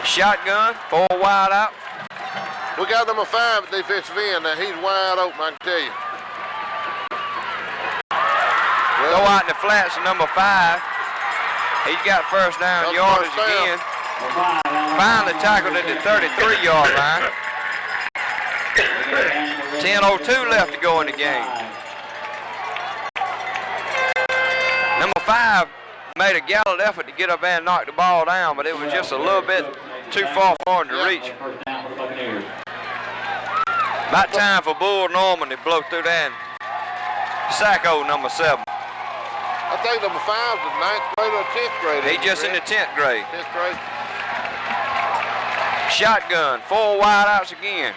[SPEAKER 2] Shotgun, 4 wide out.
[SPEAKER 4] We got number 5 at defensive end. Now he's wide open, I can tell you.
[SPEAKER 2] Go out in the flats to number 5. He's got first down yardage again. Finally tackled at the 33-yard line. 10:02 left to go in the game. Number 5 made a gallant effort to get up and knock the ball down, but it was just a little bit too far for him to reach. About time for Bull Norman to blow through that and sack old number 7.
[SPEAKER 4] I think number 5's the 9th grade or 10th grade.
[SPEAKER 2] He's just in the 10th grade.
[SPEAKER 4] 10th grade.
[SPEAKER 2] Shotgun, 4 wide outs again.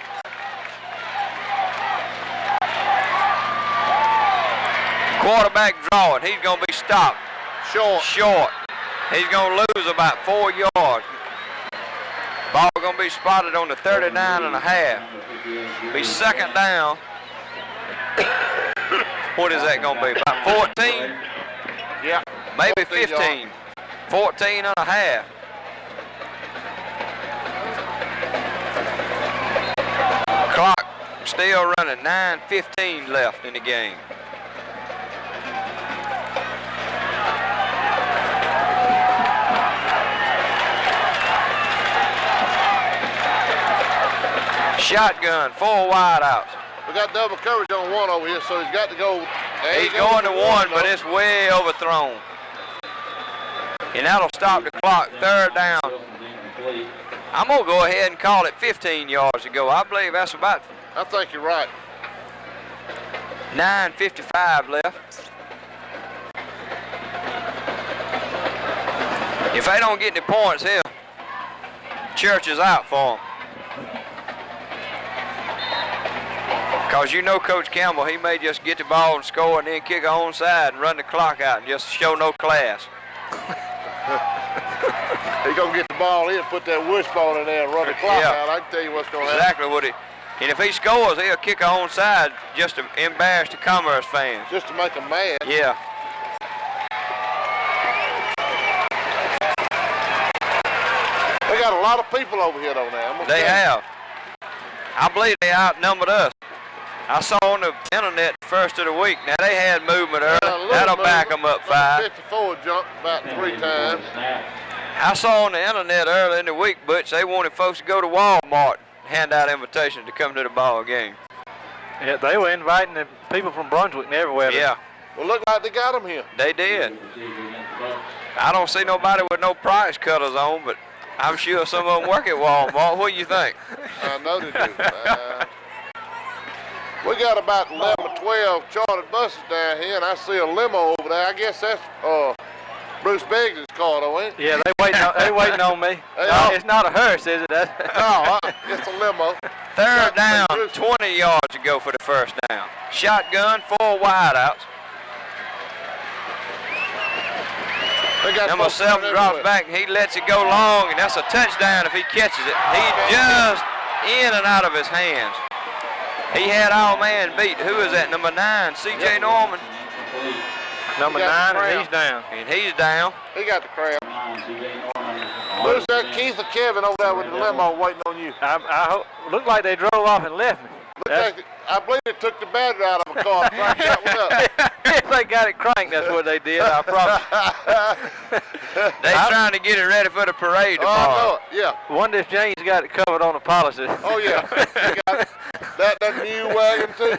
[SPEAKER 2] Quarterback drawing. He's going to be stopped. Short. He's going to lose about 4 yards. Ball going to be spotted on the 39.5. Be second down. What is that going to be? About 14?
[SPEAKER 4] Yeah.
[SPEAKER 2] Maybe 15. 14.5. Clock still running. 9:15 left in the game. Shotgun, 4 wide outs.
[SPEAKER 4] We got double coverage on 1 over here, so he's got to go.
[SPEAKER 2] He's going to 1, but it's way overthrown. And that'll stop the clock. Third down. I'm going to go ahead and call it 15 yards to go. I believe that's about.
[SPEAKER 4] I think you're right.
[SPEAKER 2] 9:55 left. If they don't get the points here, Church is out for them. Because you know Coach Campbell, he may just get the ball and score and then kick a onside and run the clock out and just show no class.
[SPEAKER 4] He's going to get the ball in, put that wishbone in there and run the clock out. I can tell you what's going to happen.
[SPEAKER 2] Exactly what he. And if he scores, he'll kick a onside just to embarrass the Commerce fans.
[SPEAKER 4] Just to make them mad.
[SPEAKER 2] Yeah.
[SPEAKER 4] They got a lot of people over here though now.
[SPEAKER 2] They have. I believe they outnumbered us. I saw on the internet first of the week. Now they had movement early. That'll back them up 5.
[SPEAKER 4] 54 jumped about 3 times.
[SPEAKER 2] I saw on the internet early in the week, Butch, they wanted folks to go to Walmart and hand out invitations to come to the ball game.
[SPEAKER 1] Yeah, they were inviting the people from Brunswick and everywhere
[SPEAKER 2] Yeah.
[SPEAKER 4] Well, look like they got them here.
[SPEAKER 2] They did. I don't see nobody with no price cutters on, but I'm sure some of them work at Walmart. What do you think?
[SPEAKER 4] I know they do. We got about 11 or 12 chartered buses down here, and I see a limo over there. I guess that's Bruce Beggs' car, though, ain't it?
[SPEAKER 1] Yeah, they waiting on me. No, it's not a hearse, is it?
[SPEAKER 4] No, it's a limo.
[SPEAKER 2] Third down, 20 yards to go for the first down. Shotgun, 4 wideouts. Number 7 drops back, and he lets it go long, and that's a touchdown if he catches it. He just in and out of his hands. He had our man beat. Who is that? Number 9, C.J. Norman.
[SPEAKER 1] Number 9, and he's down.
[SPEAKER 2] And he's down.
[SPEAKER 4] He got the crowd. Who's that, Keith or Kevin over there with the limo waiting on you?
[SPEAKER 1] Looked like they drove off and left me.
[SPEAKER 4] I believe they took the battery out of a car and cranked that one up.
[SPEAKER 1] If they got it cranked, that's what they did, I promise.
[SPEAKER 2] They trying to get it ready for the parade tomorrow.
[SPEAKER 4] Oh, I know it, yeah.
[SPEAKER 1] Wonder if James got it covered on the policy.
[SPEAKER 4] Oh, yeah. He got that new wagon, too.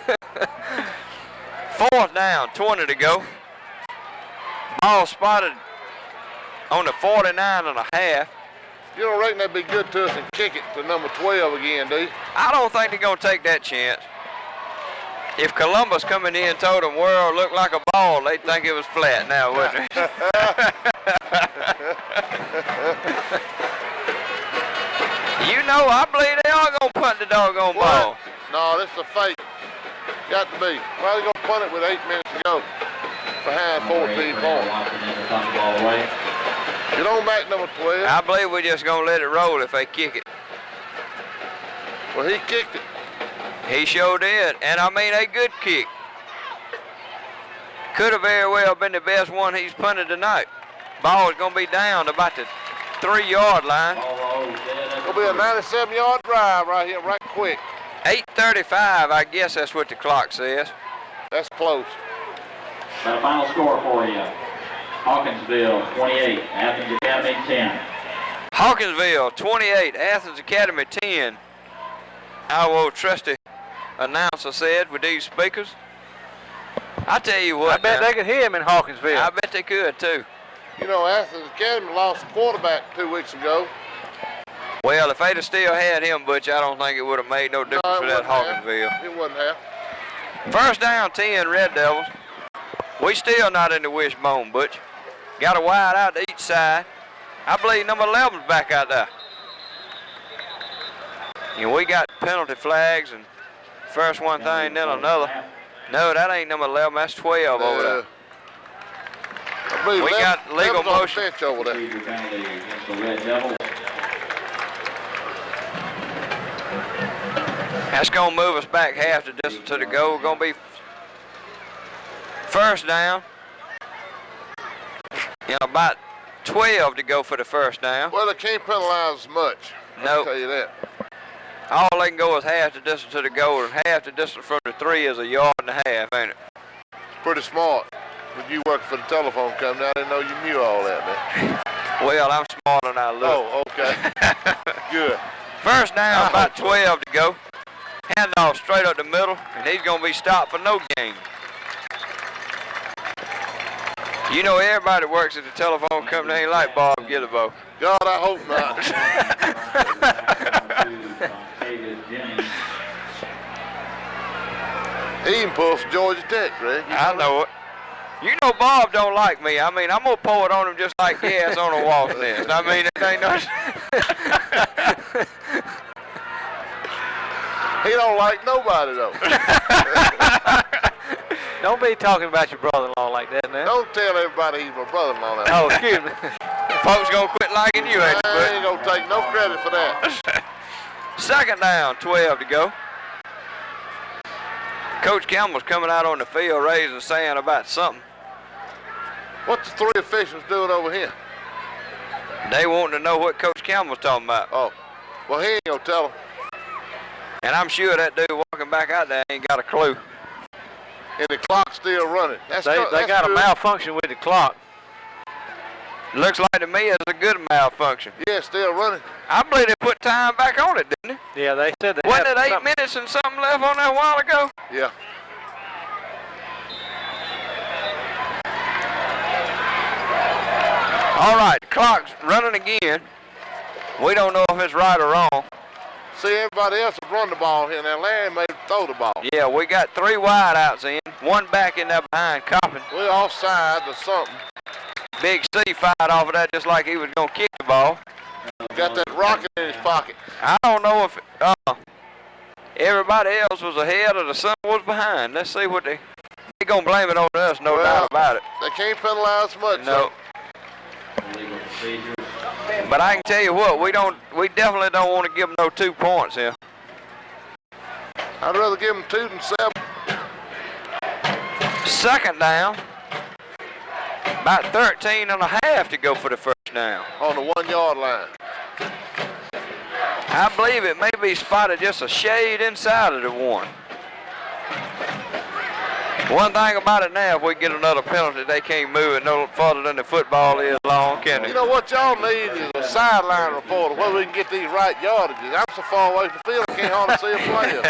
[SPEAKER 2] 4th down, 20 to go. Ball spotted on the 49 and a half.
[SPEAKER 4] You don't reckon that'd be good to us and kick it to number 12 again, do you?
[SPEAKER 2] I don't think they're going to take that chance. If Columbus coming in and told them world looked like a ball, they'd think it was flat now, wouldn't it? You know, I believe they are going to punt the doggone ball.
[SPEAKER 4] No, this is a fake. Got to be. Well, they're going to punt it with 8 minutes to go. Behind 14 points. Get on back, number 12.
[SPEAKER 2] I believe we're just going to let it roll if they kick it.
[SPEAKER 4] Well, he kicked it.
[SPEAKER 2] He sure did. And, I mean, a good kick. Could have very well been the best one he's punted tonight. Ball is going to be down to about the 3-yard line.
[SPEAKER 4] It's going to be a 97-yard drive right here, right quick.
[SPEAKER 2] 8:35, I guess that's what the clock says.
[SPEAKER 4] That's close.
[SPEAKER 3] Got a final score for you. Hawkinsville 28, Athens Academy 10.
[SPEAKER 2] Hawkinsville 28, Athens Academy 10. Our old trusty announcer said with these speakers. I tell you what,
[SPEAKER 1] I bet they could hear him in Hawkinsville.
[SPEAKER 2] I bet they could too.
[SPEAKER 4] You know, Athens Academy lost a quarterback 2 weeks ago.
[SPEAKER 2] Well, if they'd have still had him, Butch, I don't think it would have made no difference for that Hawkinsville.
[SPEAKER 4] It wouldn't have.
[SPEAKER 2] First down, 10, Red Devils. We still not in the wishbone, Butch. Got a wide out to each side. I believe number 11's back out there. And we got penalty flags and first one thing, then another. No, that ain't number 11. That's 12 over there.
[SPEAKER 4] We
[SPEAKER 2] got legal motion.
[SPEAKER 4] On the bench over there.
[SPEAKER 2] That's going to move us back half the distance to the goal. Going to be first down. And about 12 to go for the first down.
[SPEAKER 4] Well, they can't penalize much. I'll tell you that.
[SPEAKER 2] All they can go is half the distance to the goal, and half the distance from the 3 is 1.5 yards, ain't it?
[SPEAKER 4] It's pretty smart. When you work for the telephone company, I didn't know you knew all that, man.
[SPEAKER 2] Well, I'm smarter than I look.
[SPEAKER 4] Oh, okay. Good.
[SPEAKER 2] First down, about 12 to go. Hand off straight up the middle, and he's going to be stopped for no gain. You know, everybody that works at the telephone company ain't like Bob Gillibo.
[SPEAKER 4] God, I hope not. He even pulled for Georgia Tech, Greg.
[SPEAKER 2] I know it. You know Bob don't like me. I mean, I'm going to pour it on him just like gas on a wasp nest. I mean, it ain't no...
[SPEAKER 4] He don't like nobody, though.
[SPEAKER 1] Don't be talking about your brother-in-law like that, man.
[SPEAKER 4] Don't tell everybody he's my brother-in-law.
[SPEAKER 1] Oh, excuse me.
[SPEAKER 2] Folks going to quit liking you, ain't they?
[SPEAKER 4] I ain't going to take no credit for that.
[SPEAKER 2] Second down, 12 to go. Coach Campbell's coming out on the field raising sand about something.
[SPEAKER 4] What's the 3 officials doing over here?
[SPEAKER 2] They wanting to know what Coach Campbell's talking about.
[SPEAKER 4] Oh, well, he ain't going to tell them.
[SPEAKER 2] And I'm sure that dude walking back out there ain't got a clue.
[SPEAKER 4] And the clock's still running.
[SPEAKER 1] They got a malfunction with the clock.
[SPEAKER 2] Looks like to me it's a good malfunction.
[SPEAKER 4] Yeah, it's still running.
[SPEAKER 2] I believe they put time back on it, didn't they?
[SPEAKER 1] Yeah, they said they
[SPEAKER 2] Wasn't it 8 minutes and something left on that a while ago?
[SPEAKER 4] Yeah.
[SPEAKER 2] All right, the clock's running again. We don't know if it's right or wrong.
[SPEAKER 4] See, everybody else has run the ball here. Now, Larry made him throw the ball.
[SPEAKER 2] Yeah, we got 3 wideouts in. 1 back in there behind Coppin.
[SPEAKER 4] We're offside or something.
[SPEAKER 2] Big C fired off of that just like he was going to kick the ball.
[SPEAKER 4] Got that rocket in his pocket.
[SPEAKER 2] I don't know if everybody else was ahead or the sun was behind. Let's see what they're going to blame it on us, no doubt about it.
[SPEAKER 4] They can't penalize much.
[SPEAKER 2] No. But I can tell you what, we definitely don't want to give them no 2 points here.
[SPEAKER 4] I'd rather give them 2 than 7.
[SPEAKER 2] Second down. About 13 and a half to go for the first down.
[SPEAKER 4] On the 1 yard line.
[SPEAKER 2] I believe it may be spotted just a shade inside of the 1. One thing about it now, if we get another penalty, they can't move it no further than the football is long, can they?
[SPEAKER 4] You know what y'all need is a sideline reporter where we can get these right yardages. I'm so far away from the field, I can't hardly see a player.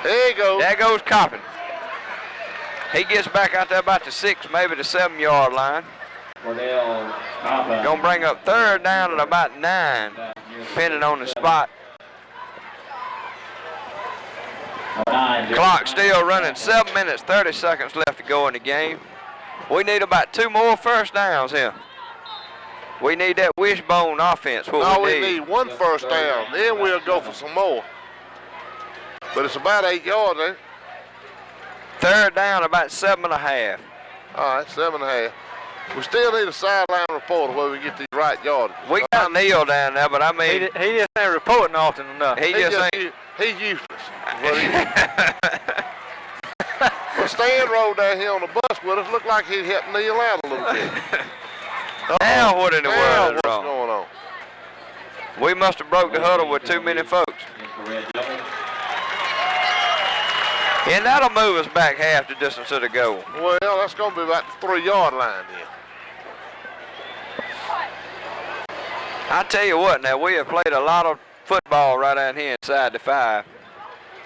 [SPEAKER 4] There you go.
[SPEAKER 2] There goes Coppin. He gets back out there about the 6, maybe the 7 yard line. Gonna bring up 3rd down at about 9, depending on the spot. Clock still running, 7 minutes, 30 seconds left to go in the game. We need about 2 more first downs here. We need that wishbone offense.
[SPEAKER 4] We need 1 first down, then we'll go for some more. But it's about 8 yards, eh?
[SPEAKER 2] 3rd down, about 7 and a half.
[SPEAKER 4] All right, 7 and a half. We still need a sideline reporter where we get these right yards.
[SPEAKER 2] We got Neil down there, but I mean...
[SPEAKER 1] He just ain't reporting often enough.
[SPEAKER 2] He just ain't...
[SPEAKER 4] He's useless. Well, Stan rode down here on the bus with us. Looked like he'd help Neil out a little bit.
[SPEAKER 2] Now what in the world is
[SPEAKER 4] what's
[SPEAKER 2] wrong?
[SPEAKER 4] going on?
[SPEAKER 2] We must have broke the huddle with too many folks. And that'll move us back half the distance of the goal.
[SPEAKER 4] Well, that's going to be about the 3 yard line then.
[SPEAKER 2] I tell you what, now we have played a lot of football right down here inside the 5.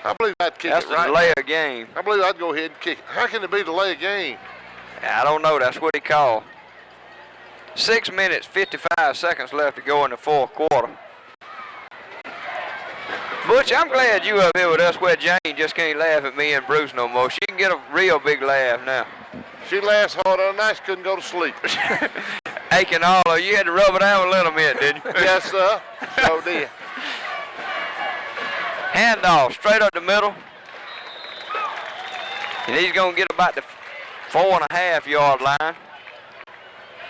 [SPEAKER 4] I believe I'd kick
[SPEAKER 2] That's
[SPEAKER 4] it
[SPEAKER 2] the
[SPEAKER 4] right.
[SPEAKER 2] delay of game.
[SPEAKER 4] I believe I'd go ahead and kick it. How can it be delay of game?
[SPEAKER 2] I don't know. That's what he called. 6 minutes, 55 seconds left to go in the 4th quarter. Butch, I'm glad you up here with us where Jane just can't laugh at me and Bruce no more. She can get a real big laugh now.
[SPEAKER 4] She laughs hard on night, couldn't go to sleep.
[SPEAKER 2] Aching all of you. had to rub it out and let them in, didn't you?
[SPEAKER 4] Yes, sir. So did.
[SPEAKER 2] Handoff straight up the middle. And he's going to get about the 4.5 yard line.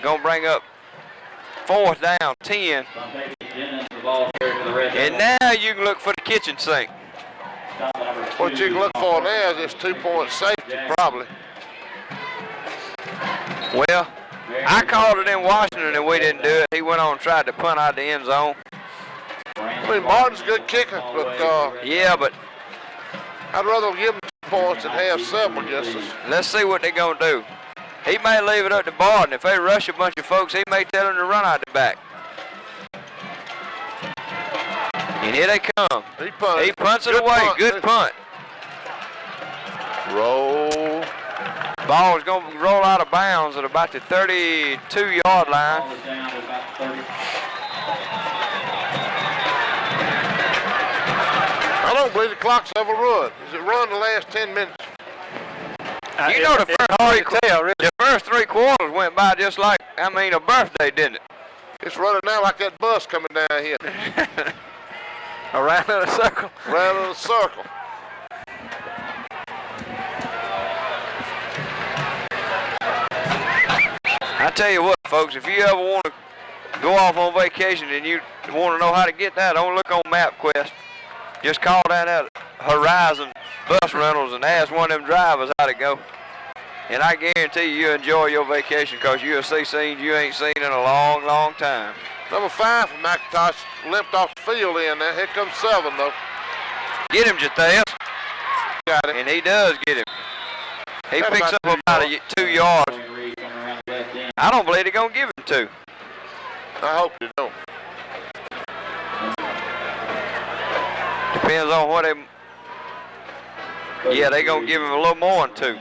[SPEAKER 2] Going to bring up 4th down, 10. And now you can look for the kitchen sink.
[SPEAKER 4] What you can look for now is this 2-point safety, probably.
[SPEAKER 2] Well, I called it in Washington and we didn't do it. He went on and tried to punt out the end zone.
[SPEAKER 4] I mean, Martin's a good kicker, but
[SPEAKER 2] yeah, but
[SPEAKER 4] I'd rather give him 2 points than have 7 against us.
[SPEAKER 2] Let's see what they're going to do. He may leave it up to Barton. If they rush a bunch of folks, he may tell them to run out the back. And here they come.
[SPEAKER 4] He
[SPEAKER 2] punts it away. Good punt.
[SPEAKER 4] Roll.
[SPEAKER 2] Ball is going to roll out of bounds at about the 32 yard line.
[SPEAKER 4] I don't believe the clock's ever run. Has it run the last 10 minutes?
[SPEAKER 2] You know the first 3 quarters went by just like, a birthday, didn't it?
[SPEAKER 4] It's running now like that bus coming down here.
[SPEAKER 1] Around in a circle.
[SPEAKER 4] Around in a circle.
[SPEAKER 2] I tell you what, folks, if you ever want to go off on vacation and you want to know how to get that, don't look on MapQuest. Just call down at Horizon Bus Rentals and ask one of them drivers how to go. And I guarantee you enjoy your vacation because you'll see scenes you ain't seen in a long, long time.
[SPEAKER 4] Number 5 from McIntosh limped off the field in there. Here comes 7, though.
[SPEAKER 2] Get him, Jatheus.
[SPEAKER 4] Got it.
[SPEAKER 2] And he does get him. He picks up about 2 yards. I don't believe they're going to give him 2.
[SPEAKER 4] I hope they don't.
[SPEAKER 2] Depends on what they... Yeah, they're going to give him a little more than 2.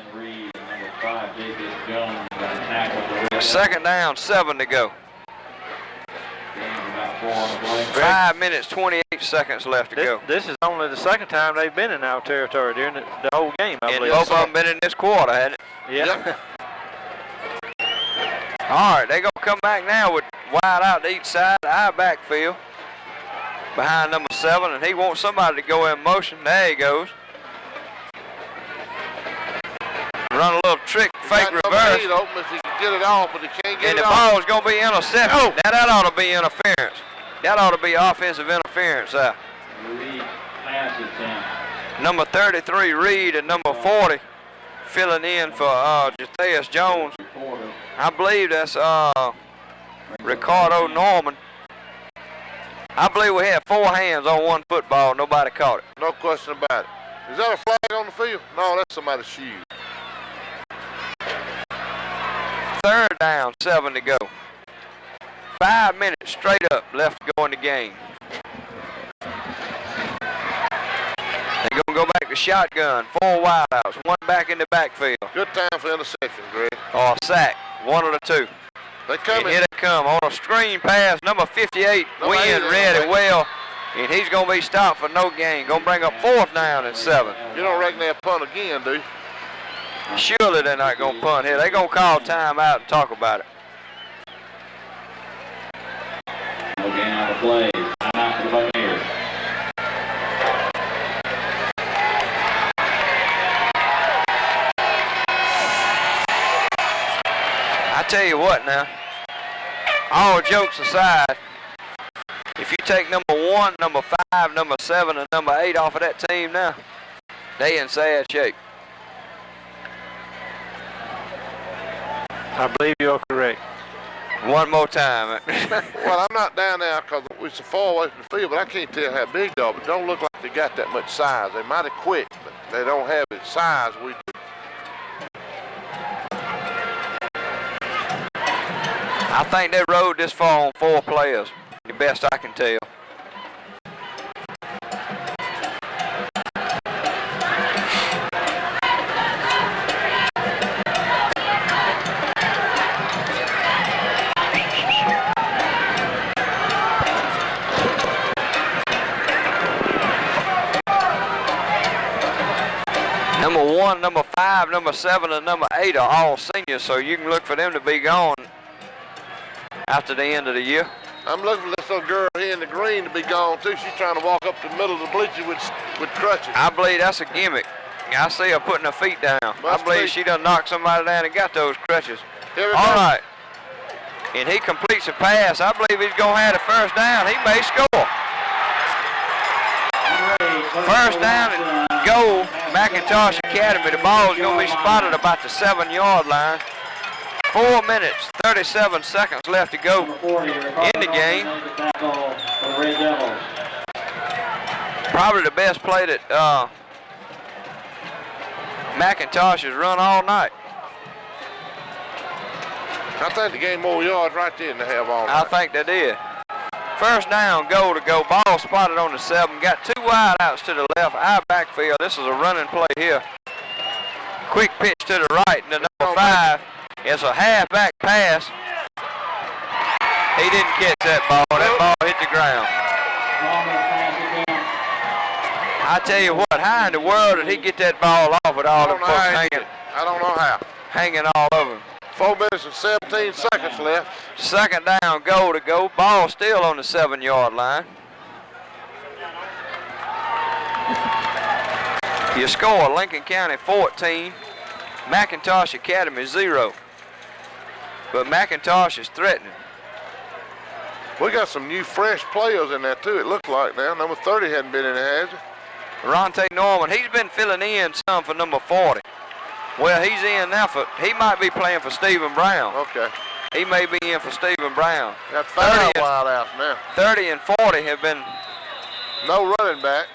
[SPEAKER 2] Second down, 7 to go. 5 minutes, 28 seconds left to go.
[SPEAKER 1] This is only the second time they've been in our territory during the whole game, I
[SPEAKER 2] And
[SPEAKER 1] believe.
[SPEAKER 2] both of them been in this quarter, hadn't it?
[SPEAKER 1] Yeah.
[SPEAKER 2] All right, they're going to come back now with wide out to each side, our backfield. Behind number 7, and he wants somebody to go in motion. There he goes. Run a little trick, fake reverse.
[SPEAKER 4] Open if he can get it off, but he can't get
[SPEAKER 2] And
[SPEAKER 4] it
[SPEAKER 2] the
[SPEAKER 4] off.
[SPEAKER 2] ball's going to be intercepted.
[SPEAKER 4] Oh.
[SPEAKER 2] Now that ought to be interference. That ought to be offensive interference. Number 33, Reed, and number 40, filling in for Jathias Jones. I believe that's Ricardo Norman. I believe we had 4 hands on one football. Nobody caught it.
[SPEAKER 4] No question about it. Is that a flag on the field? No, that's somebody's shoe.
[SPEAKER 2] Third down, 7 to go. 5 minutes straight up left to go in the game. They're going to go back to shotgun. 4 wideouts, 1 back in the backfield.
[SPEAKER 4] Good time for interception, Greg.
[SPEAKER 2] Or sack, 1 of the 2.
[SPEAKER 4] They come
[SPEAKER 2] And
[SPEAKER 4] in.
[SPEAKER 2] here they come on a screen pass. Number 58, Wynn, ready well. And he's going to be stopped for no gain. Going to bring up 4th down and 7.
[SPEAKER 4] You don't reckon they'll punt again, do you?
[SPEAKER 2] Surely they're not going to punt here. They're going to call timeout and talk about it.
[SPEAKER 3] No gain on the play. Timeout for the Buccaneers.
[SPEAKER 2] I tell you what now, all jokes aside, if you take number 1, number 5, number 7, and number 8 off of that team now, they in sad shape.
[SPEAKER 1] I believe you're correct.
[SPEAKER 2] One more time.
[SPEAKER 4] Well, I'm not down there because we're so far away from the field, but I can't tell how big they are. But don't look like they got that much size. They might have quit, but they don't have the size we do.
[SPEAKER 2] I think they rode this far on 4 players, the best I can tell. Number 1, number 5, number 7, and number 8 are all seniors, so you can look for them to be gone after the end of the year.
[SPEAKER 4] I'm looking for this little girl here in the green to be gone too. She's trying to walk up the middle of the bleachers with crutches.
[SPEAKER 2] I believe that's a gimmick. I see her putting her feet down. I believe she done knocked somebody down and got those crutches. All right. And he completes a pass. I believe he's going to have the first down. He may score. First down and goal, McIntosh Academy. The ball is going to be spotted about the 7-yard line. 4 minutes, 37 seconds left to go in the game. Probably the best play that McIntosh has run all night.
[SPEAKER 4] I think they gained more yards right there than they have all night.
[SPEAKER 2] I think they did. First down, goal to go. Ball spotted on the 7. Got 2 wide outs to the left. Our backfield. This is a running play here. Quick pitch to the right. And the number 5. It's a halfback pass. He didn't catch that ball. That ball hit the ground. I tell you what, how in the world did he get that ball off with all the folks hanging?
[SPEAKER 4] I don't know how.
[SPEAKER 2] Hanging all over him.
[SPEAKER 4] 4 minutes and 17 seconds left.
[SPEAKER 2] Second down, goal to go. Ball still on the 7-yard line. Your score, Lincoln County 14, McIntosh Academy 0. But McIntosh is threatening.
[SPEAKER 4] We got some new fresh players in there too, it looks like now. Number 30 hadn't been in there, has he?
[SPEAKER 2] Ronte Norman, he's been filling in some for number 40. Well, he's in now he might be playing for Stephen Brown.
[SPEAKER 4] Okay.
[SPEAKER 2] He may be in for Stephen Brown.
[SPEAKER 4] Got 5 wide outs now.
[SPEAKER 2] 30 and 40 have been.
[SPEAKER 4] No running back.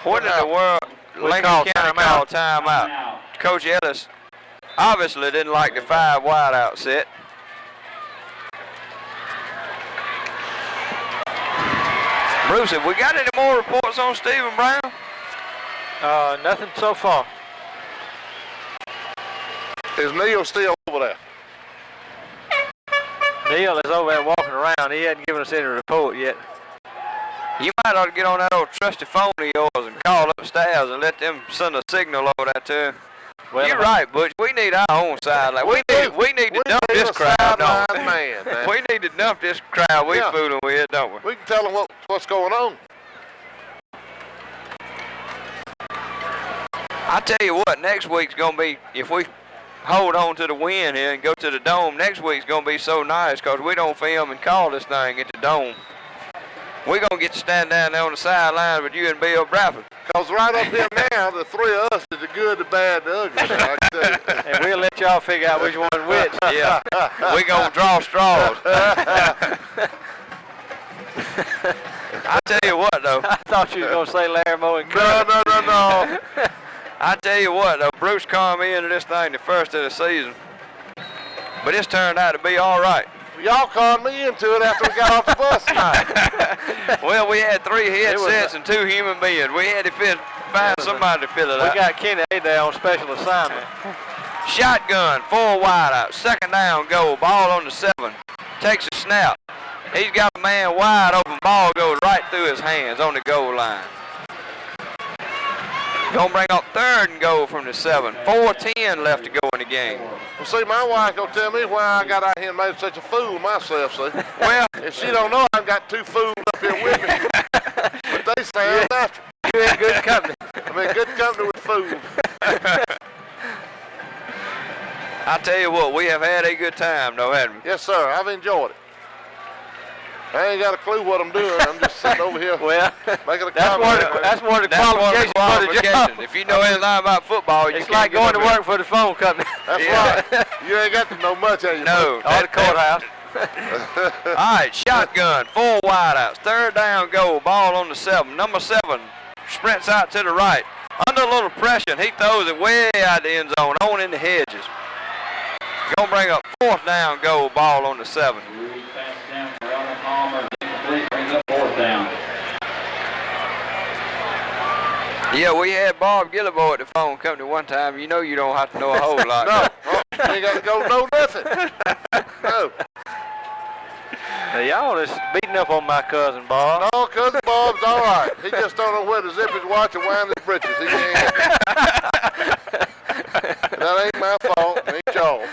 [SPEAKER 2] What in the world? Lincoln County called timeout. Coach Ellis obviously didn't like the 5 wide out set. Bruce, have we got any more reports on Stephen Brown?
[SPEAKER 1] Nothing so far.
[SPEAKER 4] Is Neil still over there?
[SPEAKER 1] Neil is over there walking around. He hadn't given us any report yet.
[SPEAKER 2] You might ought to get on that old trusty phone of yours and call upstairs and let them send a signal over there to him.
[SPEAKER 1] Well,
[SPEAKER 2] You're right, Butch. We need our own sideline. We need to dump this crowd, don't we?
[SPEAKER 4] Man.
[SPEAKER 2] We need to dump this crowd we fooling with, don't we?
[SPEAKER 4] We can tell them what's going on.
[SPEAKER 2] I tell you what, next week's going to be, if we hold on to the win here and go to the Dome, next week's going to be so nice because we don't film and call this thing at the Dome. We're going to get to stand down there on the sideline with you and Bill Bradford.
[SPEAKER 4] Because right up here now, the three of us is the good, the bad, the ugly. I can tell you.
[SPEAKER 1] And we'll let y'all figure out which one's which.
[SPEAKER 2] Yeah, we're going to draw straws. I tell you what, though.
[SPEAKER 1] I thought you were going to say Laramie and Curtis.
[SPEAKER 4] No.
[SPEAKER 2] I tell you what, though, Bruce called me into this thing the first of the season. But it's turned out to be all right.
[SPEAKER 4] Y'all called me into it after we got off the bus tonight.
[SPEAKER 2] Well, we had 3 headsets and 2 human beings. We had to find somebody to fill it out.
[SPEAKER 1] We got Kenny there on special assignment.
[SPEAKER 2] Shotgun, 4 wide out, 2nd down goal, ball on the 7. Takes a snap. He's got a man wide open, ball goes right through his hands on the goal line. Gonna bring up 3rd and goal from the 7. 4:10 left to go in the game.
[SPEAKER 4] Well, see, my wife gonna tell me why I got out here and made such a fool of myself, see.
[SPEAKER 2] Well,
[SPEAKER 4] if she don't know, I've got 2 fools up here with me. But they say I'm natural.
[SPEAKER 1] You're in good company.
[SPEAKER 4] I'm in good company with fools.
[SPEAKER 2] I tell you what, we have had a good time, though, haven't we?
[SPEAKER 4] Yes, sir. I've enjoyed it. I ain't got a clue what I'm doing. I'm just sitting over here making a comment.
[SPEAKER 1] That's one of the qualifications for the job.
[SPEAKER 2] If you know anything about football,
[SPEAKER 1] it's like going to work for the phone company.
[SPEAKER 4] That's right. You ain't got to know much, have you?
[SPEAKER 2] No.
[SPEAKER 1] Or the courthouse.
[SPEAKER 2] All right, shotgun, 4 wideouts, 3rd down goal, ball on the 7. Number 7 sprints out to the right. Under a little pressure, and he throws it way out the end zone, on in the hedges. Gonna bring up 4th down goal, ball on the 7. Yeah, we had Bob Gillibo at the phone company one time. You know you don't have to know a whole lot.
[SPEAKER 4] No, you ain't got to go know nothing. No.
[SPEAKER 1] Now, y'all just beating up on my cousin Bob.
[SPEAKER 4] No, cousin Bob's all right. He just don't know where to zip his watch and wind his britches. He can't. That ain't my fault. It ain't y'all.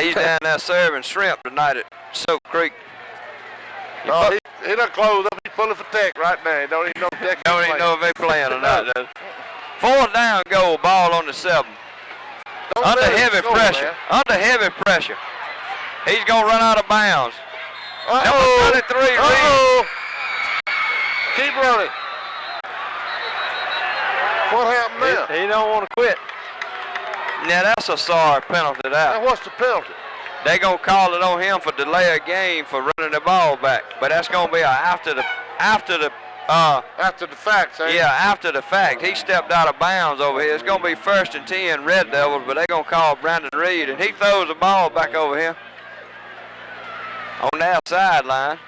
[SPEAKER 2] He's down there serving shrimp tonight at Soap Creek.
[SPEAKER 4] No, he done closed up. He's pulling for tech right now. He don't even know if tech
[SPEAKER 2] Don't even know if they playing or not. 4th down goal, ball on the 7. Under heavy pressure. Man. Under heavy pressure. He's going to run out of bounds. Number 33 leads.
[SPEAKER 4] Keep running. What happened now?
[SPEAKER 1] He don't want to quit.
[SPEAKER 2] Now, that's a sorry penalty there.
[SPEAKER 4] And what's the penalty?
[SPEAKER 2] They're going to call it on him for delay of game for running the ball back. But that's going to be after the
[SPEAKER 4] fact, eh?
[SPEAKER 2] Yeah, after the fact. He stepped out of bounds over here. It's going to be 1st and 10 Red Devils, but they're going to call Brandon Reed, and he throws the ball back over here on that sideline.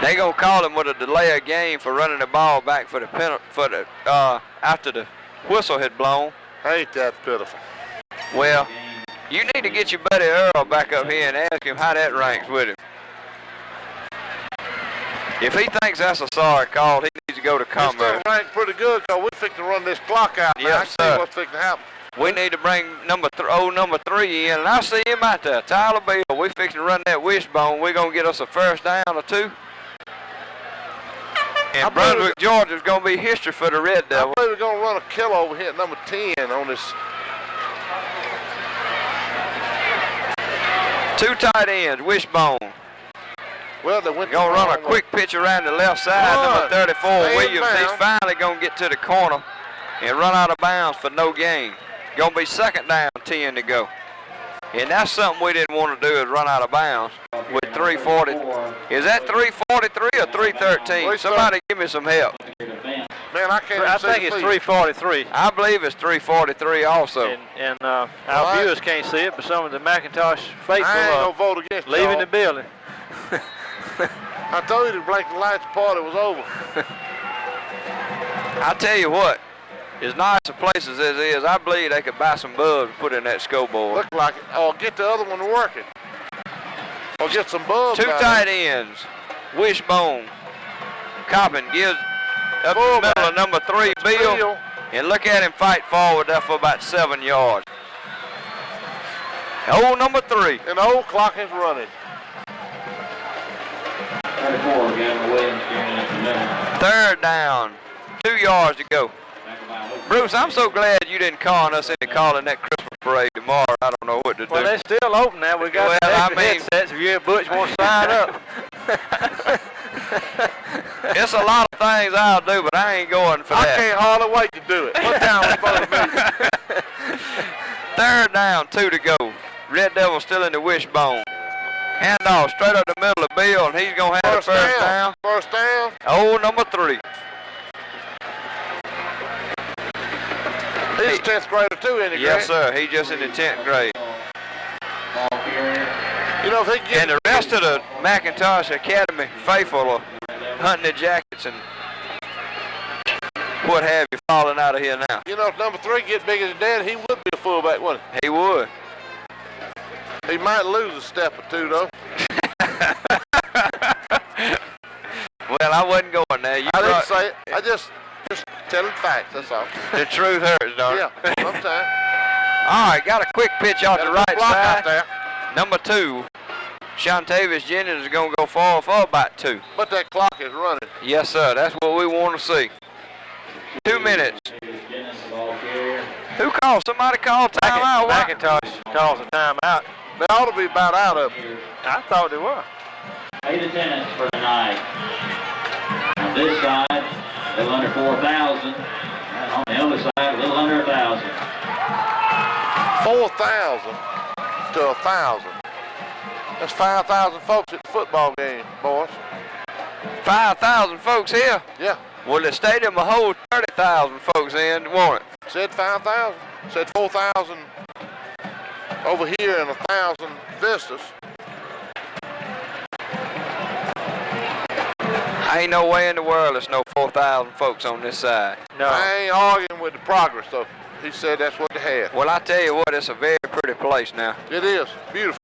[SPEAKER 2] They're going to call him with a delay of game for running the ball back for the penalty after the whistle had blown.
[SPEAKER 4] Ain't that pitiful?
[SPEAKER 2] Well, you need to get your buddy Earl back up here and ask him how that ranks with him. If he thinks that's a sorry call, he needs to go to commerce.
[SPEAKER 4] It's ranked pretty good because we're fixing to run this clock out now.
[SPEAKER 2] Yes, sir.
[SPEAKER 4] See what's fixing to happen.
[SPEAKER 2] We need to bring number 3 in, and I see him out there, Tyler Bill. We fixing to run that wishbone. We're going to get us a 1st down or 2. And Brunswick, Georgia is going to be history for the Red Devils.
[SPEAKER 4] I believe we're going to run a kill over here at number 10 on this.
[SPEAKER 2] 2 tight ends, wishbone.
[SPEAKER 4] Well, they went
[SPEAKER 2] Going to run a quick pitch around the left side. Number 34, Williams. He's finally going to get to the corner and run out of bounds for no gain. Going to be 2nd down, 10 to go. And that's something we didn't want to do, is run out of bounds with 3:40. Is that 3:43 or 3:13? Somebody give me some help.
[SPEAKER 4] Man, I can't.
[SPEAKER 1] I think it's 3:43.
[SPEAKER 2] I believe it's 3:43 also.
[SPEAKER 1] And our viewers can't see it, but some of the McIntosh faithful
[SPEAKER 4] I ain't gonna vote against
[SPEAKER 1] leaving
[SPEAKER 4] y'all.
[SPEAKER 1] the building.
[SPEAKER 4] I told you the blinking lights party was over.
[SPEAKER 2] I tell you what, as nice a place as this is, I believe they could buy some bulbs and put in that scoreboard.
[SPEAKER 4] Look like it. Or get the other one working. Or get some bulbs.
[SPEAKER 2] Two tight ends. Wishbone. Coppin gives up the middle of number 3, Bill. And look at him fight forward there for about 7 yards. Old number 3.
[SPEAKER 4] And the old clock is running.
[SPEAKER 3] 34, Gavin Williams, carrying it to the middle.
[SPEAKER 2] 3rd down. 2 yards to go. Bruce, I'm so glad you didn't con us into calling that Christmas parade tomorrow. I don't know what to do.
[SPEAKER 1] Well, they're still open now. We got the extra headsets if you and Butch want to sign up.
[SPEAKER 2] It's a lot of things I'll do, but I ain't going for that.
[SPEAKER 4] I can't hardly wait to do it. What time we supposed to meet?
[SPEAKER 2] 3rd down, 2 to go. Red Devil still in the wishbone. Handoff straight up the middle of Bill, and he's going to have the first down.
[SPEAKER 4] First down.
[SPEAKER 2] Old number 3.
[SPEAKER 4] He's a 10th grader too, isn't he?
[SPEAKER 2] Yes, sir. He's just in the 10th grade.
[SPEAKER 4] You know, if he can get...
[SPEAKER 2] And the rest of the McIntosh Academy faithful are hunting their jackets and what have you falling out of here now.
[SPEAKER 4] You know, if number 3 get big as his dad, he would be a fullback, wouldn't
[SPEAKER 2] he? He would.
[SPEAKER 4] He might lose a step or two, though.
[SPEAKER 2] Well, I wasn't going there.
[SPEAKER 4] I didn't say it. I just telling facts, that's all.
[SPEAKER 2] The truth hurts, don't it?
[SPEAKER 4] Yeah, sometimes.
[SPEAKER 2] All right, got a quick pitch off the right side.
[SPEAKER 4] There.
[SPEAKER 2] Number 2, Shontavius Jennings is going to go forward for about 2.
[SPEAKER 4] But that clock is running.
[SPEAKER 2] Yes, sir. That's what we want to see. 2 minutes. Who called? Somebody called timeout.
[SPEAKER 1] McIntosh calls a timeout.
[SPEAKER 4] They ought to be about out of it.
[SPEAKER 1] I thought they were.
[SPEAKER 3] 8 attendance for tonight. On this side, a little under 4,000. And on the other side, a little under 1,000.
[SPEAKER 4] 4,000 to 1,000. That's 5,000 folks at the football game, boys.
[SPEAKER 2] 5,000 folks here?
[SPEAKER 4] Yeah.
[SPEAKER 2] Well, the stadium will hold 30,000 folks in, won't it?
[SPEAKER 4] Said 5,000. Said 4,000 over here and 1,000 visitors.
[SPEAKER 2] Ain't no way in the world there's no 4,000 folks on this side.
[SPEAKER 1] No.
[SPEAKER 4] I ain't arguing with the progress, though. He said that's what they had.
[SPEAKER 2] Well, I tell you what, it's a very pretty place now.
[SPEAKER 4] It is. Beautiful.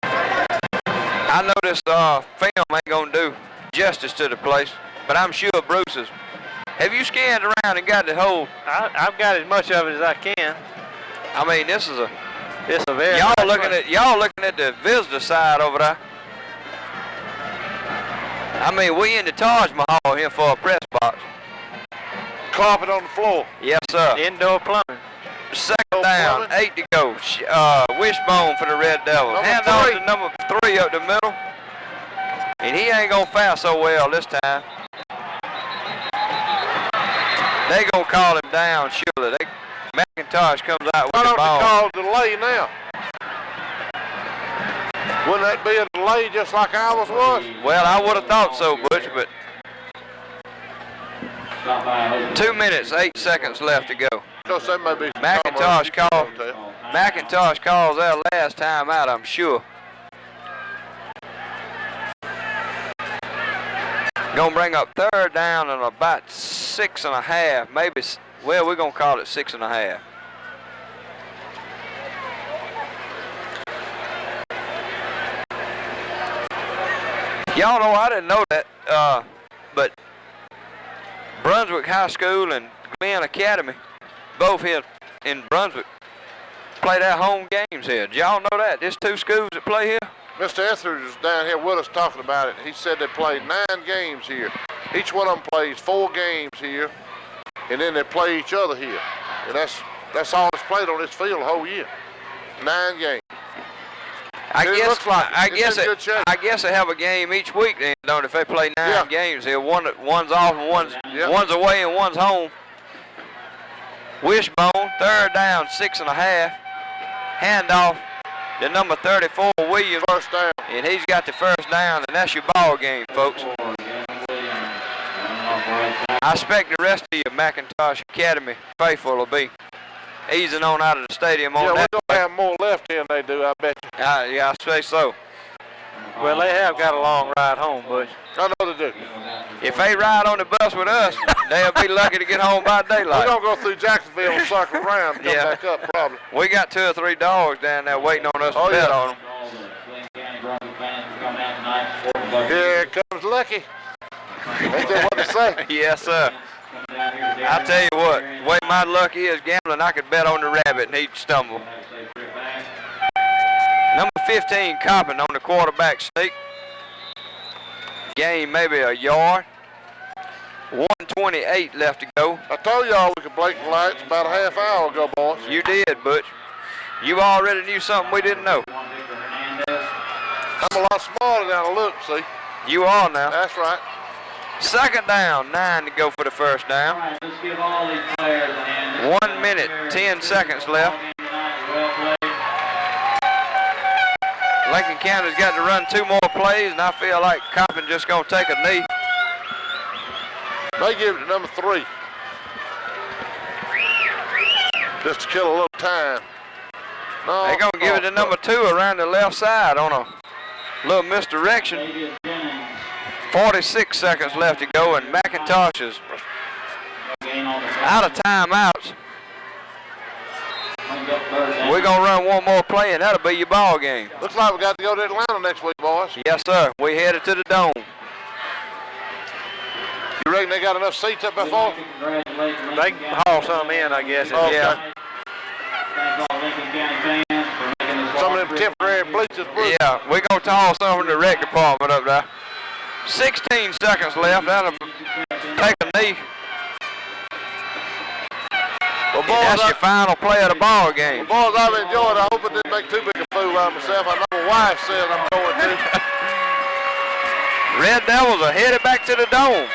[SPEAKER 2] I know this film ain't going to do justice to the place, but I'm sure Bruce is. Have you scanned around and got the whole?
[SPEAKER 1] I've got as much of it as I can.
[SPEAKER 2] I mean, this is a.
[SPEAKER 1] It's a very.
[SPEAKER 2] Y'all looking at the visitor side over there. I mean, we in the Taj Mahal here for a press box.
[SPEAKER 4] Carpet on the floor.
[SPEAKER 2] Yes, sir.
[SPEAKER 1] Indoor plumbing.
[SPEAKER 2] Second down, 8 to go. Wishbone for the Red Devils. Hand off to number 3 up the middle. And he ain't going to foul so well this time. They going to call him down, surely. McIntosh comes out with the ball.
[SPEAKER 4] Why don't they call delay now? Wouldn't that be a delay just like ours was?
[SPEAKER 2] Well, I would have thought so, Butch, but 2 minutes, 8 seconds left to go. McIntosh calls that last time out, I'm sure. Gonna bring up 3rd down and about 6.5, maybe. Well, we're gonna call it 6.5. Y'all know I didn't know that, but Brunswick High School and Glen Academy, both here in Brunswick, play their home games here. Did y'all know that? There's 2 schools that play here.
[SPEAKER 4] Mr. Etheridge is down here with us talking about it. He said they played 9 games here. Each one of them plays 4 games here, and then they play each other here. And that's all that's played on this field the whole year. 9 games.
[SPEAKER 2] I guess they have a game each week then, don't they? If they play 9 games here, one's off and one's away and one's home. Wishbone, 3rd down, 6.5. Handoff to number 34, Williams.
[SPEAKER 4] First down.
[SPEAKER 2] And he's got the first down, and that's your ball game, folks. I expect the rest of your McIntosh Academy faithful will be easing on out of the stadium on that.
[SPEAKER 4] We're going to have more left in than they do, I bet you.
[SPEAKER 2] Yeah, I say so.
[SPEAKER 1] Well, they have got a long ride home, Butch.
[SPEAKER 4] I know they do.
[SPEAKER 2] If they ride on the bus with us, they'll be lucky to get home by daylight.
[SPEAKER 4] We're going to go through Jacksonville and circle around and come back up probably.
[SPEAKER 2] We got 2 or 3 dogs down there waiting on us to bet on them.
[SPEAKER 4] Here comes Lucky. Ain't that what to say?
[SPEAKER 2] Yes, sir. I tell you what, the way my luck is gambling, I could bet on the rabbit and he'd stumble. Number 15, Coppin on the quarterback sneak. Gain maybe a yard. 1:28 left to go.
[SPEAKER 4] I told y'all we could blink the lights about a half hour ago, boys.
[SPEAKER 2] You did, Butch. You already knew something we didn't know.
[SPEAKER 4] I'm a lot smaller than I look, see?
[SPEAKER 2] You are now.
[SPEAKER 4] That's right.
[SPEAKER 2] 2nd down, 9 to go for the first down. 1 minute, 10 seconds left. Lincoln County's got to run 2 more plays, and I feel like Coppin just going to take a knee.
[SPEAKER 4] They give it to number 3. Just to kill a little time. No,
[SPEAKER 2] They're going to give it to number 2 around the left side on a little misdirection. 46 seconds left to go, and McIntosh is out of timeouts. We're going to run 1 more play, and that'll be your ball game.
[SPEAKER 4] Looks like we got to go to Atlanta next week, boys.
[SPEAKER 2] Yes, sir. We headed to the Dome.
[SPEAKER 4] You reckon they got enough seats up there for us?
[SPEAKER 1] They can haul some in, I guess.
[SPEAKER 4] Okay.
[SPEAKER 2] Yeah.
[SPEAKER 4] Some of them temporary bleachers.
[SPEAKER 2] Yeah, we're going to haul some from the rec department up there. 16 seconds left. That'll take a knee.
[SPEAKER 4] Well, boys,
[SPEAKER 2] That's your final play of the ball game.
[SPEAKER 4] Well, boys, I've enjoyed it. I hope it didn't make too big a fool out of myself. I know my wife said I'm going to.
[SPEAKER 2] Red Devils are headed back to the Dome.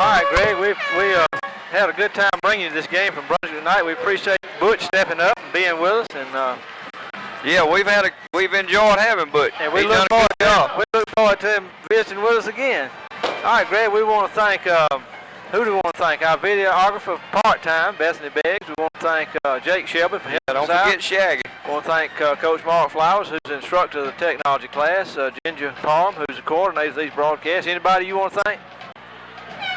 [SPEAKER 1] All right, Greg, we had a good time bringing you this game from Brunswick tonight. We appreciate Butch stepping up and being with us, and
[SPEAKER 2] Yeah, we've enjoyed having Butch.
[SPEAKER 1] and we
[SPEAKER 2] He's
[SPEAKER 1] look
[SPEAKER 2] done a good job.
[SPEAKER 1] forward to him visiting with us again. All right, Greg, we want to thank who do we want to thank? Our videographer part-time, Bethany Beggs. We want to thank Jake Shelby for helping
[SPEAKER 2] Don't
[SPEAKER 1] us out.
[SPEAKER 2] forget Shaggy.
[SPEAKER 1] We want to thank Coach Mark Flowers, who's the instructor of the technology class, Ginger Palm, who's the coordinator of these broadcasts. Anybody you want to thank?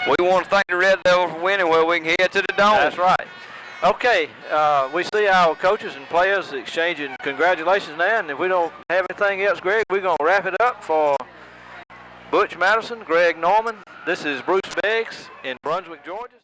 [SPEAKER 2] We want to thank the Red Devils for winning where we can head to the Dome.
[SPEAKER 1] That's right. Okay, we see our coaches and players exchanging congratulations now, and if we don't have anything else, Greg, we're going to wrap it up for Butch Madison, Greg Norman. This is Bruce Beggs in Brunswick, Georgia.